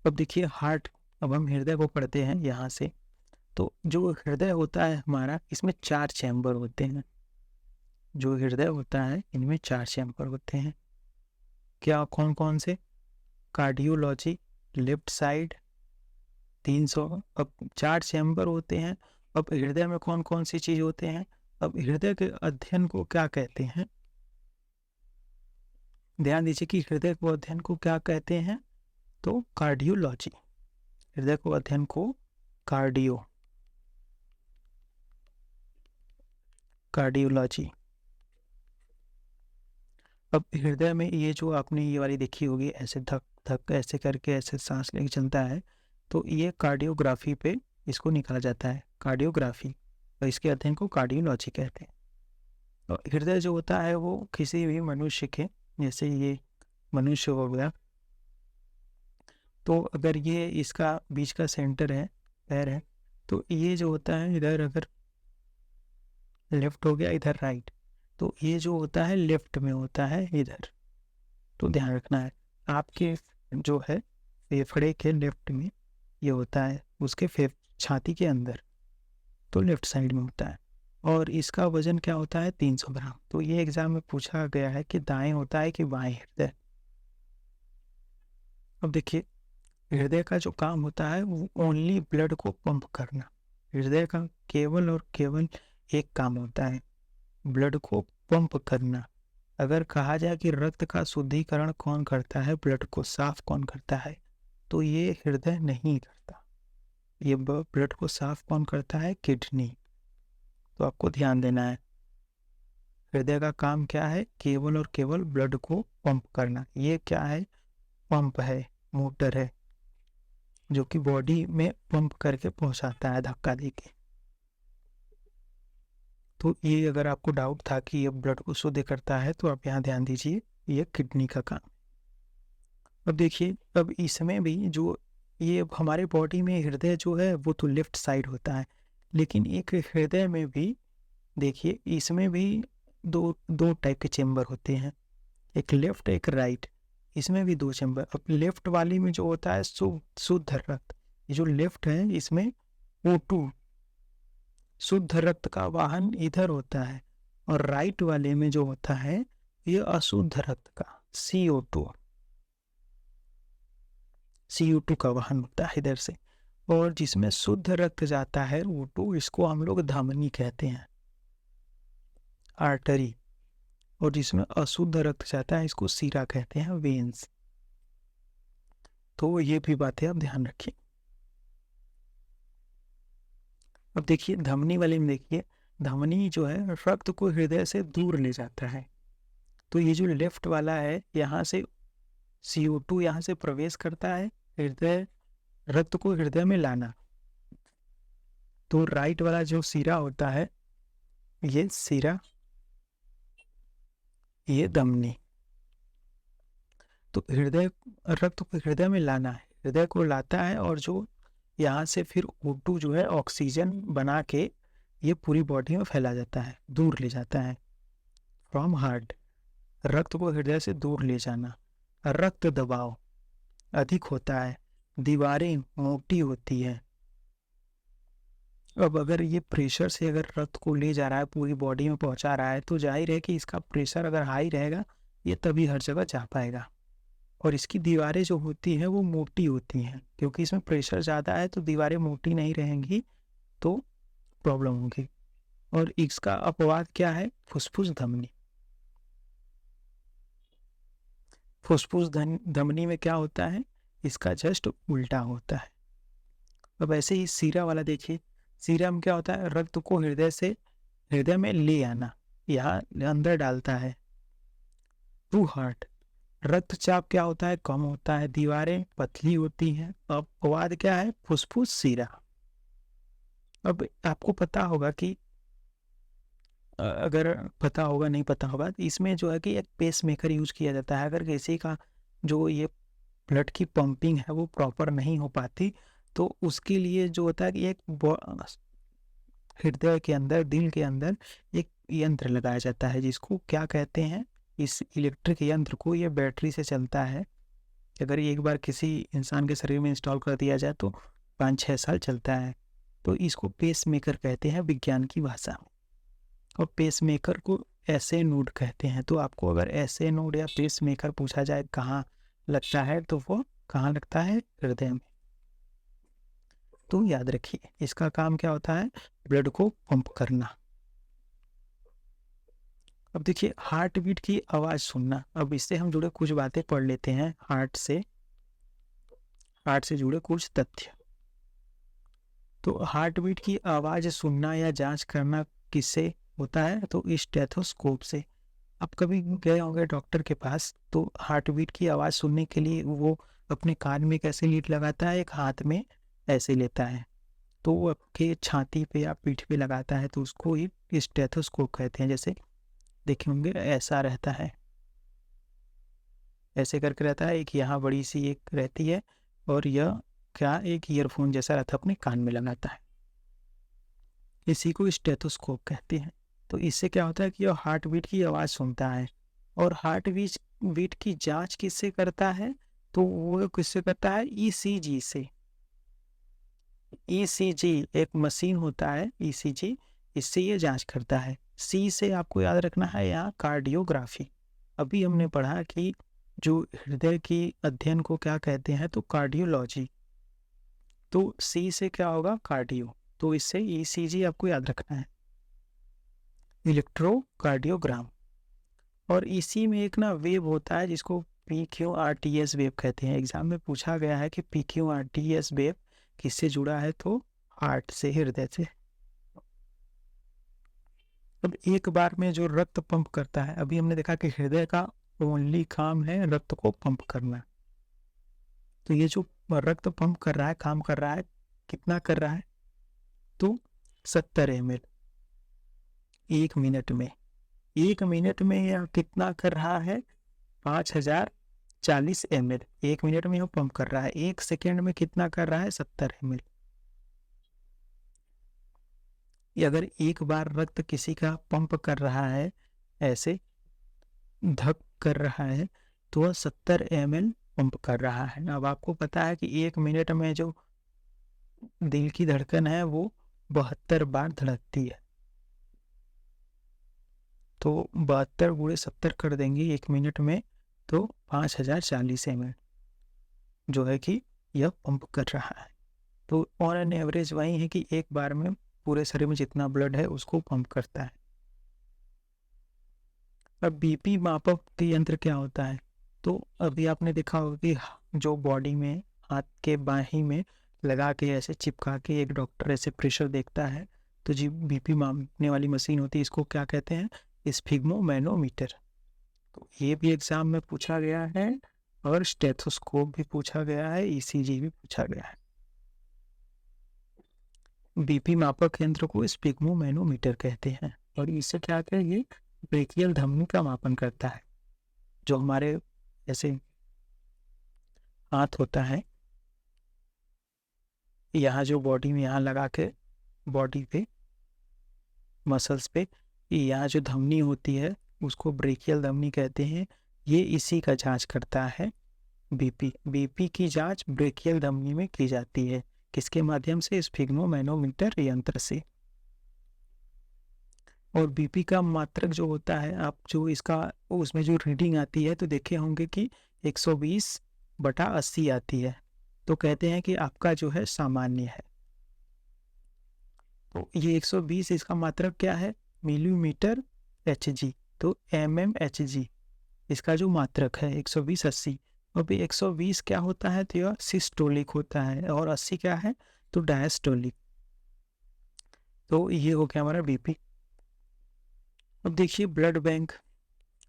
अब देखिए हार्ट, अब हम हृदय को पढ़ते हैं यहाँ से। तो जो हृदय होता है हमारा, इसमें 4 चैम्बर होते हैं। जो हृदय होता है इनमें 4 चैम्बर होते हैं। क्या, कौन कौन से? Cardiology, left side 300। अब 4 चैम्बर होते हैं। अब हृदय में कौन कौन सी चीज होते हैं? अब हृदय के अध्ययन को क्या कहते हैं? ध्यान दीजिए कि हृदय को अध्ययन को क्या कहते हैं? तो कार्डियोलॉजी। हृदय को अध्ययन को कार्डियोलॉजी। अब हृदय में ये जो आपने ये वाली देखी होगी, ऐसे धक धक ऐसे करके ऐसे सांस लेके चलता है, तो ये कार्डियोग्राफी पे इसको निकाला जाता है, कार्डियोग्राफी, और इसके अध्ययन को कार्डियोलॉजी कहते हैं। और हृदय जो होता है वो किसी भी मनुष्य के, जैसे ये मनुष्य हो गया, तो अगर ये इसका बीच का सेंटर है, पैर है, तो ये जो होता है इधर, अगर लेफ्ट हो गया, इधर राइट, तो ये जो होता है लेफ्ट में होता है इधर। तो ध्यान रखना है, आपके जो है फेफड़े के लेफ्ट में ये होता है, उसके छाती के अंदर, तो लेफ्ट साइड में होता है। और इसका वजन क्या होता है? 300 ग्राम। तो ये एग्जाम में पूछा गया है कि दाएं होता है कि बाएं हृदय। अब देखिए, हृदय का जो काम होता है वो ओनली ब्लड को पंप करना। हृदय का केवल और केवल एक काम होता है, ब्लड को पंप करना। अगर कहा जाए कि रक्त का शुद्धिकरण कौन करता है, ब्लड को साफ कौन करता है, तो ये हृदय नहीं करता। ये ब्लड को साफ कौन करता है? किडनी। तो आपको ध्यान देना है, हृदय का काम क्या है? केवल और केवल ब्लड को पंप करना। ये क्या है? पंप है, मोटर है, जो कि बॉडी में पंप करके पहुंचाता है धक्का देके। तो ये अगर आपको डाउट था कि ये ब्लड को शुद्ध करता है, तो आप यहाँ ध्यान दीजिए, ये किडनी का काम। अब देखिए, अब इसमें भी जो ये हमारे बॉडी में हृदय जो है वो तो लेफ्ट साइड होता है, लेकिन एक हृदय में भी देखिए, इसमें भी दो दो टाइप के चेम्बर होते हैं, एक लेफ्ट एक राइट। इसमें भी 2 चेम्बर। अब लेफ्ट वाली में जो होता है शुद्ध रक्त, ये जो लेफ्ट है इसमें O2 शुद्ध रक्त का वाहन इधर होता है, और राइट वाले में जो होता है ये अशुद्ध रक्त का CO2 का वाहन होता है इधर से। और जिसमें शुद्ध रक्त जाता है O2, इसको हम लोग धमनी कहते हैं, आर्टरी। और जिसमें अशुद्ध रक्त जाता है इसको सीरा कहते हैं, वेन्स। तो ये भी बातें आप ध्यान रखिए। अब देखिए धमनी वाले में, देखिए धमनी जो है रक्त को हृदय से दूर ले जाता है। तो ये जो लेफ्ट वाला है, यहाँ से CO2 यहाँ से प्रवेश करता है, हृदय, रक्त को हृदय में लाना। तो राइट वाला जो सिरा होता है, ये सिरा, ये धमनी। तो हृदय, रक्त को हृदय में लाना है, हृदय को लाता है, और जो यहाँ से फिर O2 जो है ऑक्सीजन बना के ये पूरी बॉडी में फैला जाता है, दूर ले जाता है। फ्रॉम हार्ट, रक्त को हृदय से दूर ले जाना। रक्त दबाव अधिक होता है, दीवारें मोटी होती है। अब अगर ये प्रेशर से अगर रक्त को ले जा रहा है, पूरी बॉडी में पहुंचा रहा है, तो जाहिर है कि इसका प्रेशर अगर हाई रहेगा, ये तभी हर जगह जा पाएगा। और इसकी दीवारें जो होती हैं वो मोटी होती हैं, क्योंकि इसमें प्रेशर ज़्यादा है, तो दीवारें मोटी नहीं रहेंगी तो प्रॉब्लम होगी। और इसका अपवाद क्या है? फुसफुस धमनी। फुसफुस धमनी में क्या होता है? इसका जस्ट उल्टा होता है। अब ऐसे ही सीरा वाला देखिए, सीरा में क्या होता है? रक्त को हृदय से, हृदय में ले आना, यहाँ अंदर डालता है। टू हार्ट, रक्तचाप क्या होता है? कम होता है, दीवारें पतली होती हैं। अब अपवाद क्या है? फुसफुस सीरा। अब आपको पता होगा कि अगर पता होगा नहीं पता होगा, इसमें जो है कि एक पेस मेकर यूज किया जाता है। अगर किसी का जो ये ब्लड की पंपिंग है वो प्रॉपर नहीं हो पाती, तो उसके लिए जो होता है कि एक हृदय के अंदर, दिल के अंदर एक यंत्र लगाया जाता है, जिसको क्या कहते हैं? इस इलेक्ट्रिक यंत्र को, ये बैटरी से चलता है। अगर ये एक बार किसी इंसान के शरीर में इंस्टॉल कर दिया जाए तो 5-6 साल चलता है। तो इसको पेस मेकर कहते हैं विज्ञान की भाषा में। और पेस मेकर को ऐसे नोड कहते हैं। तो आपको अगर ऐसे नोड या पेस मेकर पूछा जाए कहाँ लगता है, तो वो कहाँ लगता है? हृदय में। तो याद रखिए, इसका काम क्या होता है? ब्लड को पंप करना। अब देखिए, हार्ट बीट की आवाज सुनना। अब इससे हम जुड़े कुछ बातें पढ़ लेते हैं, हार्ट से जुड़े कुछ तथ्य। तो हार्ट बीट की आवाज सुनना या जांच करना किससे होता है? तो स्टेथोस्कोप से। आप कभी गए होंगे डॉक्टर के पास, तो हार्ट बीट की आवाज़ सुनने के लिए वो अपने कान में कैसे लीड लगाता है? एक हाथ में ऐसे लेता है, तो वो आपके छाती पे या पीठ पे लगाता है, तो उसको ही स्टेथोस्कोप कहते हैं। जैसे देखे होंगे, ऐसा रहता है, ऐसे करके रहता है, एक यहाँ बड़ी सी एक रहती है, और यह क्या, एक ईयरफोन जैसा रहता है, अपने कान में लगाता है। इसी को स्टेथोस्कोप कहते हैं। तो इससे क्या होता है कि यह हार्ट बीट की आवाज़ सुनता है। और हार्ट बीट की जांच किससे करता है? तो वो किससे करता है? ईसीजी से। ईसीजी एक मशीन होता है, ईसीजी, इससे ये जांच करता है। सी से आपको याद रखना है यहाँ कार्डियोग्राफी। अभी हमने पढ़ा कि जो हृदय की अध्ययन को क्या कहते हैं? तो कार्डियोलॉजी। तो सी से क्या होगा? कार्डियो। तो इससे ईसीजी आपको याद रखना है, इलेक्ट्रोकार्डियोग्राम। और इसी में एक ना वेव होता है जिसको PQRTS वेव कहते हैं। एग्जाम में पूछा गया है कि PQRTS वेव किससे जुड़ा है? तो हार्ट से, हृदय से। अब एक बार में जो रक्त पंप करता है, अभी हमने देखा कि हृदय का ओनली काम है रक्त को पंप करना। तो ये जो रक्त पंप कर रहा है, काम कर रहा है, कितना कर रहा है? तो 70 ml 1 मिनट में। 1 मिनट में यह कितना कर रहा है? 5040 ml 1 मिनट में यह पंप कर रहा है। 1 सेकेंड में कितना कर रहा है? 70 ml। अगर एक बार रक्त किसी का पंप कर रहा है, ऐसे धक कर रहा है, तो वह 70 ml पंप कर रहा है। अब आपको पता है कि 1 मिनट में जो दिल की धड़कन है वो 72 बार धड़कती है। तो 72 गुणे 70 कर देंगे 1 मिनट में, तो 5040 ml जो है कि यह पंप कर रहा है। तो ऑन एन एवरेज वही है कि एक बार में पूरे शरीर में जितना ब्लड है उसको पंप करता है। अब बीपी मापक के यंत्र क्या होता है? तो अभी आपने देखा होगा कि जो बॉडी में, हाथ के बाहीं में लगा के ऐसे चिपका के एक डॉक्टर ऐसे प्रेशर देखता है, तो जी बीपी मापने वाली मशीन होती है, इसको क्या कहते हैं? स्फिग्मोमैनोमीटर। तो ये भी एग्जाम में पूछा गया है, और स्टेथोस्कोप भी पूछा गया है, ईसीजी भी पूछा गया है। बीपी मापक यंत्र को स्पिग्मोमैनोमीटर कहते हैं और इससे क्या होता है, ये ब्रेकियल धमनी का मापन करता है। जो हमारे जैसे हाथ होता है, यहाँ जो बॉडी में यहाँ लगा के बॉडी पे मसल्स पे यहाँ जो धमनी होती है उसको ब्रेकियल धमनी कहते हैं। ये इसी का जांच करता है। बीपी की जांच ब्रेकियल धमनी में की जाती है। किसके माध्यम से? स्फिग्मोमैनोमीटर यंत्र से। और बीपी का मात्रक जो होता है, आप जो इसका उसमें जो रीडिंग आती है तो देखे होंगे कि 120/80 आती है। तो कहते हैं कि आपका जो है सामान्य है। तो ये 120 इसका मात्रक क्या है? Millimetre HG। तो mmHg इसका जो मात्रक है 120/80। और भी 120 क्या होता है? तो यह सिस्टोलिक होता है और 80 क्या है? तो डायस्टोलिक। तो ये हो गया हमारा बीपी। अब देखिए ब्लड बैंक।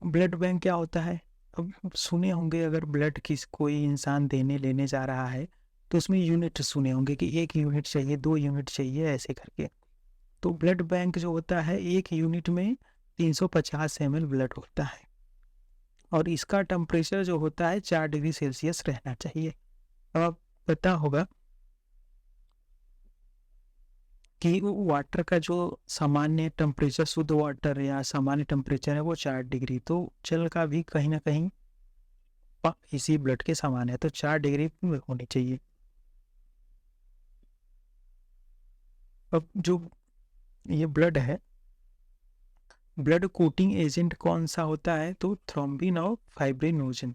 ब्लड बैंक क्या होता है? अब सुने होंगे, अगर ब्लड किस कोई इंसान देने लेने जा रहा है तो उसमें यूनिट सुने होंगे कि 1 यूनिट चाहिए, 2 यूनिट चाहिए, ऐसे करके। तो ब्लड बैंक जो होता है, 1 यूनिट में 350 ml ब्लड होता है और इसका टेम्परेचर जो होता है 4 डिग्री सेल्सियस रहना चाहिए। अब आप पता होगा कि वाटर का जो सामान्य टेम्परेचर, शुद्ध वाटर या सामान्य टेम्परेचर है वो 4 डिग्री। तो जल का भी कहीं ना कहीं इसी ब्लड के समान है, तो 4 डिग्री होनी चाहिए। अब जो ये ब्लड है, ब्लड कोटिंग एजेंट कौन सा होता है? तो थ्रोम्बिन और फाइब्रिनोजन।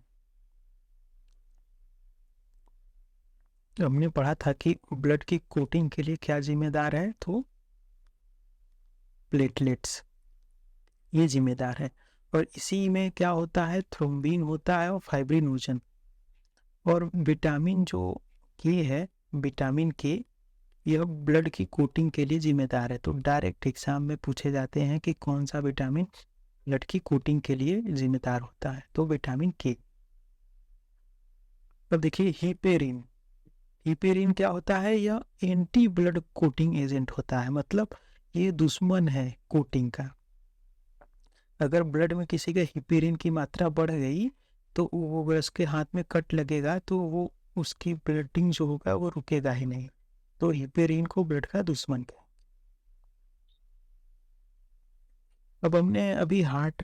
हमने पढ़ा था कि ब्लड की कोटिंग के लिए क्या जिम्मेदार है? तो प्लेटलेट्स ये जिम्मेदार है। और इसी में क्या होता है? थ्रोम्बिन होता है और फाइब्रिनोजन। और विटामिन जो के है, विटामिन के, यह ब्लड की कोटिंग के लिए जिम्मेदार है। तो डायरेक्ट एग्जाम में पूछे जाते हैं कि कौन सा विटामिन ब्लड की कोटिंग के लिए जिम्मेदार होता है? तो विटामिन के। अब देखिए हिपेरिन। हिपेरिन क्या होता है? यह एंटी ब्लड कोटिंग एजेंट होता है, मतलब ये दुश्मन है कोटिंग का। अगर ब्लड में किसी के हिपेरिन की मात्रा बढ़ गई तो वो उसके हाथ में कट लगेगा तो वो उसकी ब्लडिंग जो होगा वो रुकेगा ही नहीं। तो हिपेरिन को ब्लड का दुश्मन कहें। अब हमने अभी हार्ट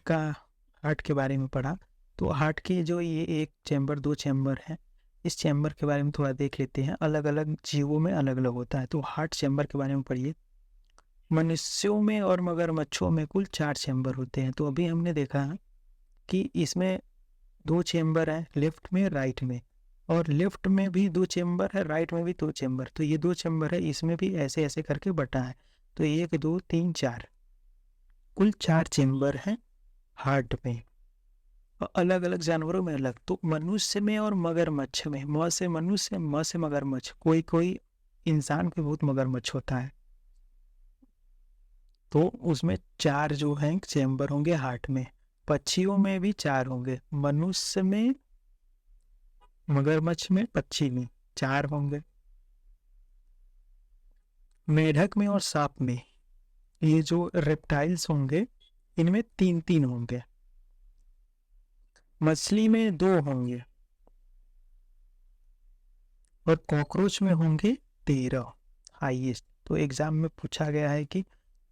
के बारे में पढ़ा। तो हार्ट के जो ये एक चैम्बर, 2 चैम्बर हैं, इस चैम्बर के बारे में थोड़ा देख लेते हैं। अलग अलग जीवों में अलग अलग होता है। तो हार्ट चैम्बर के बारे में पढ़िए। मनुष्यों में और मगरमच्छों में कुल 4 चैम्बर होते हैं। तो अभी हमने देखा कि इसमें 2 चैम्बर है, लेफ्ट में राइट में, और लेफ्ट में भी 2 चैम्बर है, राइट में भी 2 चैम्बर। तो ये 2 चैम्बर है, इसमें भी ऐसे ऐसे करके बटा है। तो 1 2 3 4, कुल 4 चैम्बर हैं हार्ट में। और अलग अलग जानवरों में अलग। तो मनुष्य में और मगरमच्छ में, म से मनुष्य, म से मगरमच्छ, कोई कोई इंसान पे बहुत मगरमच्छ होता है। तो उसमें 4 जो हैं चैम्बर होंगे हार्ट में। पक्षियों में भी 4 होंगे, मनुष्य में, मगरमच्छ में, पक्षी में 4 होंगे। मेढक में और सांप में, ये जो रेप्टाइल्स होंगे, इनमें 3 होंगे। मछली में 2 होंगे और कॉकरोच में होंगे 13 हाईएस्ट। तो एग्जाम में पूछा गया है कि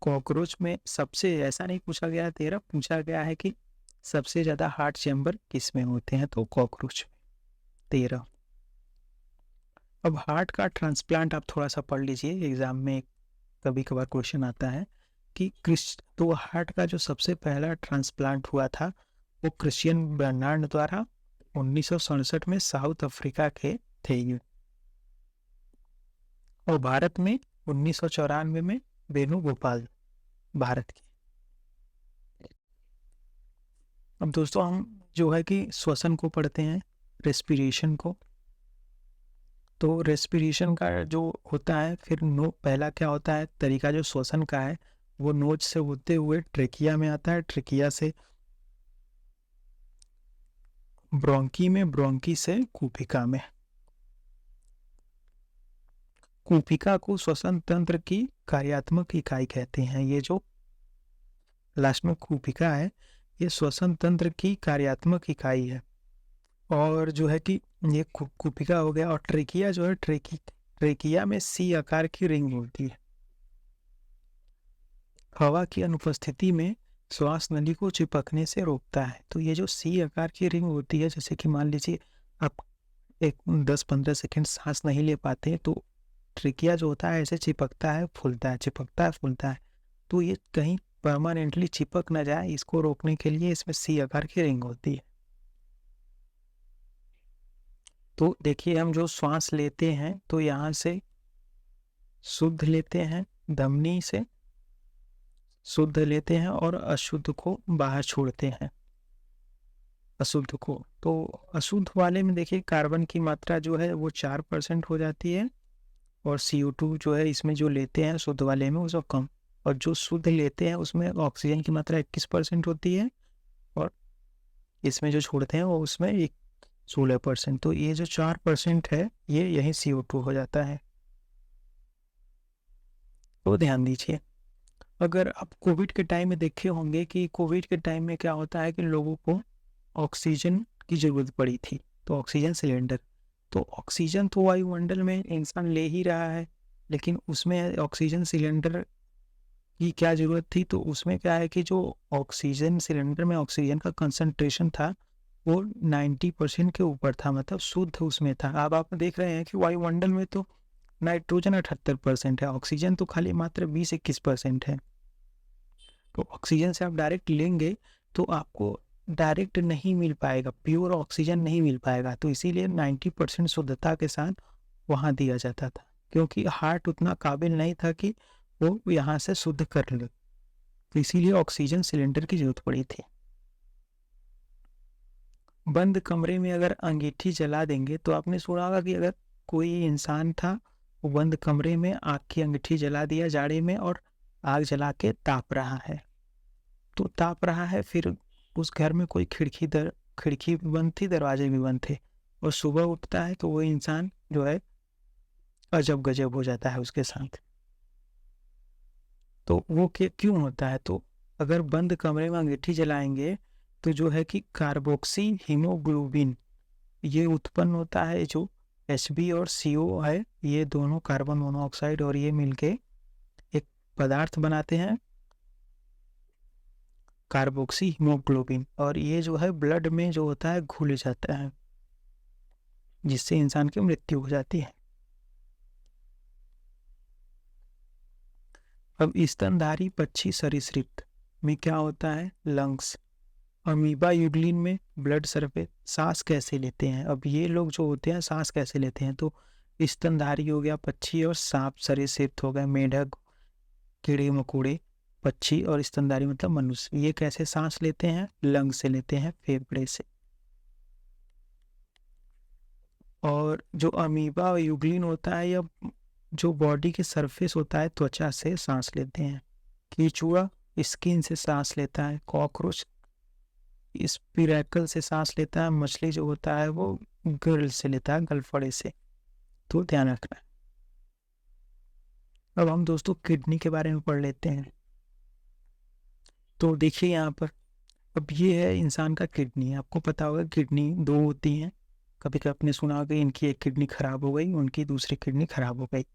कॉकरोच में सबसे, ऐसा नहीं पूछा गया है 13, पूछा गया है कि सबसे ज्यादा हार्ट चैम्बर किस में होते हैं? तो कॉकरोच में 13। अब हार्ट का ट्रांसप्लांट आप थोड़ा सा पढ़ लीजिए, एग्जाम में कभी कभार क्वेश्चन आता है कि तो हार्ट का जो सबसे पहला ट्रांसप्लांट हुआ था वो क्रिश्चियन बर्नार्ड द्वारा 1967 में साउथ अफ्रीका के थे ये। और भारत में 1994 में वेणुगोपाल, भारत के। अब दोस्तों हम जो है कि श्वसन को पढ़ते हैं, रेस्पिरेशन को। तो रेस्पिरेशन का जो होता है, फिर पहला क्या होता है तरीका जो श्वसन का है, वो नोज से होते हुए ट्रेकिया में आता है, ट्रेकिया से ब्रोंकी में, ब्रोंकी से कुपिका में। कूपिका को श्वसन तंत्र की कार्यात्मक इकाई कहते हैं। ये जो लास्ट में कूपिका है, ये श्वसन तंत्र की कार्यात्मक इकाई है। और जो है कि ये कूपिका हो गया। और ट्रेकिया जो है, ट्रेकिया में सी आकार की रिंग होती है। हवा की अनुपस्थिति में श्वास नली को चिपकने से रोकता है। तो ये जो सी आकार की रिंग होती है, जैसे कि मान लीजिए आप एक 10-15 सेकंड सांस नहीं ले पाते, तो ट्रेकिया जो होता है ऐसे चिपकता है, फूलता है, चिपकता है, फूलता है। तो ये कहीं परमानेंटली चिपक ना जाए, इसको रोकने के लिए इसमें सी आकार की रिंग होती है। तो देखिए, हम जो श्वास लेते हैं तो यहाँ से शुद्ध लेते हैं, धमनी से शुद्ध लेते हैं और अशुद्ध को बाहर छोड़ते हैं, अशुद्ध को। तो अशुद्ध वाले में देखिए कार्बन की मात्रा जो है वो 4% हो जाती है, और CO2 जो है इसमें जो लेते हैं शुद्ध वाले में उसको कम, और जो शुद्ध लेते हैं उसमें ऑक्सीजन की मात्रा 21% होती है, और इसमें जो छोड़ते हैं वो उसमें 16%। तो ये जो 4% है ये यही CO2 हो जाता है। तो ध्यान दीजिए, अगर आप कोविड के टाइम में देखे होंगे कि कोविड के टाइम में क्या होता है कि लोगों को ऑक्सीजन की ज़रूरत पड़ी थी, तो ऑक्सीजन सिलेंडर, तो ऑक्सीजन तो वायुमंडल में इंसान ले ही रहा है, लेकिन उसमें ऑक्सीजन सिलेंडर की क्या ज़रूरत थी? तो उसमें क्या है कि जो ऑक्सीजन सिलेंडर में ऑक्सीजन का कंसंट्रेशन था वो 90% के ऊपर था, मतलब शुद्ध उसमें था। अब आप देख रहे हैं कि वायुमंडल में तो नाइट्रोजन 78% है, ऑक्सीजन तो खाली मात्र 20-21% है। तो ऑक्सीजन से आप डायरेक्ट लेंगे तो आपको डायरेक्ट नहीं मिल पाएगा, प्योर ऑक्सीजन नहीं मिल पाएगा। तो इसीलिए 90% शुद्धता के साथ वहाँ दिया जाता था, क्योंकि हार्ट उतना काबिल नहीं था कि वो यहाँ से शुद्ध कर ले, तो इसीलिए ऑक्सीजन सिलेंडर की जरूरत पड़ी थी। बंद कमरे में अगर अंगीठी जला देंगे, तो आपने सुना होगा कि अगर कोई इंसान था वो बंद कमरे में आग की अंगीठी जला दिया जाड़े में, और आग जला के ताप रहा है, तो ताप रहा है, फिर उस घर में कोई खिड़की भी बंद थी, दरवाजे भी बंद थे, और सुबह उठता है तो वो इंसान जो है अजब गजब हो जाता है उसके साथ। तो वो क्यों होता है? तो अगर बंद कमरे में अंगीठी जलाएंगे तो जो है कि कार्बोक्सी हीमोग्लोबिन ये उत्पन्न होता है, जो Hb और CO है, ये दोनों कार्बन मोनोऑक्साइड और ये मिलके एक पदार्थ बनाते हैं कार्बोक्सी हीमोग्लोबिन, और ये जो है ब्लड में जो होता है घुल जाता है, जिससे इंसान की मृत्यु हो जाती है। अब स्तनधारी पक्षी सरीसृप में क्या होता है? लंग्स। अमीबा यूग्लिन में ब्लड सरफेस। सांस कैसे लेते हैं? अब ये लोग जो होते हैं सांस कैसे लेते हैं? तो स्तनधारी हो गया पक्षी, और सांप सरीसृप हो गए, मेढक, कीड़े मकोड़े, पक्षी, और स्तनधारी मतलब मनुष्य। ये कैसे सांस लेते हैं? लंग से लेते हैं, फेफड़े से। और जो अमीबा यूग्लिन होता है या जो बॉडी के सरफेस होता है त्वचा से सांस लेते हैं। कीचुआ स्किन से सांस लेता है। कॉकरोच स्पिरैकल से सांस लेता है। मछली जो होता है वो गर्ल से लेता है, गलफड़े से। तो ध्यान रखना। अब हम दोस्तों किडनी के बारे में पढ़ लेते हैं। तो देखिए यहाँ पर, अब ये है इंसान का किडनी। आपको पता होगा किडनी दो होती हैं। कभी कभी आपने सुना होगा इनकी एक किडनी खराब हो गई, उनकी दूसरी किडनी खराब हो गई।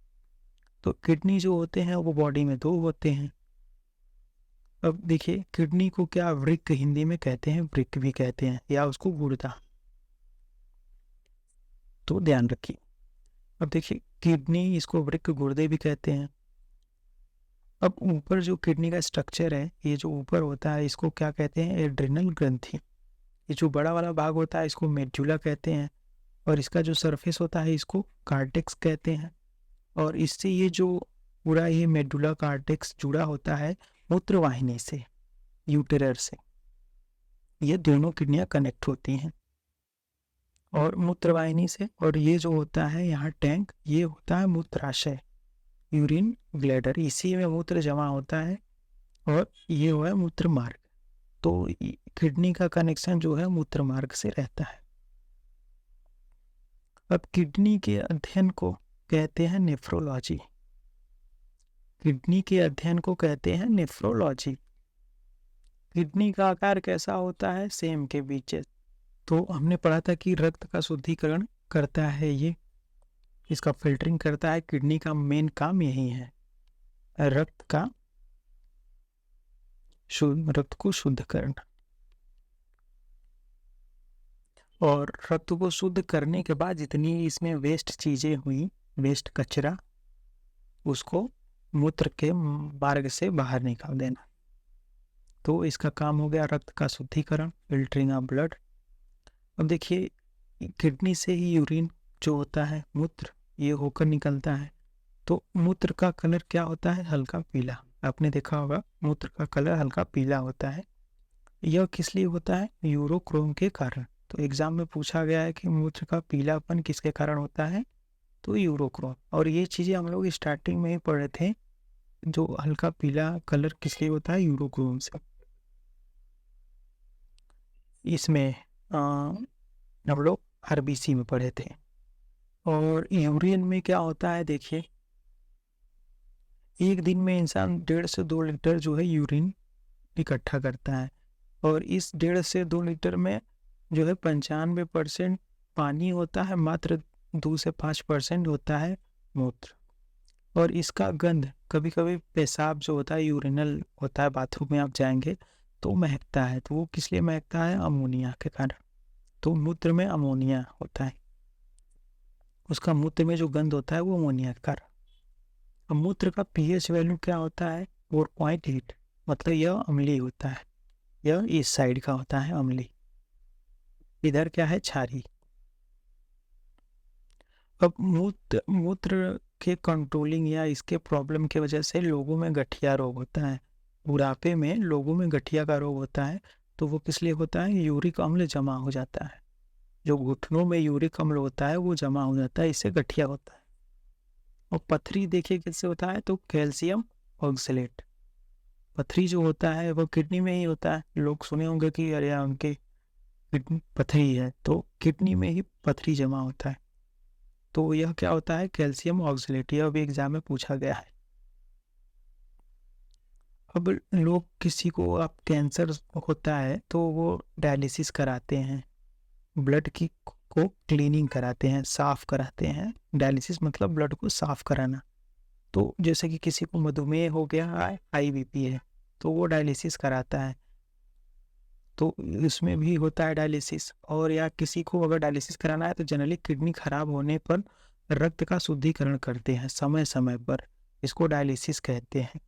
तो किडनी जो होते हैं वो बॉडी में दो होते हैं। अब देखिए, किडनी को क्या वृक्क हिंदी में कहते हैं, वृक्क भी कहते हैं, या उसको गुर्दा। तो ध्यान रखिए। अब देखिए, किडनी, इसको वृक्क गुर्दे भी कहते हैं। अब ऊपर जो किडनी का स्ट्रक्चर है, ये जो ऊपर होता है इसको क्या कहते हैं? एड्रिनल ग्रंथि। ये जो बड़ा वाला भाग होता है इसको मेडुला कहते हैं, और इसका जो सरफेस होता है इसको कार्टेक्स कहते हैं। और इससे ये जो पूरा ये मेडुला कार्टेक्स जुड़ा होता है मूत्रवाहिनी से, यूटेरर से। ये दोनों किडनियां कनेक्ट होती हैं और मूत्रवाहिनी से। और ये जो होता है यहाँ टैंक, ये होता है मूत्राशय, यूरिन ग्लैडर। इसी में मूत्र जमा होता है, और ये हुआ है मूत्र मार्ग। तो किडनी का कनेक्शन जो है मूत्र मार्ग से रहता है। अब किडनी के अध्ययन को कहते हैं नेफ्रोलॉजी। किडनी के अध्ययन को कहते हैं नेफ्रोलॉजी। किडनी का आकार कैसा होता है? सेम के बीच। तो हमने पढ़ा था कि रक्त का शुद्धिकरण करता है ये, इसका फिल्टरिंग करता है। किडनी का मेन काम यही है, रक्त को शुद्ध करना। और रक्त को शुद्ध करने के बाद जितनी इसमें वेस्ट चीजें हुई, वेस्ट कचरा, उसको मूत्र के मार्ग से बाहर निकाल देना। तो इसका काम हो गया रक्त का शुद्धिकरण, फिल्टरिंग ऑफ ब्लड। अब देखिए, किडनी से ही यूरिन जो होता है, मूत्र, ये होकर निकलता है। तो मूत्र का कलर क्या होता है? हल्का पीला। आपने देखा होगा मूत्र का कलर हल्का पीला होता है। यह किस लिए होता है? यूरोक्रोम के कारण। तो एग्जाम में पूछा गया है कि मूत्र का पीलापन किसके कारण होता है? तो यूरोक्रोम। और ये चीजें हम लोग स्टार्टिंग में ही पढ़े थे, जो हल्का पीला कलर किस लिए होता है? यूरोक्रोम से। इसमें हम लोग आरबीसी में पढ़े थे। और यूरिन में क्या होता है? देखिए, एक दिन में इंसान 1.5 से 2 लीटर जो है यूरिन इकट्ठा करता है। और इस 1.5 से 2 लीटर में जो है 95% पानी होता है, मात्र 2 से 5% होता है मूत्र। और इसका गंध, कभी कभी पेशाब जो होता है, यूरिनल होता है, बाथरूम में आप जाएंगे तो महकता है। तो वो किस लिए महकता है? अमोनिया के कारण। तो मूत्र में अमोनिया होता है, उसका मूत्र में जो गंध होता है वो अमोनिया के कारण। अब मूत्र का पीएच वैल्यू क्या होता है? 4.8। मतलब यह अम्लीय होता है। यह इस साइड का होता है अम्लीय, इधर क्या है? क्षारीय। अब मूत्र के कंट्रोलिंग या इसके प्रॉब्लम की वजह से लोगों में गठिया रोग होता है। बुढ़ापे में लोगों में गठिया का रोग होता है। तो वो किस लिए होता है? यूरिक अम्ल जमा हो जाता है। जो घुटनों में यूरिक अम्ल होता है वो जमा हो जाता है, इससे गठिया होता है। और पथरी देखिए किससे होता है? तो कैल्शियम ऑक्सलेट। पथरी जो होता है वो किडनी में ही होता है। लोग सुने होंगे कि अरे उनके किडनी पथरी है, तो किडनी में ही पथरी जमा होता है। तो यह क्या होता है? Calcium oxalate. यह भी एग्जाम में पूछा गया है। अब लोग, किसी को अब कैंसर होता है तो वो डायलिसिस कराते हैं, ब्लड की को क्लीनिंग कराते हैं, साफ कराते हैं। डायलिसिस मतलब ब्लड को साफ कराना। तो जैसे कि किसी को मधुमेह हो गया है, हाई बीपी है, तो वो डायलिसिस कराता है। तो इसमें भी होता है डायलिसिस। और या किसी को अगर डायलिसिस कराना है तो जनरली किडनी खराब होने पर रक्त का शुद्धिकरण करते हैं समय समय पर, इसको डायलिसिस कहते हैं।